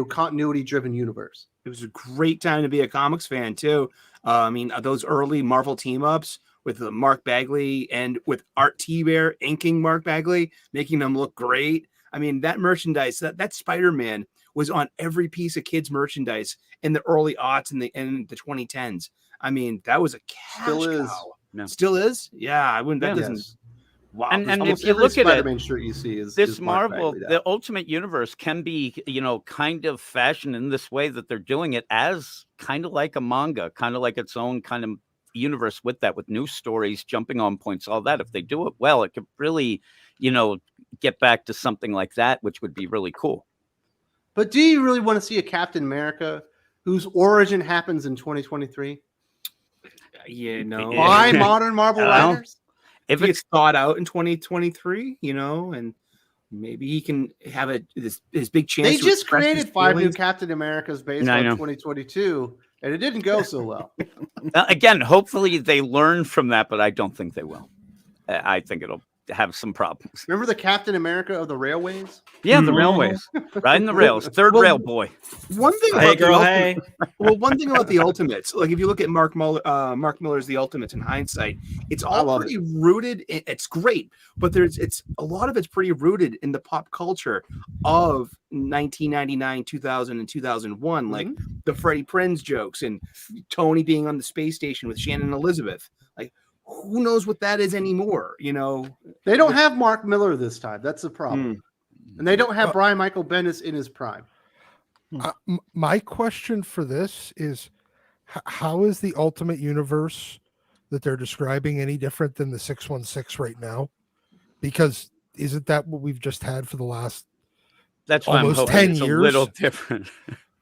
continuity driven universe. It was a great time to be a comics fan too. Those early Marvel team ups with Mark Bagley and with Art T-Bear inking Mark Bagley, making them look great. I mean, that merchandise, that Spider-Man was on every piece of kids' merchandise in the early aughts and the 2010s. I mean, that was a cash cow. No. Still is? Yeah, I wouldn't. That doesn't. Wow. And if you look at Spider-Man shirt you see is this Marvel, the Ultimate Universe can be, kind of fashioned in this way that they're doing it as kind of like a manga, kind of like its own kind of universe with new stories, jumping on points, all that. If they do it well, it could really, get back to something like that, which would be really cool. But do you really want to see a Captain America whose origin happens in 2023? Yeah, no. By modern Marvel writers? If it's thought out in 2023, and maybe he can have his big chance. They just created 5 new Captain Americas based on 2022, and it didn't go so well. Again, hopefully they learn from that, but I don't think they will. I think it'll have some problems. Remember the Captain America of the railways? Yeah, the railways. Riding the rails. Third rail boy. One thing one thing about the Ultimates, like if you look at Mark Miller's The Ultimates in hindsight, it's all pretty rooted. It's great, but it's a lot of it's pretty rooted in the pop culture of 1999, 2000, and 2001, like the Freddie Prinze jokes and Tony being on the space station with Shannon Elizabeth. Like, who knows what that is anymore? They don't have Mark Miller this time. That's the problem. And they don't have Brian Michael Bendis in his prime. My question for this is, how is the Ultimate Universe that they're describing any different than the 616 right now? Because isn't that what we've just had for the last almost 10 years? A little different.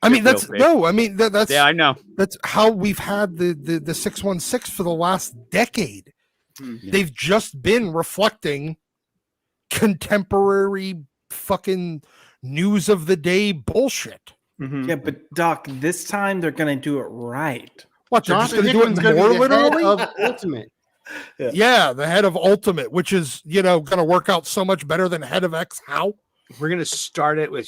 I mean, that's I know. That's how we've had the 616 for the last decade. Yeah. They've just been reflecting contemporary fucking news of the day bullshit. Yeah, but Doc, this time they're going to do it right. What, they're just going to do it more literally? Of Ultimate. Yeah, the head of Ultimate, which is, going to work out so much better than head of X. How? We're going to start it with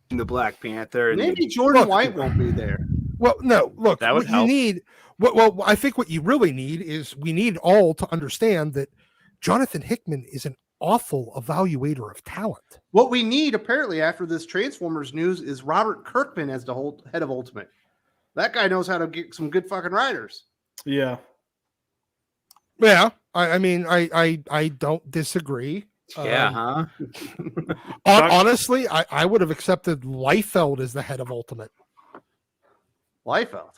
the Black Panther. And maybe Jordan White won't be there. Well, no, look, that would help. You need, well, I think what you really need is we need all to understand that Jonathan Hickman is an awful evaluator of talent. What we need, apparently, after this Transformers news is Robert Kirkman as the head of Ultimate. That guy knows how to get some good fucking writers. Yeah. Yeah, I mean, I don't disagree. Yeah, Honestly, I would have accepted Liefeld as the head of Ultimate. Liefeld.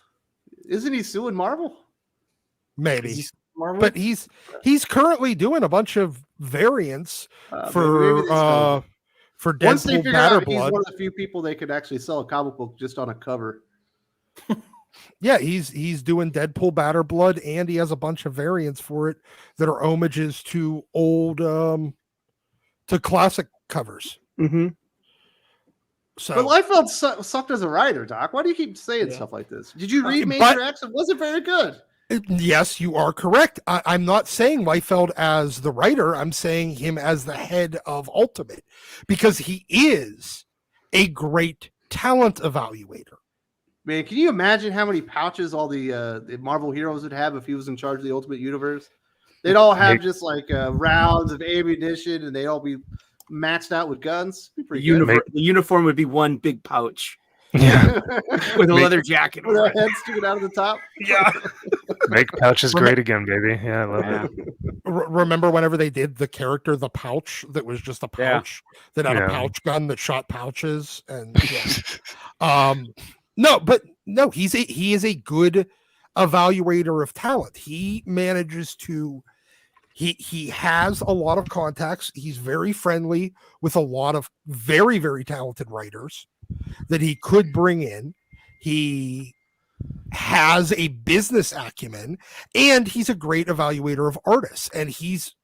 Isn't he suing Marvel? Maybe, but he's currently doing a bunch of variants maybe this goes. for Once they Deadpool figure out he's Batterblood. one of the few people they could actually sell a comic book just on a cover. Yeah, he's doing Deadpool Batterblood, and he has a bunch of variants for it that are homages to old to classic covers. Mm-hmm. So, But Liefeld sucked as a writer, Doc. Why do you keep saying stuff like this? Did you read Major X? It wasn't very good. Yes, you are correct. I'm not saying Liefeld as the writer. I'm saying him as the head of Ultimate because he is a great talent evaluator. Man, can you imagine how many pouches all the Marvel heroes would have if he was in charge of the Ultimate Universe? They'd all have just like rounds of ammunition, and they'd all be maxed out with guns. Be pretty good. The uniform would be one big pouch Yeah, with a leather jacket. With their heads sticking out of the top. Yeah. make pouches great again, baby. Yeah, I love it. Remember whenever they did the character, the pouch that was just a pouch that had a pouch gun that shot pouches, and no, he is a good evaluator of talent. He manages to he has a lot of contacts. He's very friendly with a lot of very, very talented writers that he could bring in. He has a business acumen, and he's a great evaluator of artists. And he's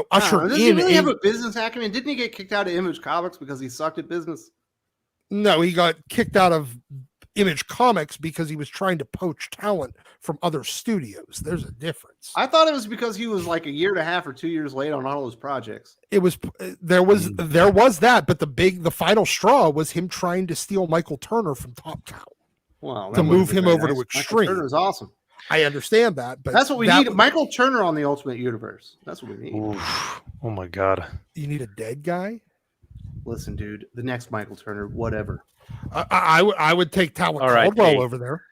ushered does in. He really have a business acumen? Didn't he get kicked out of Image Comics because he sucked at business? No, he got kicked out of Image Comics because he was trying to poach talent from other studios. There's a difference. I thought it was because he was like a year and a half or 2 years late on all those projects. It was there was that, but the final straw was him trying to steal Michael Turner from Top Cow. Well, to move him over to Extreme. Michael Turner's awesome. I understand that, but that's what we need. Michael Turner on the Ultimate Universe. That's what we need. Oof. Oh my god. You need a dead guy? Listen, dude, the next Michael Turner, whatever. I would take Talon right, Caldwell over there.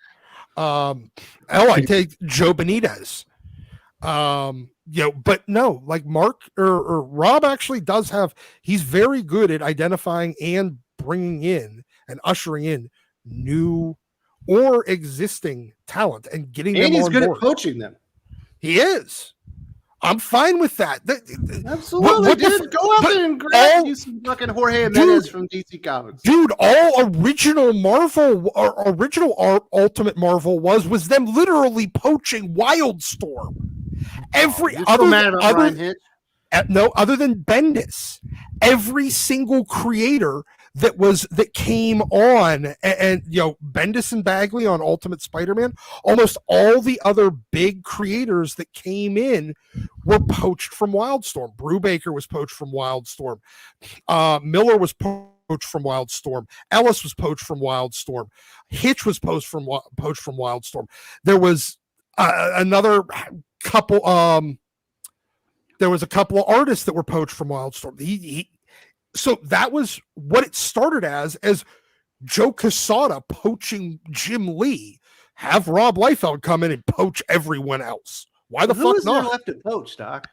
I take Joe Benitez. But no, like Mark or Rob actually does have. He's very good at identifying and bringing in and ushering in new or existing talent and getting them on board. And he's good at coaching them. He is. I'm fine with that. Absolutely, dude. Go out there and grab you some fucking Jorge Jimenez from DC Comics. Dude, all original Marvel or original Ultimate Marvel was them literally poaching Wildstorm. Other than Bendis, every single creator that came on and Bendis and Bagley on Ultimate Spider-Man, almost all the other big creators that came in were poached from Wildstorm. Brubaker was poached from Wildstorm. Miller was poached from Wildstorm. Ellis was poached from Wildstorm. Hitch was poached from Wildstorm. There was another couple. There was a couple of artists that were poached from Wildstorm. So that was what it started as Joe Quesada poaching Jim Lee. Have Rob Liefeld come in and poach everyone else. Why the fuck not? Who is left to poach, Doc?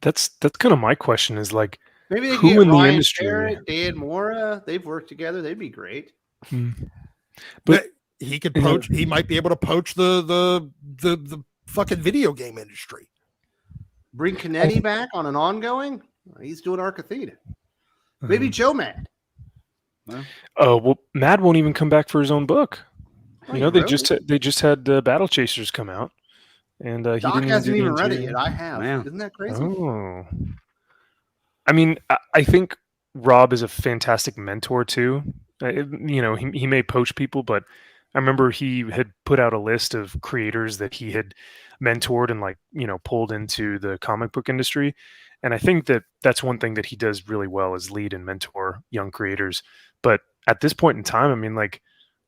That's kind of my question. Is like maybe they who get in Ryan the industry? Barrett, Dan Mora. They've worked together. They'd be great. But he could poach. He might be able to poach the fucking video game industry. Bring Canetti back on an ongoing. He's doing Arca Theta. Maybe Joe Mad. Well, Mad won't even come back for his own book. They just had Battle Chasers come out, and Doc hasn't even read it yet. I have. Man. Isn't that crazy? Oh, I mean, I think Rob is a fantastic mentor too. He may poach people, but I remember he had put out a list of creators that he had mentored and pulled into the comic book industry. And I think that that's one thing that he does really well is lead and mentor young creators. But at this point in time, I mean,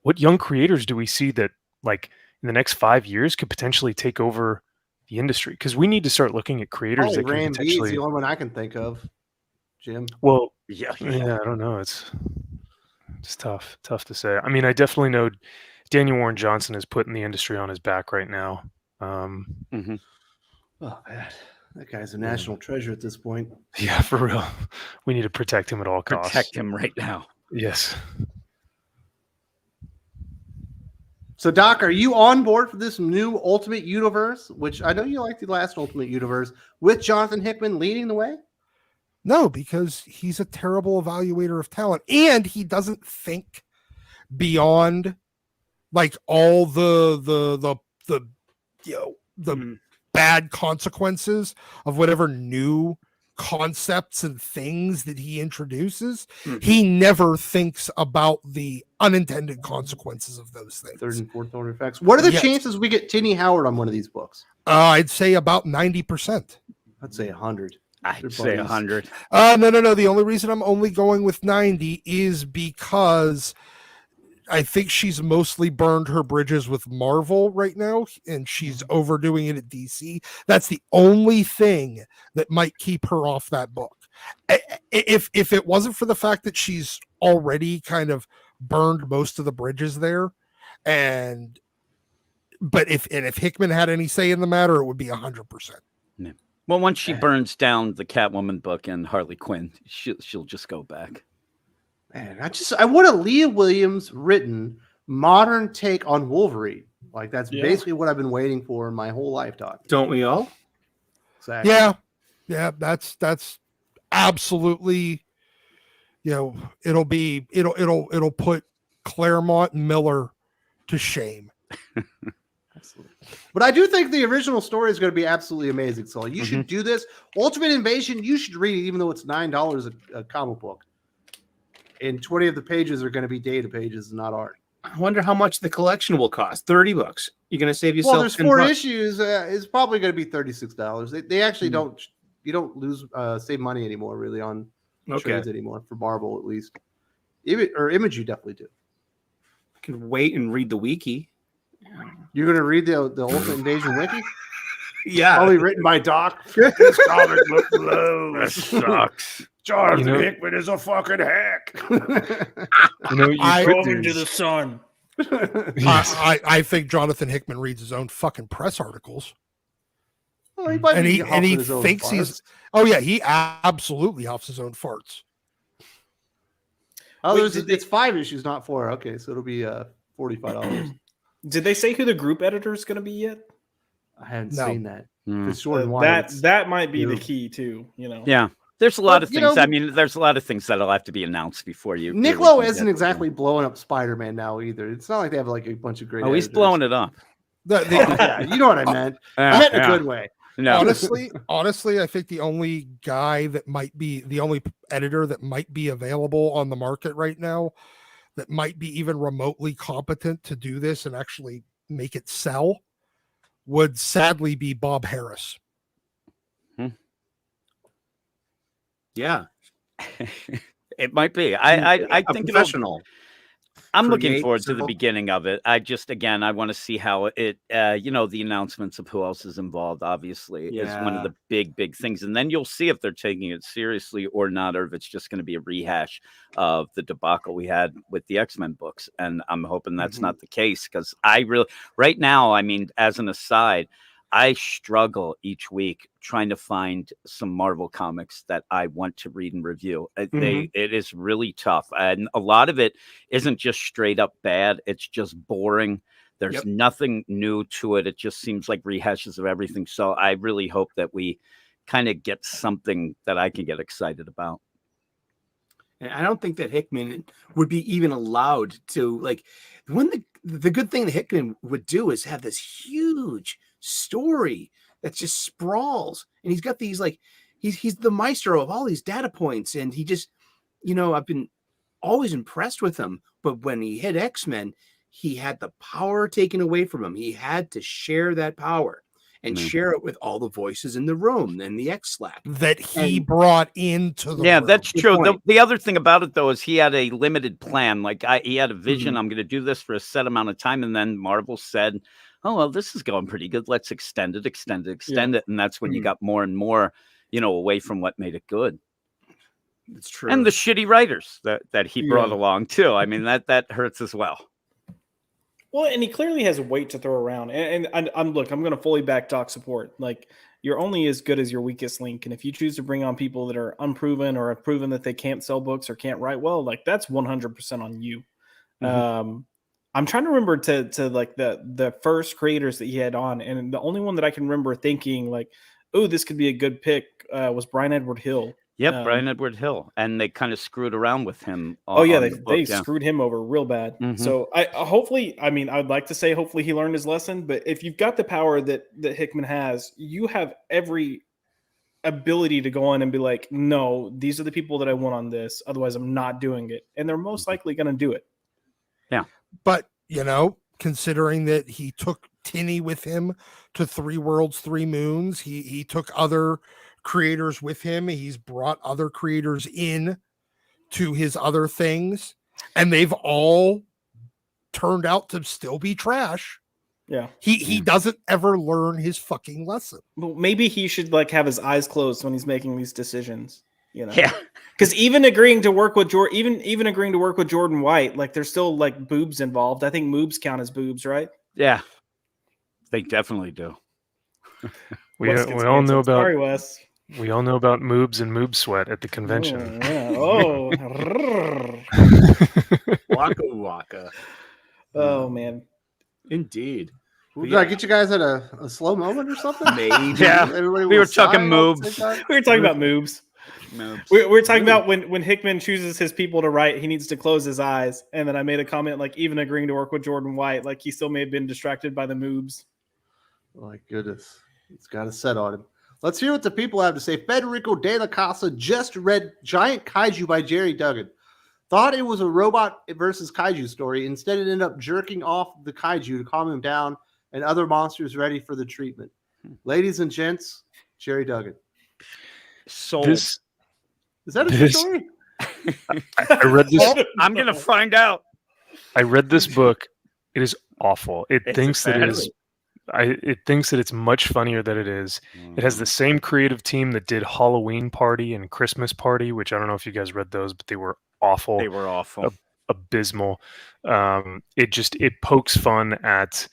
what young creators do we see that in the next 5 years could potentially take over the industry? Because we need to start looking at creators that can potentially. The only one I can think of, Jim. Well, yeah, I don't know. It's tough to say. I mean, I definitely know Daniel Warren Johnson is putting the industry on his back right now. Mhm. Oh man, that guy's a national treasure at this point. Yeah, for real. We need to protect him at all costs. Protect him right now. Yes. So, Doc, are you on board for this new Ultimate Universe? Which I know you liked the last Ultimate Universe with Jonathan Hickman leading the way. No, because he's a terrible evaluator of talent, and he doesn't think beyond like all the bad consequences of whatever new concepts and things that he introduces. He never thinks about the unintended consequences of those things. Third and fourth order effects. What are the chances we get Tinny Howard on one of these books? I'd say about 90%. I'd say 100. I'd say 100. No. The only reason I'm only going with 90 is because I think she's mostly burned her bridges with Marvel right now, and she's overdoing it at DC. That's the only thing that might keep her off that book. If it wasn't for the fact that she's already kind of burned most of the bridges there, but if Hickman had any say in the matter, it would be 100%. Yeah. Well, once she burns down the Catwoman book and Harley Quinn, she'll just go back. Man, I want a Leah Williams written modern take on Wolverine. Like that's basically what I've been waiting for in my whole life, Doc. Don't we all? Exactly. Yeah. That's absolutely. It'll put Claremont and Miller to shame. But I do think the original story is going to be absolutely amazing. So you should do this. Ultimate Invasion, you should read it, even though it's $9 a comic book. And 20 of the pages are going to be data pages, not art. I wonder how much the collection will cost. $30. You're going to save yourself. Well, there's 4 issues. It's probably going to be $36. They actually don't. You don't lose save money anymore, really, on trades anymore for Marvel at least. Image, you definitely do. I can wait and read the wiki. You're going to read the Ultimate Invasion wiki? Yeah, probably written by Doc. This comic book blows. That sucks. Jonathan Hickman is a fucking hack. You drove into the sun. I think Jonathan Hickman reads his own fucking press articles. Well, he thinks he's. Oh yeah, he absolutely huffs his own farts. Oh, it's 5 issues, not 4. Okay, so it'll be $45. Did they say who the group editor is going to be yet? I haven't seen that. That might be the key too. Yeah. There's a lot of things. I mean, there's a lot of things that'll have to be announced before you. Nick Lowe isn't exactly blowing up Spider-Man now either. It's not like they have like a bunch of great. Oh, he's blowing it up. Yeah, you know what I meant. I meant in a good way. No. Honestly, I think the only guy that might be the only editor that might be available on the market right now that might be even remotely competent to do this and actually make it sell would sadly be Bob Harris. Yeah, it might be. I think professional. I'm looking forward to the beginning of it. I want to see how it, the announcements of who else is involved, obviously, is one of the big things. And then you'll see if they're taking it seriously or not, or if it's just going to be a rehash of the debacle we had with the X-Men books. And I'm hoping that's not the case, because right now, I mean, as an aside, I struggle each week trying to find some Marvel comics that I want to read and review. It is really tough. And a lot of it isn't just straight up bad. It's just boring. There's nothing new to it. It just seems like rehashes of everything. So I really hope that we kind of get something that I can get excited about. And I don't think that Hickman would be even allowed to, like, the good thing that Hickman would do is have this huge story that just sprawls, and he's got these, like, he's the maestro of all these data points, and he just, I've been always impressed with him. But when he hit X-Men, he had the power taken away from him. He had to share that power and share it with all the voices in the room and the X-Slack that he brought into the room. That's true. The other thing about it, though, is he had a limited plan. Like, he had a vision. I'm going to do this for a set amount of time. And then Marvel said, oh, well, this is going pretty good. Let's extend it. And that's when you got more and more, away from what made it good. It's true. And the shitty writers that he brought along, too. I mean, that hurts as well. Well, and he clearly has weight to throw around. And I'm going to fully back Doc support. Like, you're only as good as your weakest link. And if you choose to bring on people that are unproven or have proven that they can't sell books or can't write well, like, that's 100% on you. I'm trying to remember to like the first creators that he had on, and the only one that I can remember thinking like, oh, this could be a good pick was Brian Edward Hill. Yep, Brian Edward Hill, and they kind of screwed around with him. They screwed him over real bad. So I'd like to say hopefully he learned his lesson. But if you've got the power that Hickman has, you have every ability to go on and be like, no, these are the people that I want on this. Otherwise, I'm not doing it, and they're most likely going to do it. Yeah, but considering that he took Tinny with him to 3 Worlds, 3 Moons, he took other creators with him. He's brought other creators in to his other things, and they've all turned out to still be trash. Yeah. He doesn't ever learn his fucking lesson. Well, maybe he should like have his eyes closed when he's making these decisions, Yeah. Because even agreeing to work with even agreeing to work with Jordan White, like there's still like boobs involved. I think moobs count as boobs, right? Yeah. They definitely do. We all know about Sorry, Wes. We all know about moobs and moob sweat at the convention. Oh, Waka waka. Oh man. Indeed. Did I get you guys at a slow moment or something? Maybe. Yeah. Everybody We were was talking sighing all at the moobs. same time? We were talking about moobs. We were talking about when Hickman chooses his people to write, he needs to close his eyes. And then I made a comment like even agreeing to work with Jordan White, like he still may have been distracted by the moobs. Oh my goodness. It's got a set on him. Let's hear what the people have to say. Federico De La Casa just read Giant Kaiju by Jerry Duggan. Thought it was a robot versus kaiju story. Instead, it ended up jerking off the kaiju to calm him down and other monsters ready for the treatment. Ladies and gents, Jerry Duggan. So Is that a true story? I read this. I'm going to find out. I read this book. It is awful. It It's thinks that it is. bad. It thinks that it's much funnier than it is. It has the same creative team that did Halloween Party and Christmas Party, which I don't know if you guys read those, but they were awful. They were awful. Abysmal. It pokes fun at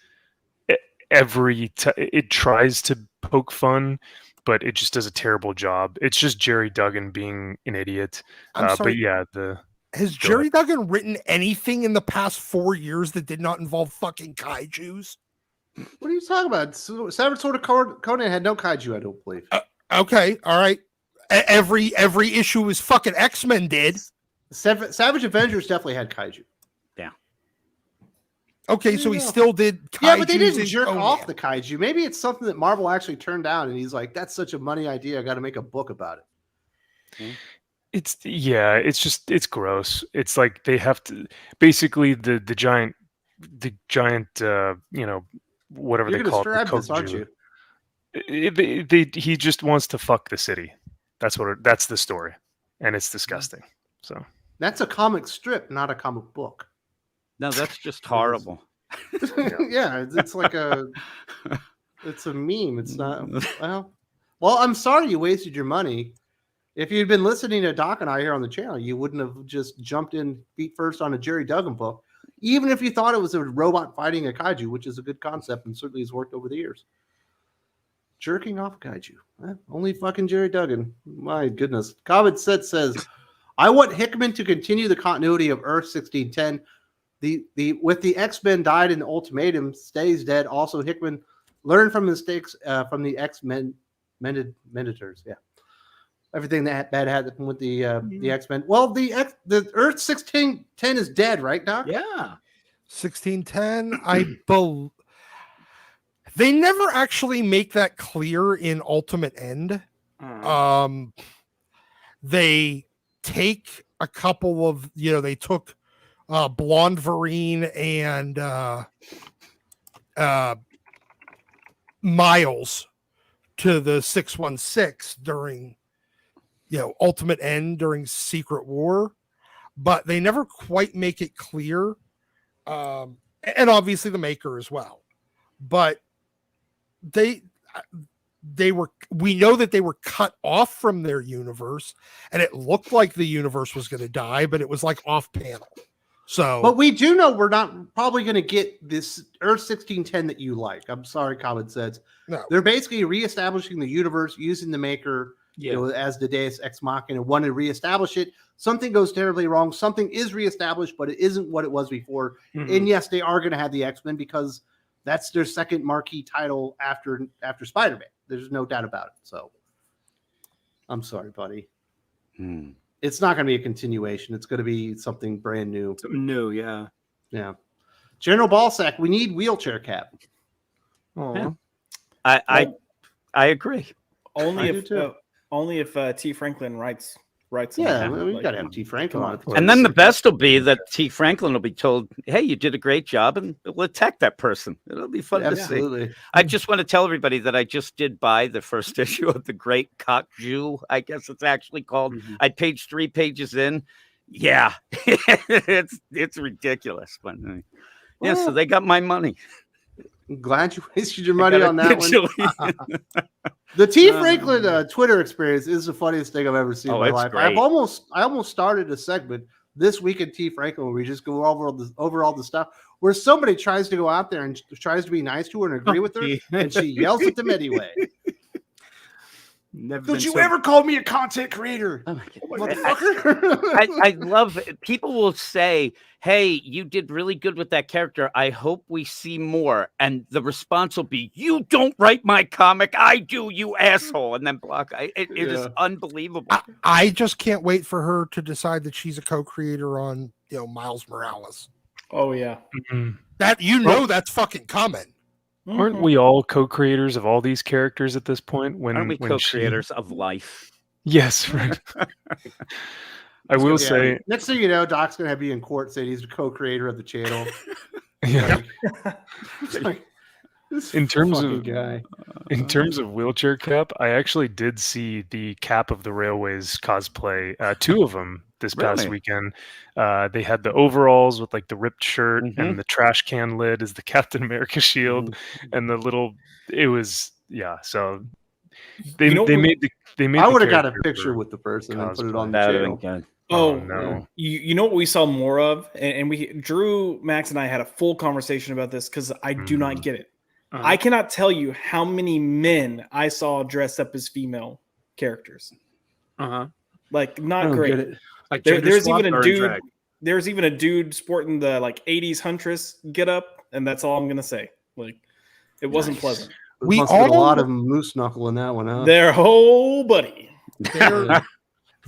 it tries to poke fun, but it just does a terrible job. It's just Jerry Duggan being an idiot. I'm sorry. But yeah, Has Jerry Duggan written anything in the past 4 years that did not involve fucking kaijus? What are you talking about? Savage Sword of Conan had no kaiju, I don't believe. Okay, all right. Every issue was fucking X-Men did. Savage Avengers definitely had kaiju. Yeah. Okay, so he still did kaiju. Yeah, but they didn't jerk off the kaiju. Maybe it's something that Marvel actually turned down, and he's like, "That's such a money idea. I got to make a book about it." It's gross. It's like they have to basically the giant whatever You're they call it. describe this, aren't you? He just wants to fuck the city. That's the story, and it's disgusting. So That's a comic strip, not a comic book. No, that's just horrible. Yeah, it's like it's a meme. It's not well, I'm sorry you wasted your money. If you'd been listening to Doc and I here on the channel, you wouldn't have just jumped in feet first on a Jerry Duggan book, even if you thought it was a robot fighting a kaiju, which is a good concept and certainly has worked over the years. Jerking off kaiju. Only fucking Jerry Duggan. My goodness. Comment set says, I want Hickman to continue the continuity of Earth 1610. With the X-Men died in the Ultimatum, stays dead. Also, Hickman learned from mistakes from the X-Men Menditors. Yeah. Everything that bad happened with the X-Men. Well, the Earth 1610 is dead, right, Doc? Yeah. 1610, they never actually make that clear in Ultimate End. They take a couple of, they took Blonde Vereen and Miles to the 616 during Ultimate End during Secret War, but they never quite make it clear. And obviously the Maker as well, but we know that they were cut off from their universe, and it looked like the universe was going to die, but it was like off panel. So, But we do know we're not probably going to get this Earth 1610 that you like. I'm sorry, Common Sense. no. They're basically reestablishing the universe using the Maker as the Deus Ex Machina and want to reestablish it. Something goes terribly wrong. Something is reestablished, but it isn't what it was before. And yes, they are going to have the X-Men because that's their second marquee title after Spider-Man. There's no doubt about it. So I'm sorry, buddy. It's not going to be a continuation. It's going to be something brand new. Something new, yeah. Yeah. General Ballsack, we need wheelchair cap. Oh, I agree. Only if T. Franklin writes. Yeah, we got to have T. Franklin on it. And then the best will be that T. Franklin will be told, "Hey, you did a great job," and we'll attack that person. It'll be fun to see. I just want to tell everybody that I just did buy the first issue of The Great Cock Jew, I guess it's actually called. I paged 3 pages in. Yeah, it's ridiculous, but yeah. So they got my money. I'm glad you wasted your money on that one. The T. Franklin Twitter experience is the funniest thing I've ever seen in my life. Great. I almost started a segment this week at T. Franklin where we just go over all the stuff where somebody tries to go out there and tries to be nice to her and agree with her, and she yells at them anyway. Don't you ever call me a content creator, motherfucker? I love it. People will say, "Hey, you did really good with that character. I hope we see more." And the response will be, "You don't write my comic. I do, you asshole." And then block. It is unbelievable. I just can't wait for her to decide that she's a co-creator on, Miles Morales. Oh yeah. That that's fucking coming. Aren't we all co-creators of all these characters at this point? Aren't we co-creators of life? Yes, right. I will say. Next thing you know, Doc's gonna be in court saying he's the co-creator of the channel. Yeah. In terms of wheelchair cap, I actually did see the Cap of the Railways cosplay. 2 of them this past weekend. They had the overalls with like the ripped shirt and the trash can lid is the Captain America shield, and the little. It was So they made. I would have got a picture with the person and put it on the channel. Oh no! You know what we saw more of, and Drew, Max, and I had a full conversation about this because I do not get it. I cannot tell you how many men I saw dressed up as female characters. Like not great. Like there's even a dude. There's even a dude sporting the like 80s Huntress get up, and that's all I'm gonna say. Like it wasn't pleasant. We must have a lot of moose knuckle in that one, huh? Their whole buddy.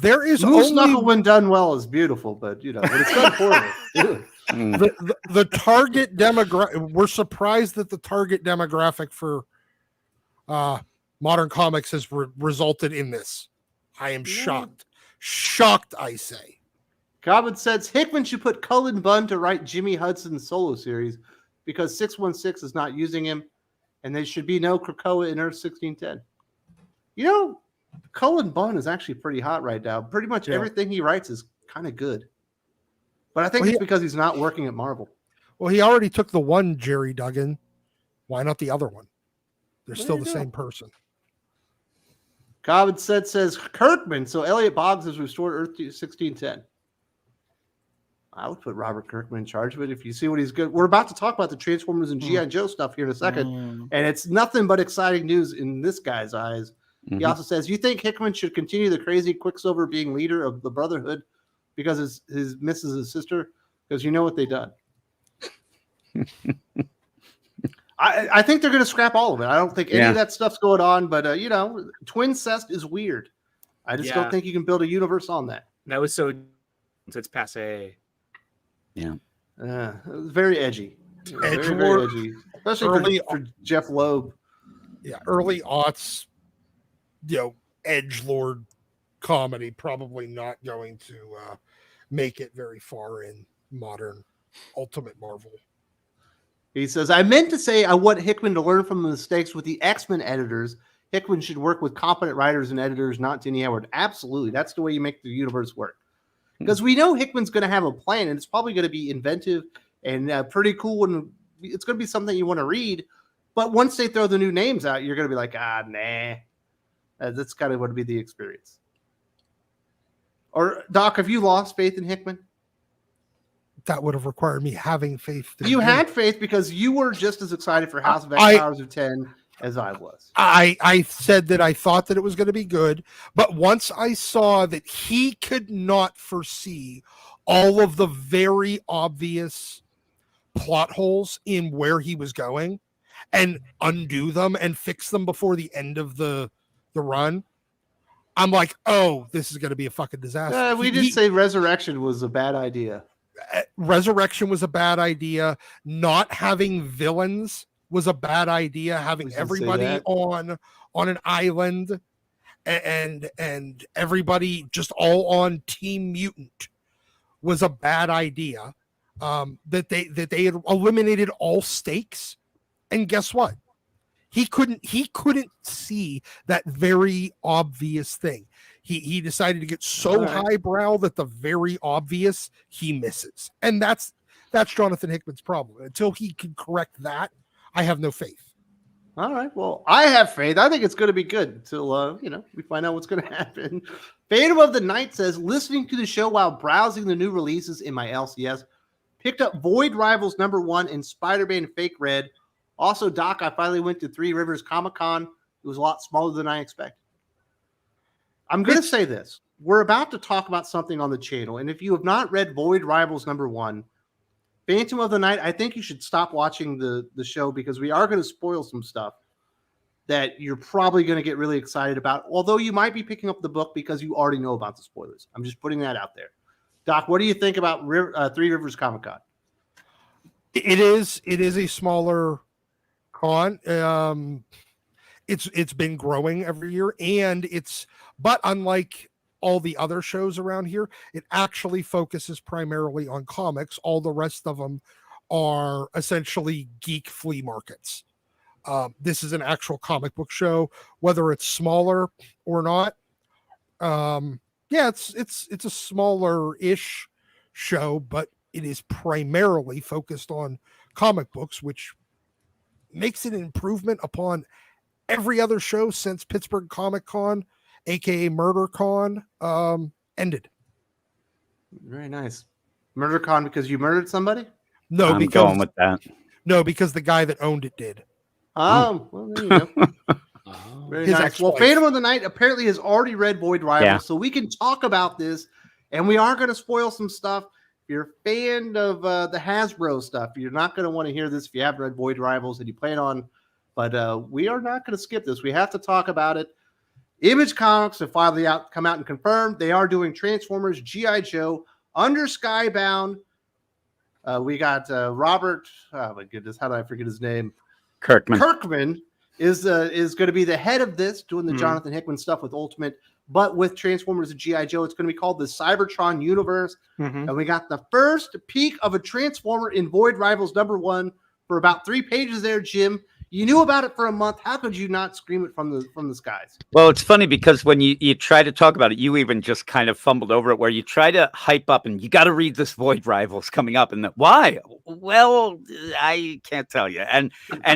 There is moose knuckle when done well is beautiful, but when it's done poorly. The target demographic. We're surprised that the target demographic for modern comics has resulted in this. I am shocked. Shocked, I say. Common Sense Hickman should put Cullen Bunn to write Jimmy Hudson's solo series because 616 is not using him, and there should be no Krakoa in Earth 1610. Cullen Bunn is actually pretty hot right now. Pretty much everything he writes is kind of good. But I think it's because he's not working at Marvel. Well, he already took the one Jerry Duggan. Why not the other one? They're still the same person. Common Sense says Kirkman. So Elliot Boggs has restored Earth to 1610. I would put Robert Kirkman in charge of it if you see what he's good. We're about to talk about the Transformers and G.I. Joe stuff here in a second. And it's nothing but exciting news in this guy's eyes. He also says, you think Hickman should continue the crazy Quicksilver being leader of the Brotherhood because his misses his sister? Because you know what they've done. I think they're going to scrap all of it. I don't think any of that stuff's going on, but twin cest is weird. I just don't think you can build a universe on that. That was it's passe. Yeah. It was very edgy. Very edgy. Especially for Jeff Loeb. Yeah, early aughts, edgelord comedy, probably not going to make it very far in modern Ultimate Marvel. He says, I meant to say I want Hickman to learn from the mistakes with the X-Men editors. Hickman should work with competent writers and editors, not Denny Howard. Absolutely. That's the way you make the universe work. Because we know Hickman's going to have a plan, and it's probably going to be inventive and pretty cool, and it's going to be something you want to read. But once they throw the new names out, you're going to be like, nah. That's kind of what would be the experience. Or, Doc, have you lost faith in Hickman? that would have required me having faith. You had faith because you were just as excited for House of X Powers of 10 as I was. I said that I thought that it was going to be good, but once I saw that he could not foresee all of the very obvious plot holes in where he was going and undo them and fix them before the end of the run, I'm like, oh, this is going to be a fucking disaster. We did say Resurrection was a bad idea. Resurrection was a bad idea. Not having villains was a bad idea. Having everybody on an island and everybody just all on Team Mutant was a bad idea. That they had eliminated all stakes, and guess what? He couldn't see that very obvious thing. He decided to get so highbrow that the very obvious he misses, and that's Jonathan Hickman's problem. Until he can correct that, I have no faith. All right. Well, I have faith. I think it's going to be good until we find out what's going to happen. Phantom of the Night says, listening to the show while browsing the new releases in my LCS, picked up Void Rivals #1 and Spider-Man Fake Red. Also, Doc, I finally went to Three Rivers Comic-Con. It was a lot smaller than I expected. I'm going to say this. We're about to talk about something on the channel, and if you have not read Void Rivals #1, Phantom of the Night, I think you should stop watching the show because we are going to spoil some stuff that you're probably going to get really excited about, although you might be picking up the book because you already know about the spoilers. I'm just putting that out there. Doc, what do you think about Three Rivers Comic-Con? It is a smaller con. It's been growing every year, and but unlike all the other shows around here, it actually focuses primarily on comics. All the rest of them are essentially geek flea markets. This is an actual comic book show, whether it's smaller or not. It's a smaller-ish show, but it is primarily focused on comic books, which makes it an improvement upon every other show since Pittsburgh Comic Con, aka MurderCon, ended. Very nice. MurderCon because you murdered somebody? No, I'm going with that. No, because the guy that owned it did. Oh, well, there you go. Very nice. Well, Phantom of the Night apparently has already read Void Rivals, so we can talk about this, and we are going to spoil some stuff. If you're a fan of the Hasbro stuff, you're not going to want to hear this if you haven't read Void Rivals and you plan on, but we are not going to skip this. We have to talk about it. Image Comics have finally come out and confirmed they are doing Transformers G.I. Joe under Skybound. We got Robert, oh my goodness, how did I forget his name? Kirkman is going to be the head of this, doing the Jonathan Hickman stuff with Ultimate, but with Transformers and G.I. Joe. It's going to be called the Cybertron Universe. And we got the first peek of a Transformer in Void Rivals #1 for about 3 pages there, Jim. You knew about it for a month. How could you not scream it from the skies? Well, it's funny because when you try to talk about it, you even just kind of fumbled over it, where you try to hype up and you got to read this Void Rivals coming up, and why? Well, I can't tell you, and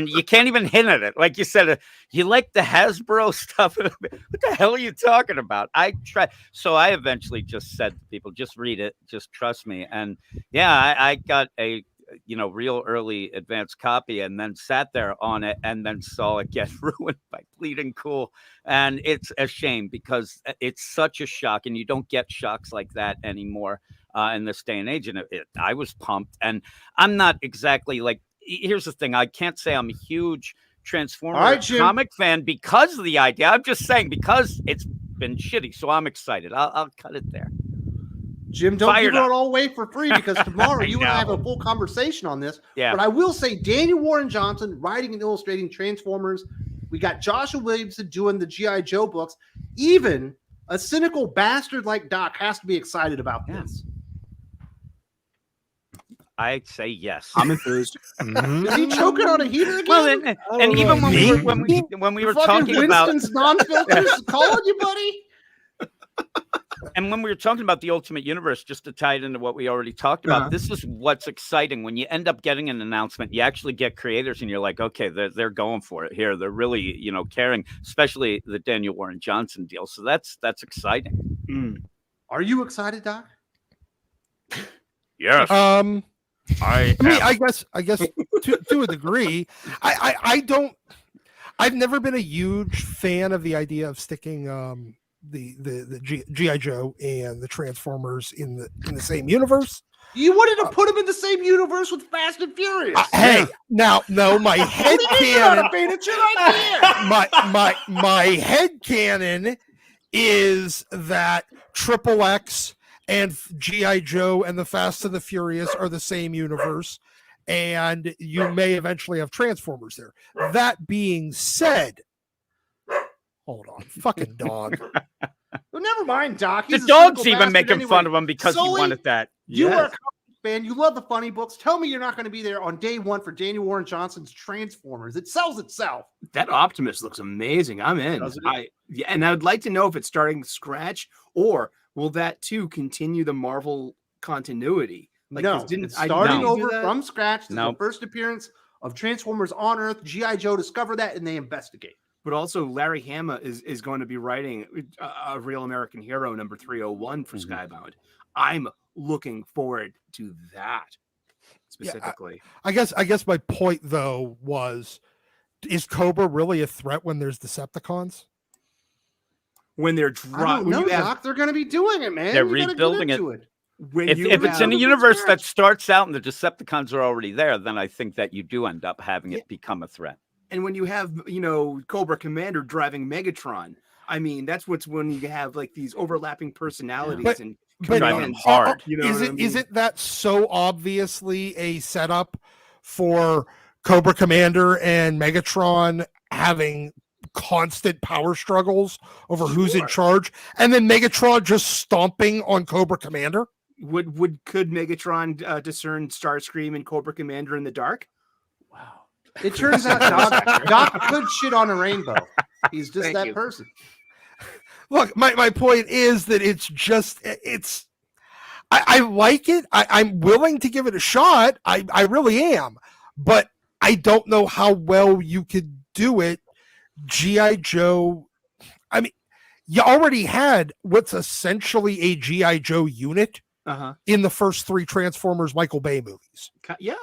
you can't even hint at it. Like you said, you like the Hasbro stuff. What the hell are you talking about? I eventually just said to people, just read it, just trust me. And yeah, I got a real early advanced copy, and then sat there on it and then saw it get ruined by Bleeding Cool. And it's a shame because it's such a shock, and you don't get shocks like that anymore in this day and age. And I was pumped, and I'm not exactly like, here's the thing. I can't say I'm a huge Transformer comic fan because of the idea. I'm just saying because it's been shitty. So I'm excited. I'll cut it there. Jim, don't give it all away for free because tomorrow you and I have a full conversation on this. Yeah. But I will say Daniel Warren Johnson writing and illustrating Transformers. We got Joshua Williamson doing the G.I. Joe books. Even a cynical bastard like Doc has to be excited about this. I say yes. I'm enthused. Is he choking on a heater again? Well, and even when we were talking about Winston's non-filters calling you, buddy. And when we were talking about the Ultimate Universe, just to tie it into what we already talked about, this is what's exciting. When you end up getting an announcement, you actually get creators and you're like, okay, they're going for it here. They're really, caring, especially the Daniel Warren Johnson deal. So that's exciting. Are you excited, Doc? Yes. I mean, I I guess to a degree, I've never been a huge fan of the idea of sticking the GI Joe and the Transformers in the same universe. You wanted to put them in the same universe with Fast and Furious. Hey, now, no, my head canon. It's your idea. My head canon is that Triple X and GI Joe and the Fast and the Furious are the same universe, and you may eventually have Transformers there. That being said, hold on, fucking dog. Well, never mind, Doc. the He's a dog's cynical even bastard making anyway. fun of him because he Sully, wanted that. You Yes. are a comic fan. You love the funny books. Tell me you're not going to be there on day one for Daniel Warren Johnson's Transformers. It sells itself. That Optimus looks amazing. I'm in. Doesn't it? And I would like to know if it's starting scratch, or will that too continue the Marvel continuity? Like, No, 'cause it's starting do over that? from scratch. This is No. the first appearance of Transformers on Earth. G.I. Joe discover that, and they investigate. But also, Larry Hama is going to be writing a Real American Hero number 301 for Skybound. I'm looking forward to that specifically. I guess my point though was, is Cobra really a threat when there's Decepticons? When they're I don't know, Doc. They're going to be doing it, man. They're You gotta get rebuilding into it. If it's in a universe that starts out and the Decepticons are already there, then I think that you do end up having it become a threat. And when you have, Cobra Commander driving Megatron, I mean, that's when you have like these overlapping personalities But- and but- Driving them commands. hard. You know what I mean? Isn't that so obviously a setup for Cobra Commander and Megatron having constant power struggles over who's in charge, and then Megatron just stomping on Cobra Commander? Could Megatron discern Starscream and Cobra Commander in the dark? Wow. It turns out Doc could shit on a rainbow. He's just Thank that you. person. Look, my point is that I like it. I'm willing to give it a shot. I really am, but I don't know how well you could do it. G.I. Joe, I mean, you already had what's essentially a G.I. Joe unit in the first three Transformers Michael Bay movies. Yeah.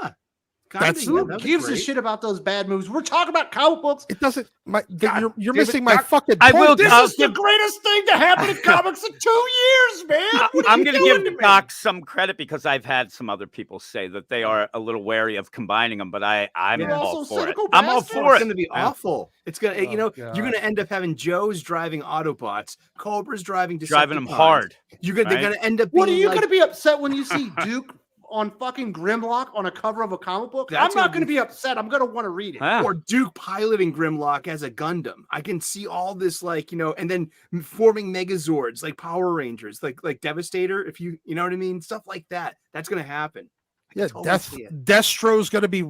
That's- Who gives a shit about those bad movies? We're talking about comic books. It doesn't. You're damn it, missing my Doc. fucking I point. will- This I'll is the give- greatest thing to happen in comics in 2 years, man. What are I'm you going to doing give me? Doc some credit because I've had some other people say that they are a little wary of combining them, but I'm You're all also for it. cynical I'm all bastard. for It's it. going to be Yeah. awful. It's going to, Oh, you're going to end up having Joe's driving Autobots, Cobra's driving Driving them Decepticons. hard. They're right? going to end up. What are being you like, going to be upset when you see Duke on fucking Grimlock on a cover of a comic book? That's I'm not gonna going to be- be upset. I'm going to want to read it. Yeah. or Duke piloting Grimlock as a Gundam? I can see all this, and then forming Megazords like Power Rangers, like Devastator. If you know what I mean, stuff like that. That's going to happen. I can Yeah, totally see it. Destro's going to be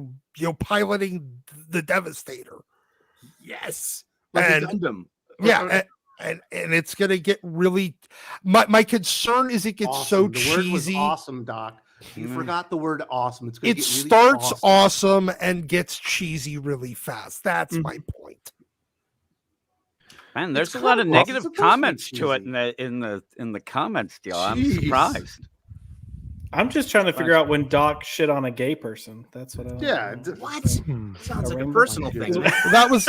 piloting the Devastator. Yes, like And- a Gundam. Yeah, and it's going to get really. My concern is it gets so Awesome. The word was cheesy. awesome, Doc. You Mm. forgot the word awesome. It's going It to get really starts awesome. awesome and gets cheesy really fast. That's my point. Man, there's It's a lot of comic books. negative It's supposed to be comments to it cheesy. in the comments, deal. I'm Jeez. surprised. I'm just trying to figure out when Doc shit on a gay person. That's what I. Yeah, What? Hmm. Sounds like a rainbow? personal thing. man. That was.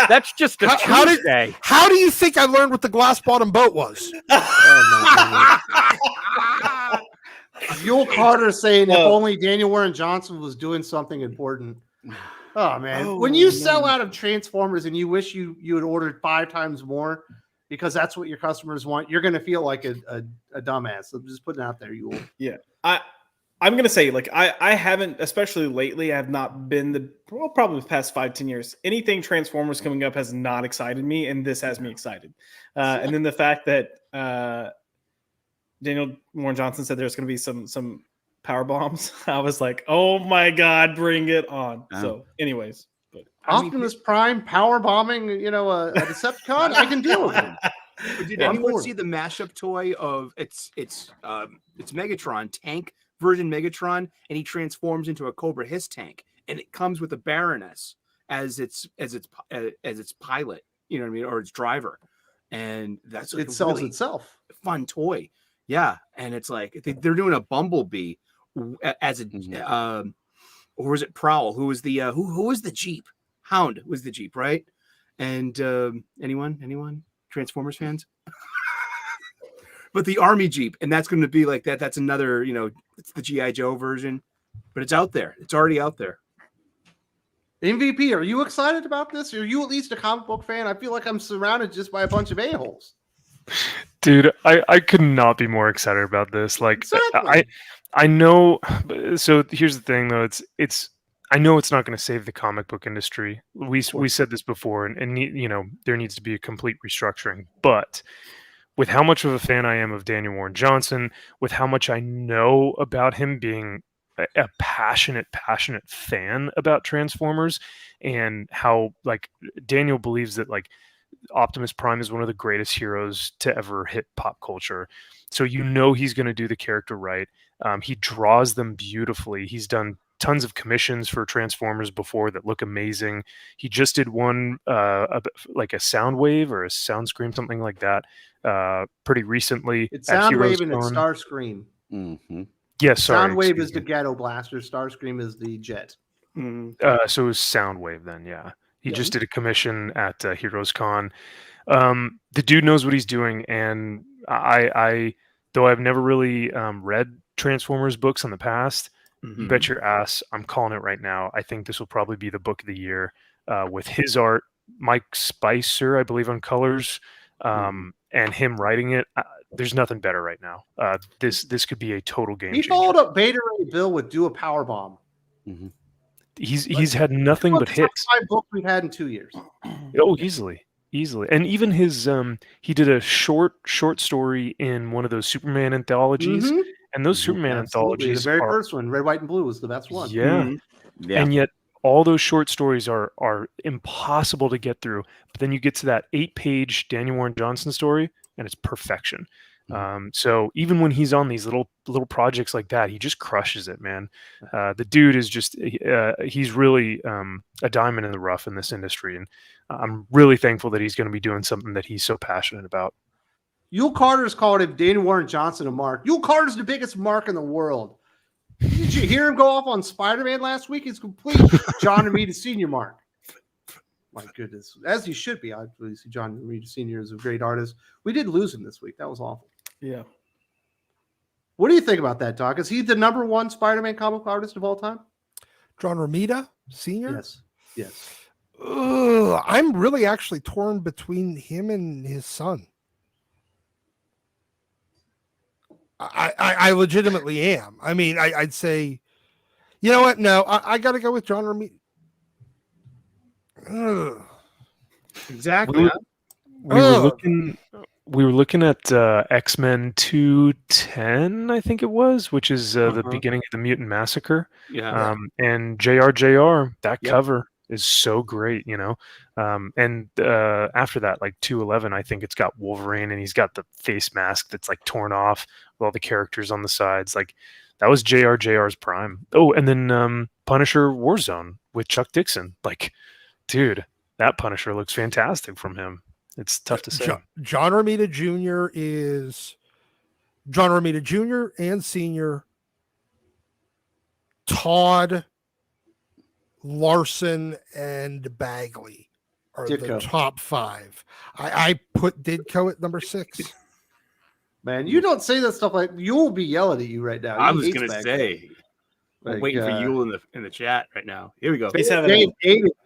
That's just a How did- Tuesday. How do you think I learned what the glass bottom boat was? Fuel Carter saying if Oh. only Daniel Warren Johnson was doing something important. Oh man, Oh, when you sell man. out of Transformers and you wish you had ordered 5 times more because that's what your customers want, you're going to feel like a dumbass. So just putting it out there, you will. I'm gonna say, I haven't, especially lately, I have not been probably the past 5-10 years. Anything Transformers coming up has not excited me, and this has me excited. And then the fact that Daniel Warren Johnson said there's gonna be some power bombs, I was like, oh my god, bring it on. Yeah. So, anyways, but Optimus Prime power bombing, a Decepticon, I can deal with it. Did Yeah. anyone I'm see the mashup toy of it's Megatron, tank version Megatron, and he transforms into a Cobra Hiss tank, and it comes with a Baroness as its pilot, you know what I mean, or its driver, and that's like It a sells really itself. fun toy. Yeah, and it's like they're doing a Bumblebee as a Mhm. or was it Prowl? Who was the who was the Jeep? Hound was the Jeep, right? And anyone Transformers fans? But the Army Jeep, and that's going to be like that. That's another, it's the GI Joe version, but it's out there. It's already out there. MVP, are you excited about this? Are you at least a comic book fan? I feel like I'm surrounded just by a bunch of a-holes. Dude, I could not be more excited about this. Like, Exactly. I know. So here's the thing, though. It's I know it's not going to save the comic book industry. We said this before, and there needs to be a complete restructuring. But with how much of a fan I am of Daniel Warren Johnson, with how much I know about him being a passionate fan about Transformers, and how like Daniel believes that like Optimus Prime is one of the greatest heroes to ever hit pop culture. So he's going to do the character right. He draws them beautifully. He's done tons of commissions for Transformers before that look amazing. He just did one like a Soundwave or a Soundscream, something like that, pretty recently. It's at Soundwave and it's HeroesCon. Starscream. Mm-hmm. Yes, sorry. Soundwave is excuse the me. Ghetto Blaster. Starscream is the Jet. So it was Soundwave then, yeah. He Yeah. just did a commission at HeroesCon. The dude knows what he's doing, and I though I've never really read Transformers books in the past, you bet your ass I'm calling it right now. I think this will probably be the book of the year with his art, Mike Spicer, I believe, on colors, and him writing it. There's nothing better right now. This could be a total game He changer. followed up Beta Ray Bill with Do a Powerbomb. Mm-hmm. He's had nothing but hits. Top 5 books we've had in 2 years. Oh, easily. And even his he did a short story in one of those Superman anthologies, Mhm. and those Superman Absolutely. anthologies The very are first one, Red, White, and Blue, was the best one. yeah. Yeah. And yet all those short stories are impossible to get through. But then you get to that 8-page Daniel Warren Johnson story, and it's perfection. So even when he's on these little projects like that, he just crushes it, man. The dude is just he's really a diamond in the rough in this industry, and I'm really thankful that he's going to be doing something that he's so passionate about. Yul Carter's called him Daniel Warren Johnson a mark. Yul Carter's the biggest mark in the world. Did you hear him go off on Spider-Man last week? He's complete John Romita Sr. mark. My goodness. As he should be. Obviously, John Romita Sr. is a great artist. We did lose him this week. That was awful. Yeah. What do you think about that, Doc? Is he the #1 Spider-Man comic artist of all time? John Romita Sr.? Yes. I'm really actually torn between him and his son. I legitimately am. I mean, I'd say, you know what? No, I got to go with John Romita. Exactly. We were looking at X-Men 210, I think it was, which is the beginning of the Mutant Massacre. Yeah. And JRJR, that cover is so great, and after that, like 211, I think it's got Wolverine, and he's got the face mask that's like torn off with all the characters on the sides. Like that was JRJR's prime. Oh, and then Punisher Warzone with Chuck Dixon. Like, dude, that Punisher looks fantastic from him. It's tough to say. John Romita Jr. is John Romita Jr. and Sr. Todd, Larson, and Bagley are the top 5. I put Ditko at number 6. Man, you don't say that stuff like you'll be yelling at you right now. I was gonna say, I'm waiting for Yule in the chat right now. Here we go. He's having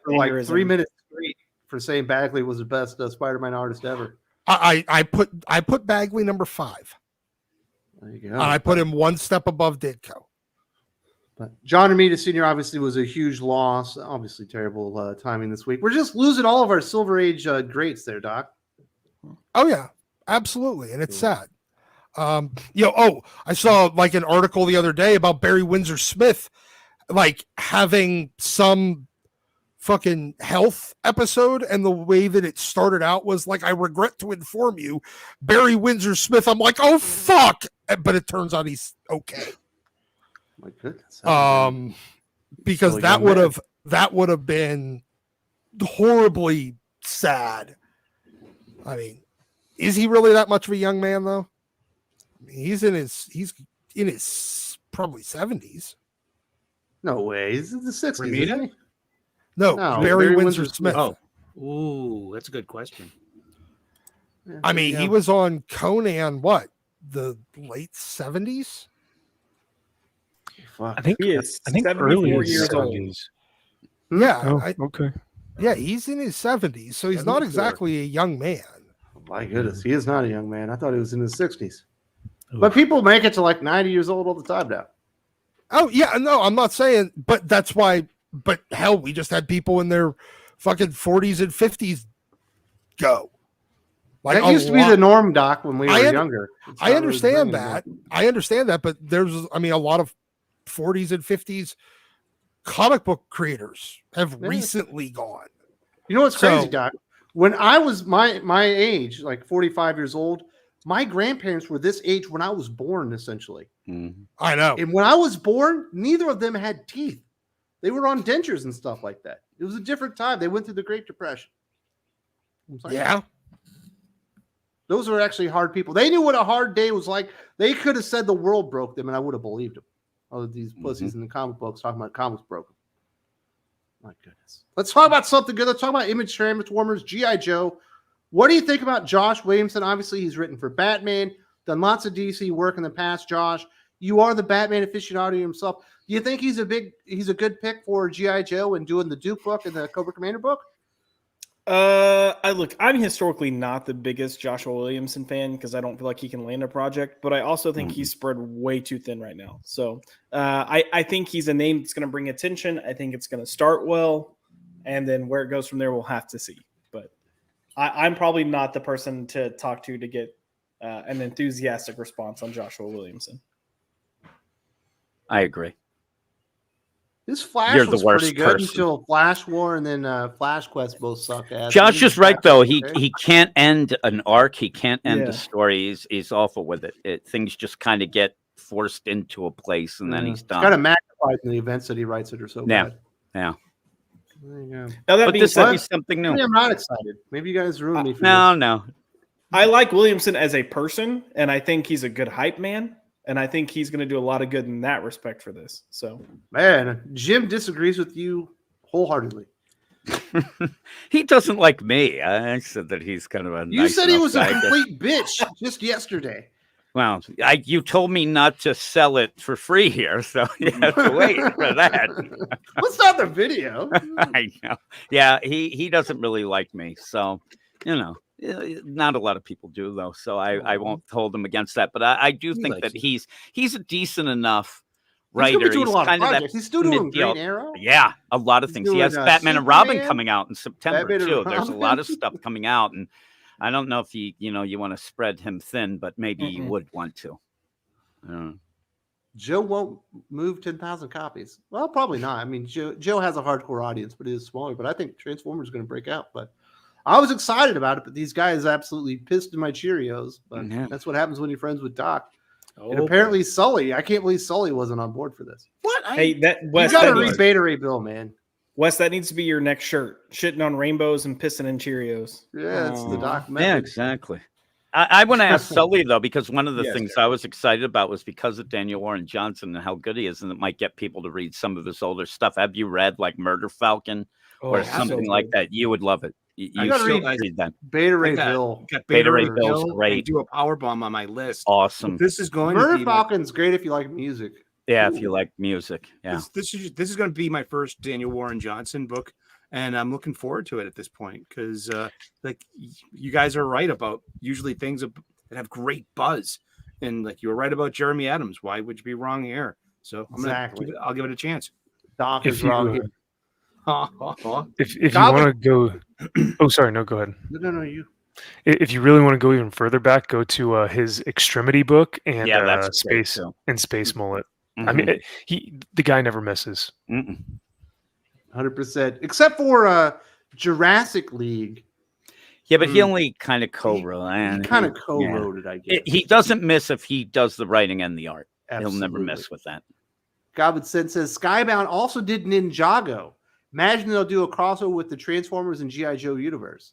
for like 3 minutes straight for saying Bagley was the best Spider-Man artist ever. I put Bagley number 5. There you go. And I put him one step above Ditko. But John Romita Sr. obviously was a huge loss. Obviously, terrible timing this week. We're just losing all of our Silver Age greats there, Doc. Oh yeah, absolutely, and it's sad. I saw like an article the other day about Barry Windsor Smith, like having some fucking health episode, and the way that it started out was like, I regret to inform you, Barry Windsor Smith. I'm like, oh fuck, but it turns out he's okay. My goodness. Because that would have been horribly sad. I mean, is he really that much of a young man though? I mean, he's in his probably 70s. No way. He's in the 60s. Ramita? Isn't he? No, No, Barry Windsor Smith. Oh, ooh, that's a good question. Yeah, I mean, there he you go. was on Conan, what, the late 70s? Fuck. I think He is I think 74 early years old. 70s. Yeah, Oh, okay. yeah, he's in his 70s, so he's not 74. exactly a young man. Oh, my goodness. He is not a young man. I thought he was in his 60s. But people make it to like 90 years old all the time now. Oh, yeah, no, I'm not saying, but that's why, but hell, we just had people in their fucking 40s and 50s go. Like That used to be the norm, Doc, when we were younger. It's I not really understand the norm that. I understand that, but there's, I mean, a lot of 40s and 50s comic book creators have Yeah. recently gone. You know what's crazy, So- Doc? When I was my age, like 45 years old, my grandparents were this age when I was born, essentially. Mhm. I know. And when I was born, neither of them had teeth. They were on dentures and stuff like that. It was a different time. They went through the Great Depression. I'm sorry. Yeah. Those were actually hard people. They knew what a hard day was like. They could have said the world broke them, and I would have believed them. All of these pussies in the comic books talking about comics broke them. My goodness. Let's talk about something good. Let's talk about Image Transformers, G.I. Joe. What do you think about Josh Williamson? Obviously, he's written for Batman, done lots of DC work in the past. Josh, you are the Batman aficionado himself. Do you think he's a good pick for G.I. Joe and doing the Duke book and the Cobra Commander book? I'm historically not the biggest Joshua Williamson fan because I don't feel like he can land a project, but I also think he's spread way too thin right now. So I think he's a name that's going to bring attention. I think it's going to start well, and then where it goes from there, we'll have to see. But I'm probably not the person to talk to get an enthusiastic response on Joshua Williamson. I agree. His Flash You're the was worst pretty good person. until Flash War and then Flash Quest both suck ass. Josh is right though. He Okay. he can't end an arc. He can't end Yeah. a story. He's awful with it. Things just kind of get forced into a place and then he's done. kind of magnified in the events that he writes that are so Yeah. bad. Yeah. There you go. Now that But being this will said, be something new. Maybe I'm not excited. Maybe you guys ruined me for No. I like Williamson as a person, and I think he's a good hype man, and I think he's going to do a lot of good in that respect for this. So this. Man, Jim disagrees with you wholeheartedly. He doesn't like me. I said that he's kind of a. You nice said he enough was a guy. complete bitch just yesterday. Well, you told me not to sell it for free here, so you have to wait for that. What's not the video? I know. Yeah, he doesn't really like me, so not a lot of people do though. So I won't hold him against that. But I do think likes that you. he's a decent enough He's gonna writer. be doing a lot of kind of that projects. He's still doing mid-deal. Green Arrow. Yeah, a lot of He's things. He doing, has Batman and Robin Superman, coming out in September Batman and too. There's a lot of Robin. stuff coming out, and I don't know if you want to spread him thin, but maybe you would want to. I don't know. Joe won't move 10,000 copies. Well, probably not. I mean, Joe has a hardcore audience, but it is smaller. But I think Transformers is going to break out. But I was excited about it. But these guys absolutely pissed in my Cheerios. But Yeah. that's what happens when you're friends with Doc. Oh, And apparently Sully. I can't believe Sully wasn't on board for this. What? hey, that Wes, You got to that read needs, Beta Ray Bill, man. Wes, that needs to be your next shirt: shitting on rainbows and pissing in Cheerios. Yeah, it's the Aw. Doc Yeah, method. exactly. I want to ask Sully though, because one of the Yes, things I was excited about was because of Daniel Warren Johnson and how good he is, and it might get people to read some of his older stuff. Have you read like Murder Falcon or Oh, something so like good. that? You would love it. I You gotta should read- read that. Beta Ray I got- Bill. Got Beta Ray Ray Bill's Bill great. and do a power bomb on my list. Awesome. This is going to Murder be Falcon's great if you like music. Yeah, if you like music. Yeah. This is going to be my first Daniel Warren Johnson book, and I'm looking forward to it at this point because, you guys are right about usually things that have great buzz, and like you were right about Jeremy Adams. Why would you be wrong here? So Exactly. I'll give it a chance. Doc If is you, wrong. uh, here. If you Goblin- want to go, oh sorry, no, go ahead. No, you. If you really want to go even further back, go to his Extremity book and Yeah, that's great, Space too. and Space Mullet. I Mhm. mean, the guy never misses. Mm-mm. 100%. Except for Jurassic League. Yeah, but he only kind of co-wrote. He kind of co-wrote it, I guess. He doesn't miss if he does the writing and the art. He'll never Absolutely. miss with that. Goblin says Skybound also did Ninjago. Imagine they'll do a crossover with the Transformers and G.I. Joe universe.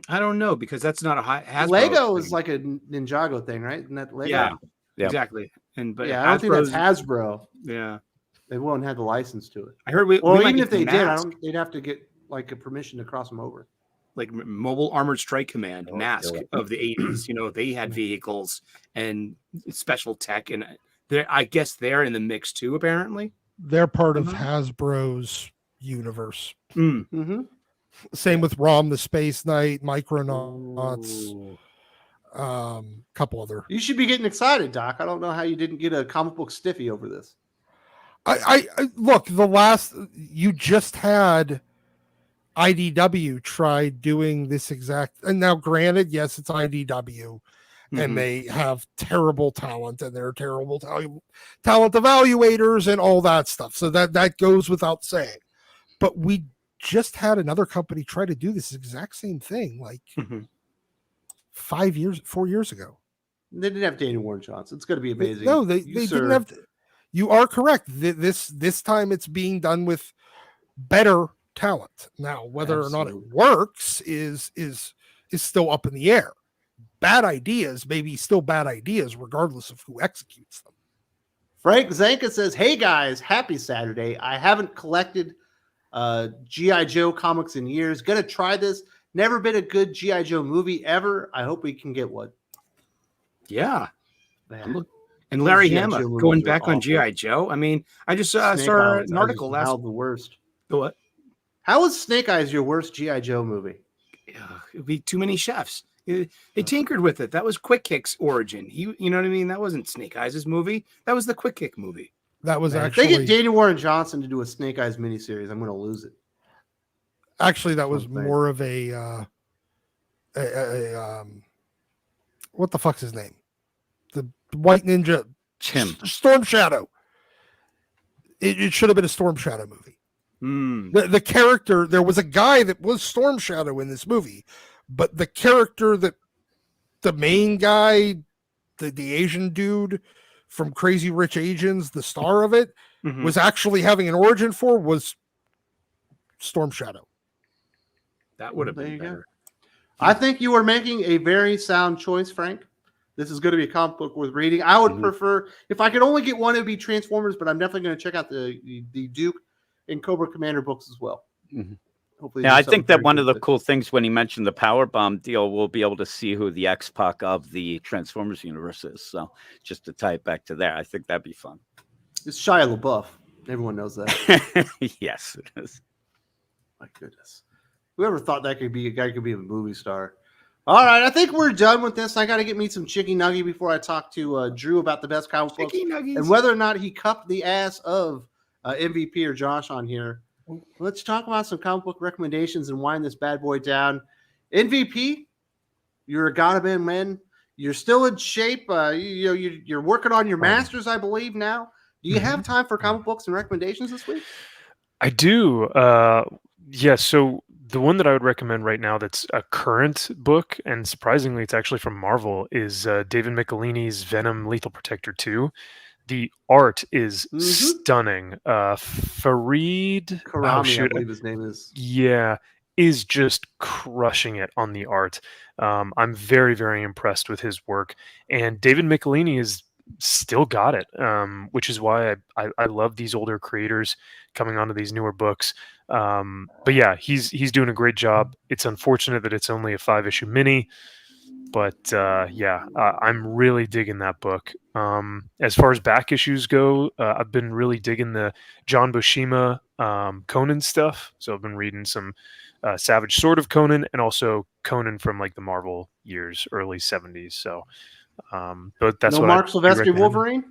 I don't know because that's not a high. Hasbro Lego thing. is like a Ninjago thing, right? Isn't that Lego? Yeah, Yeah. exactly. but yeah, I don't think that's Hasbro's- Hasbro. Yeah, They won't have the license to it. I heard we Well, might even get if the they did, mask, they'd have to get like a permission to cross them over. like Mobile Armored Strike Command Oh, mask kill it. of the 80s. You know, they had vehicles and special tech, and I guess they're in the mix too. Apparently, They're part of Mhm. Hasbro's universe. Mm-hmm. Same with Rom the Space Knight, Micronauts, Ooh. couple other. You should be getting excited, Doc. I don't know how you didn't get a comic book stiffy over this. I look, the last you just had IDW try doing this exact, and now granted, yes, it's IDW and Mhm. they have terrible talent and they're terrible talent evaluators and all that stuff. So that goes without saying. But we just had another company try to do this exact same thing like Mhm. 4 years ago. They didn't have Daniel Warren Johnson. It's going to be amazing. No, they You, didn't sir, have. You are correct. This time it's being done with better talent. Now, whether or not Absolutely. it works is still up in the air. Bad ideas may be still bad ideas, regardless of who executes them. Frank Zanka says, "Hey guys, happy Saturday. I haven't collected GI Joe comics in years. Gonna try this. Never been a good GI Joe movie ever. I hope we can get one." Yeah. Man, Look, and Larry G.I. Hama Joe movies going are back on awful. GI Joe. I mean, I just saw Snake an Eyes are article just last. how the worst. The what? How was Snake Eyes your worst GI Joe movie? It'd be too many chefs. They tinkered with it. That was Quick Kick's origin. You know what I mean? That wasn't Snake Eyes' movie. That was the Quick Kick movie. That was Man, if they actually get Daniel Warren Johnson to do a Snake Eyes miniseries, I'm going to lose it. that was Something. more of a what the fuck's his name? The White Ninja Tim. Storm Shadow. It should have been a Storm Shadow movie. Mm. The character, there was a guy that was Storm Shadow in this movie, but the character that the main guy, the Asian dude from Crazy Rich Asians, the star of it, Mhm. was actually having an origin for was Storm Shadow. That would have There been you go. better. I think you are making a very sound choice, Frank. This is going to be a comic book worth reading. I would prefer, if I could only get one, it would be Transformers, but I'm definitely going to check out the Duke and Cobra Commander books as well. Mhm. Hopefully, Yeah, there's I think something that very one good of the with it. cool things when he mentioned the power bomb deal, we'll be able to see who the X-Pac of the Transformers universe is. So just to tie it back to there, I think that'd be fun. It's Shia LaBeouf. Everyone knows that. Yes, it is. My goodness. Whoever thought that could be a guy could be a movie star. All right, I think we're done with this. I got to get me some chicken nugget before I talk to Drew about the best comic books Chicken nuggets. and whether or not he cupped the ass of MVP or Josh on here. Let's talk about some comic book recommendations and wind this bad boy down. MVP, you're a god of men. You're still in shape. You're working on your masters, I believe, now. Do you have time for comic books and recommendations this week? I do. Yeah, so the one that I would recommend right now that's a current book, and surprisingly, it's actually from Marvel, is David Michelini's Venom Lethal Protector 2. The art is stunning. Fareed Karami, I believe his name is. Yeah, is just crushing it on the art. I'm very, very impressed with his work. And David Michelini is still got it, which is why I love these older creators coming onto these newer books. But yeah, he's doing a great job. It's unfortunate that it's only a 5-issue mini, but yeah, I'm really digging that book. As far as back issues go, I've been really digging the John Buscema Conan stuff. So I've been reading some Savage Sword of Conan and also Conan from like the Marvel years, early 70s. So but that's no what Mark I Silvestri recommend. Wolverine?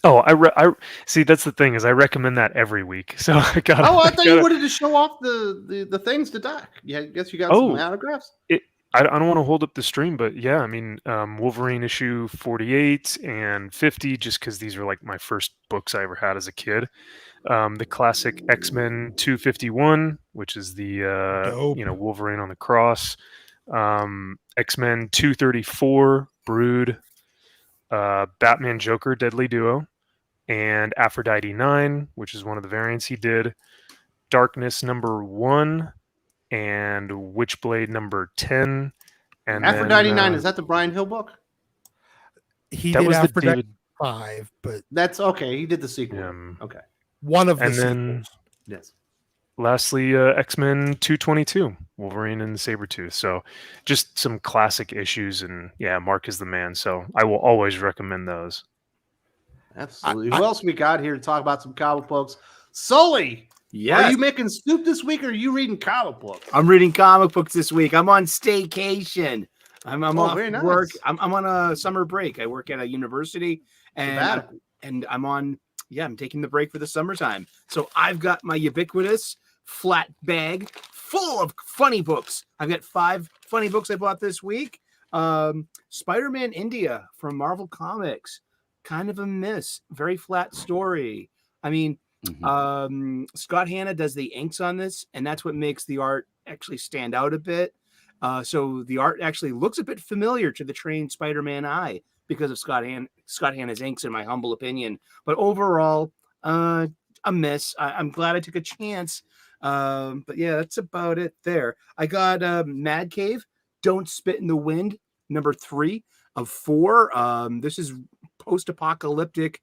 Oh, I see. That's the thing is I recommend that every week. So I got. Oh, I thought you wanted to show off the things to Doc. Yeah, I guess you got some autographs. I don't want to hold up the stream, but yeah, I mean, Wolverine issue 48 and 50, just because these are like my first books I ever had as a kid. The classic X-Men 251, which is the Wolverine on the cross. X-Men 234, Brood. Batman Joker Deadly Duo, and Aphrodite 9, which is one of the variants he did. Darkness number 1 and Witchblade number 10. And Aphrodite then, 9, is that the Brian Hill book? He that did was the Aphrodite David 5, but That's okay. He did the sequel. Yeah. Okay. one of the And then sequels. Yes. lastly, X-Men 222, Wolverine and Sabretooth. So just some classic issues, and yeah, Mark is the man. So I will always recommend those. Absolutely. Who else we got here to talk about some comic books? Sully, Yes. are you making soup this week, or are you reading comic books? I'm reading comic books this week. I'm on staycation. I'm off very nice. work. I'm on a summer break. I work at a university, and I'm on. Yeah, I'm taking the break for the summertime. So I've got my ubiquitous flat bag full of funny books. I've got 5 funny books I bought this week. Spider-Man India from Maarvel Comics. Kind of a miss. Very flat story. I mean, Scott Hanna does the inks on this, and that's what makes the art actually stand out a bit. So the art actually looks a bit familiar to the trained Spider-Man eye because of Scott Hanna's inks, in my humble opinion. But overall, a miss. I'm glad I took a chance. But yeah, that's about it there. I got Mad Cave, Don't Spit in the Wind, number 3 of 4. This is post-apocalyptic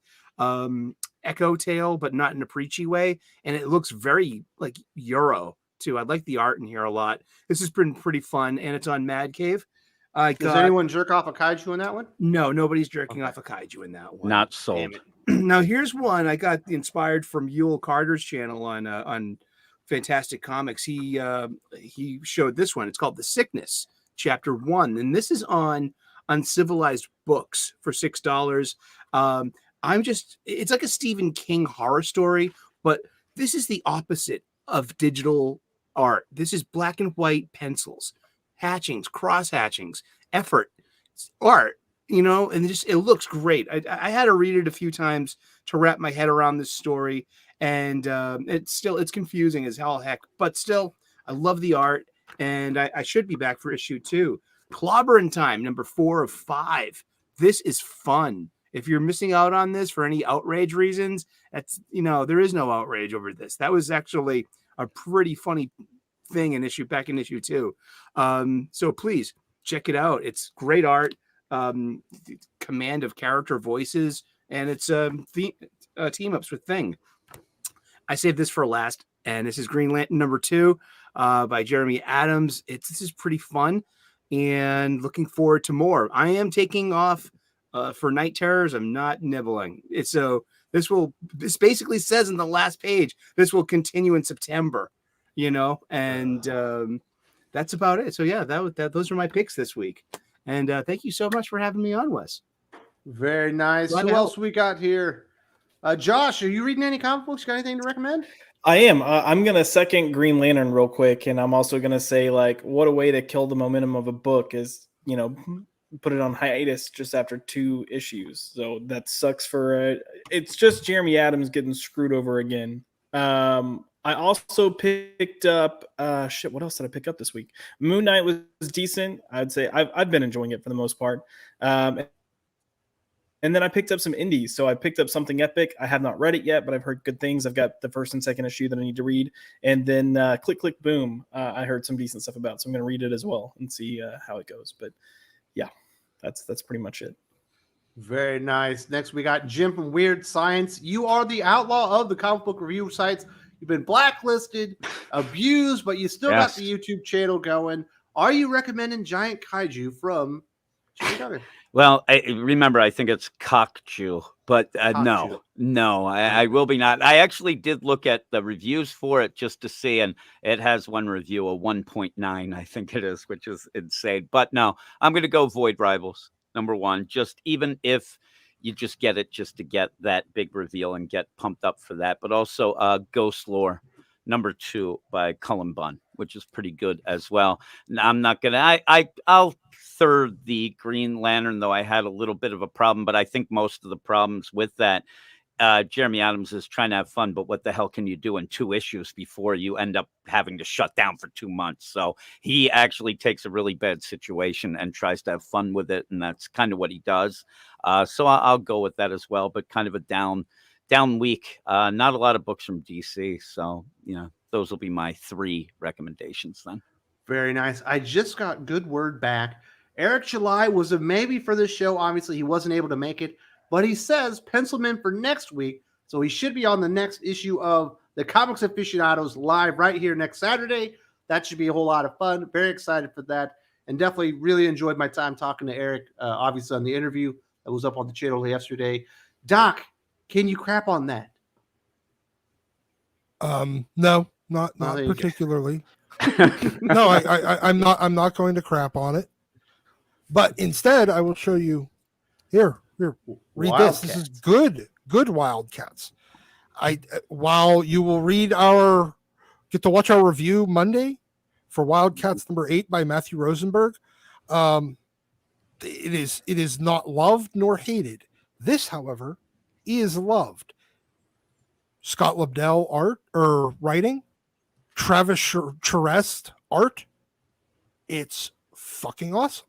echo tale, but not in a preachy way. And it looks very like Euro too. I like the art in here a lot. This has been pretty fun, and it's on Mad Cave. Does anyone jerk off a kaiju in that one? No, nobody's jerking off a kaiju in that one. Not sold. Now here's one I got inspired from Yule Carter's channel on Fantastic Comics. He showed this one. It's called The Sickness, Chapter 1, and this is on Uncivilized Books for $6. It's like a Stephen King horror story, but this is the opposite of digital art. This is black and white pencils, hatchings, cross hatchings, effort, art, and it looks great. I had to read it a few times to wrap my head around this story, and it's confusing as hell heck, but still, I love the art, and I should be back for issue 2. Clobberin' Time, number 4 of 5. This is fun. If you're missing out on this for any outrage reasons, there is no outrage over this. That was actually a pretty funny thing back in issue 2. So please check it out. It's great art, command of character voices, and it's team ups with Thing. I saved this for last, and this is Green Lantern number 2 by Jeremy Adams. This is pretty fun, and looking forward to more. I am taking off for Night Terrors. I'm not nibbling. This basically says in the last page, this will continue in September, and that's about it. So yeah, those are my picks this week. And thank you so much for having me on, Wes. Very nice. Who else we got here? Josh, are you reading any comic books? Got anything to recommend? I am. I'm going to second Green Lantern real quick. And I'm also going to say, what a way to kill the momentum of a book is, put it on hiatus just after 2 issues. So that sucks it's just Jeremy Adams getting screwed over again. I also picked up, what else did I pick up this week? Moon Knight was decent. I'd say I've been enjoying it for the most part. And then I picked up some indies. So I picked up Something Epic. I have not read it yet, but I've heard good things. I've got the 1st and 2nd issue that I need to read. And then Click, Click, Boom, I heard some decent stuff about. So I'm going to read it as well and see how it goes. But yeah, that's pretty much it. Very nice. Next, we got Jim from Weird Science. You are the outlaw of the comic book review sites. You've been blacklisted, abused, but you still got the YouTube channel going. Are you recommending Giant Kaiju from Jimmy Duggan? Well, I think it's Cockju, but no, I will be not. I actually did look at the reviews for it just to see, and it has one review, a 1.9, I think it is, which is insane. But no, I'm going to go Void Rivals, number 1, just even if you just get it just to get that big reveal and get pumped up for that. But also Ghost Lore, number 2 by Cullen Bunn, which is pretty good as well. I'm not going to, I'll third the Green Lantern, though I had a little bit of a problem, but I think most of the problems with that, Jeremy Adams is trying to have fun, but what the hell can you do in 2 issues before you end up having to shut down for 2 months? So he actually takes a really bad situation and tries to have fun with it, and that's kind of what he does. So I'll go with that as well, but kind of a down week. Not a lot of books from DC, so those will be my 3 recommendations then. Very nice. I just got good word back. Eric July was a maybe for this show. Obviously, he wasn't able to make it. but he says pencil him in for next week. So he should be on the next issue of the Comics Aficionados live right here next Saturday. That should be a whole lot of fun. Very excited for that. And definitely really enjoyed my time talking to Eric, obviously on the interview that was up on the channel yesterday. Doc, can you crap on that? No, not particularly. No, I'm not going to crap on it. But instead, I will show you here. Read Wildcats. this. This is good Wildcats. While you will get to watch our review Monday for Wildcats number 8 by Matthew Rosenberg. It is not loved nor hated. This, however, is loved. Scott Lobdell writing, Travis Charest art. It's fucking awesome.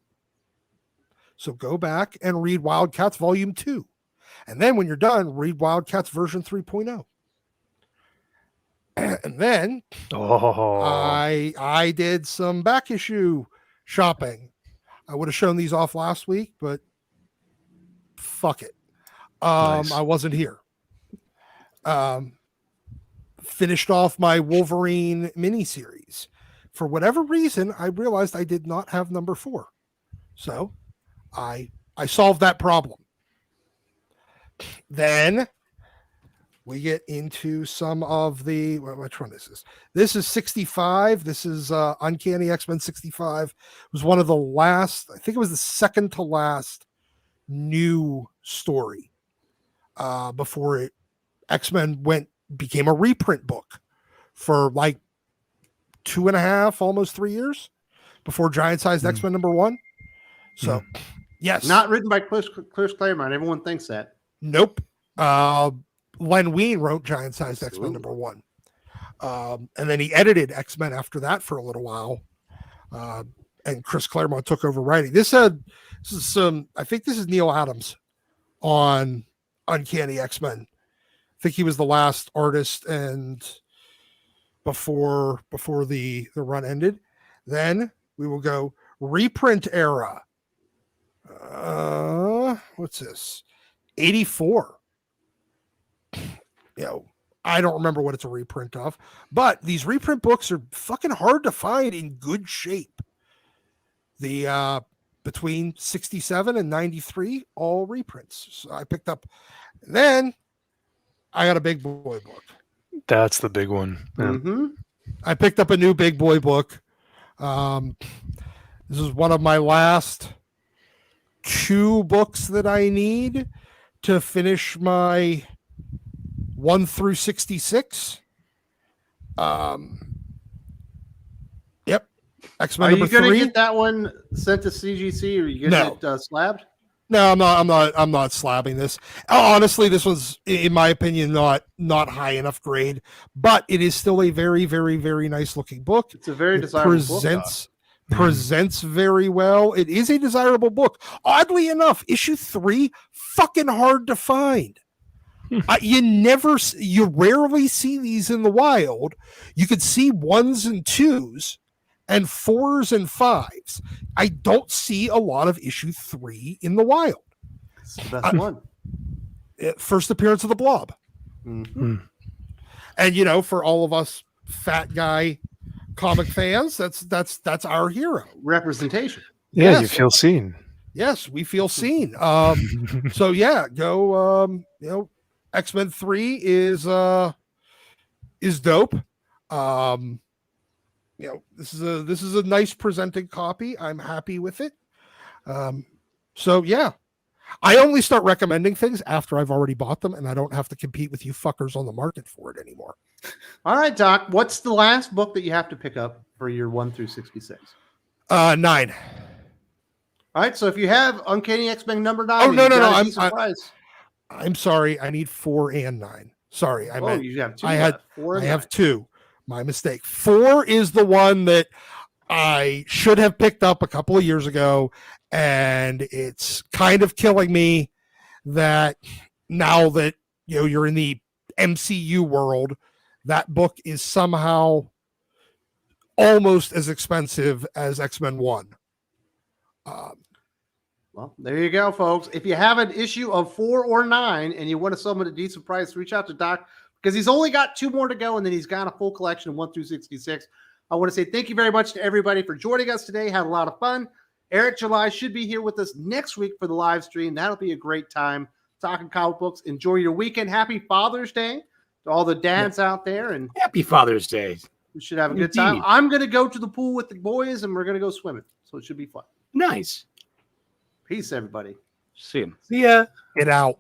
So go back and read Wildcats Volume 2. And then when you're done, read Wildcats version 3.0. And then I did some back issue shopping. I would have shown these off last week, but fuck it. Nice. I wasn't here. Finished off my Wolverine miniseries. For whatever reason, I realized I did not have number 4. So I solved that problem. Then we get into some of the, which one is this? This is 65. This is Uncanny X-Men 65. It was one of the last, I think it was the second to last new story before X-Men became a reprint book for like 2.5, almost 3 years before Giant Sized X-Men number 1. So, yes. Not written by Chris Claremont. Everyone thinks that. Nope. Len Wein wrote Giant Sized X-Men number 1. And then he edited X-Men after that for a little while. And Chris Claremont took over writing. I think this is Neil Adams on Uncanny X-Men. I think he was the last artist and before the run ended. Then we will go reprint era. What's this? 84. I don't remember what it's a reprint of, but these reprint books are fucking hard to find in good shape. The between 67 and 93, all reprints. So I picked up. Then I got a big boy book. That's the big one. Yeah. Mm-hmm. I picked up a new big boy book. This is one of my last 2 books that I need to finish my 1 through 66. Yep. X-Men Are number you going to 3. get that one sent to CGC, or are you going to get slabbed? No, I'm not slabbing this. Honestly, this was, in my opinion, not high enough grade, but it is still a very, very, very nice looking book. It's a very desirable book. Presents very well. It is a desirable book. Oddly enough, issue 3, fucking hard to find. You rarely see these in the wild. You could see 1s and 2s and 4s and 5s. I don't see a lot of issue 3 in the wild. It's the best one. First appearance of the Blob. Mm-hmm. And for all of us fat guy comic fans, that's our hero. Representation. Yeah, Yes. you feel seen. Yes, we feel seen. So yeah, go. X-Men 3 is dope. This is a nice presenting copy. I'm happy with it. So yeah, I only start recommending things after I've already bought them, and I don't have to compete with you fuckers on the market for it anymore. All right, Doc. What's the last book that you have to pick up for your 1 through 66? 9. All right. So if you have Uncanny X-Men number 9, Oh, no. I'm I'm sorry. I need 4 and 9. Sorry, you have 2. I left. 4 and I 9. have 2. My mistake. 4 is the one that I should have picked up a couple of years ago, and it's kind of killing me that now that you're in the MCU world, that book is somehow almost as expensive as X-Men 1. Well, there you go, folks. If you have an issue of 4 or 9 and you want to sell them at a decent price, reach out to Doc because he's only got 2 more to go, and then he's got a full collection of 1 through 66. I want to say thank you very much to everybody for joining us today. Had a lot of fun. Eric July should be here with us next week for the live stream. That'll be a great time talking comic books. Enjoy your weekend. Happy Father's Day to all the dads out there, and Happy Father's Day. we should have a good time. Indeed. I'm going to go to the pool with the boys, and we're going to go swimming, so it should be fun. Nice. Peace, everybody. See him. See ya. Get out.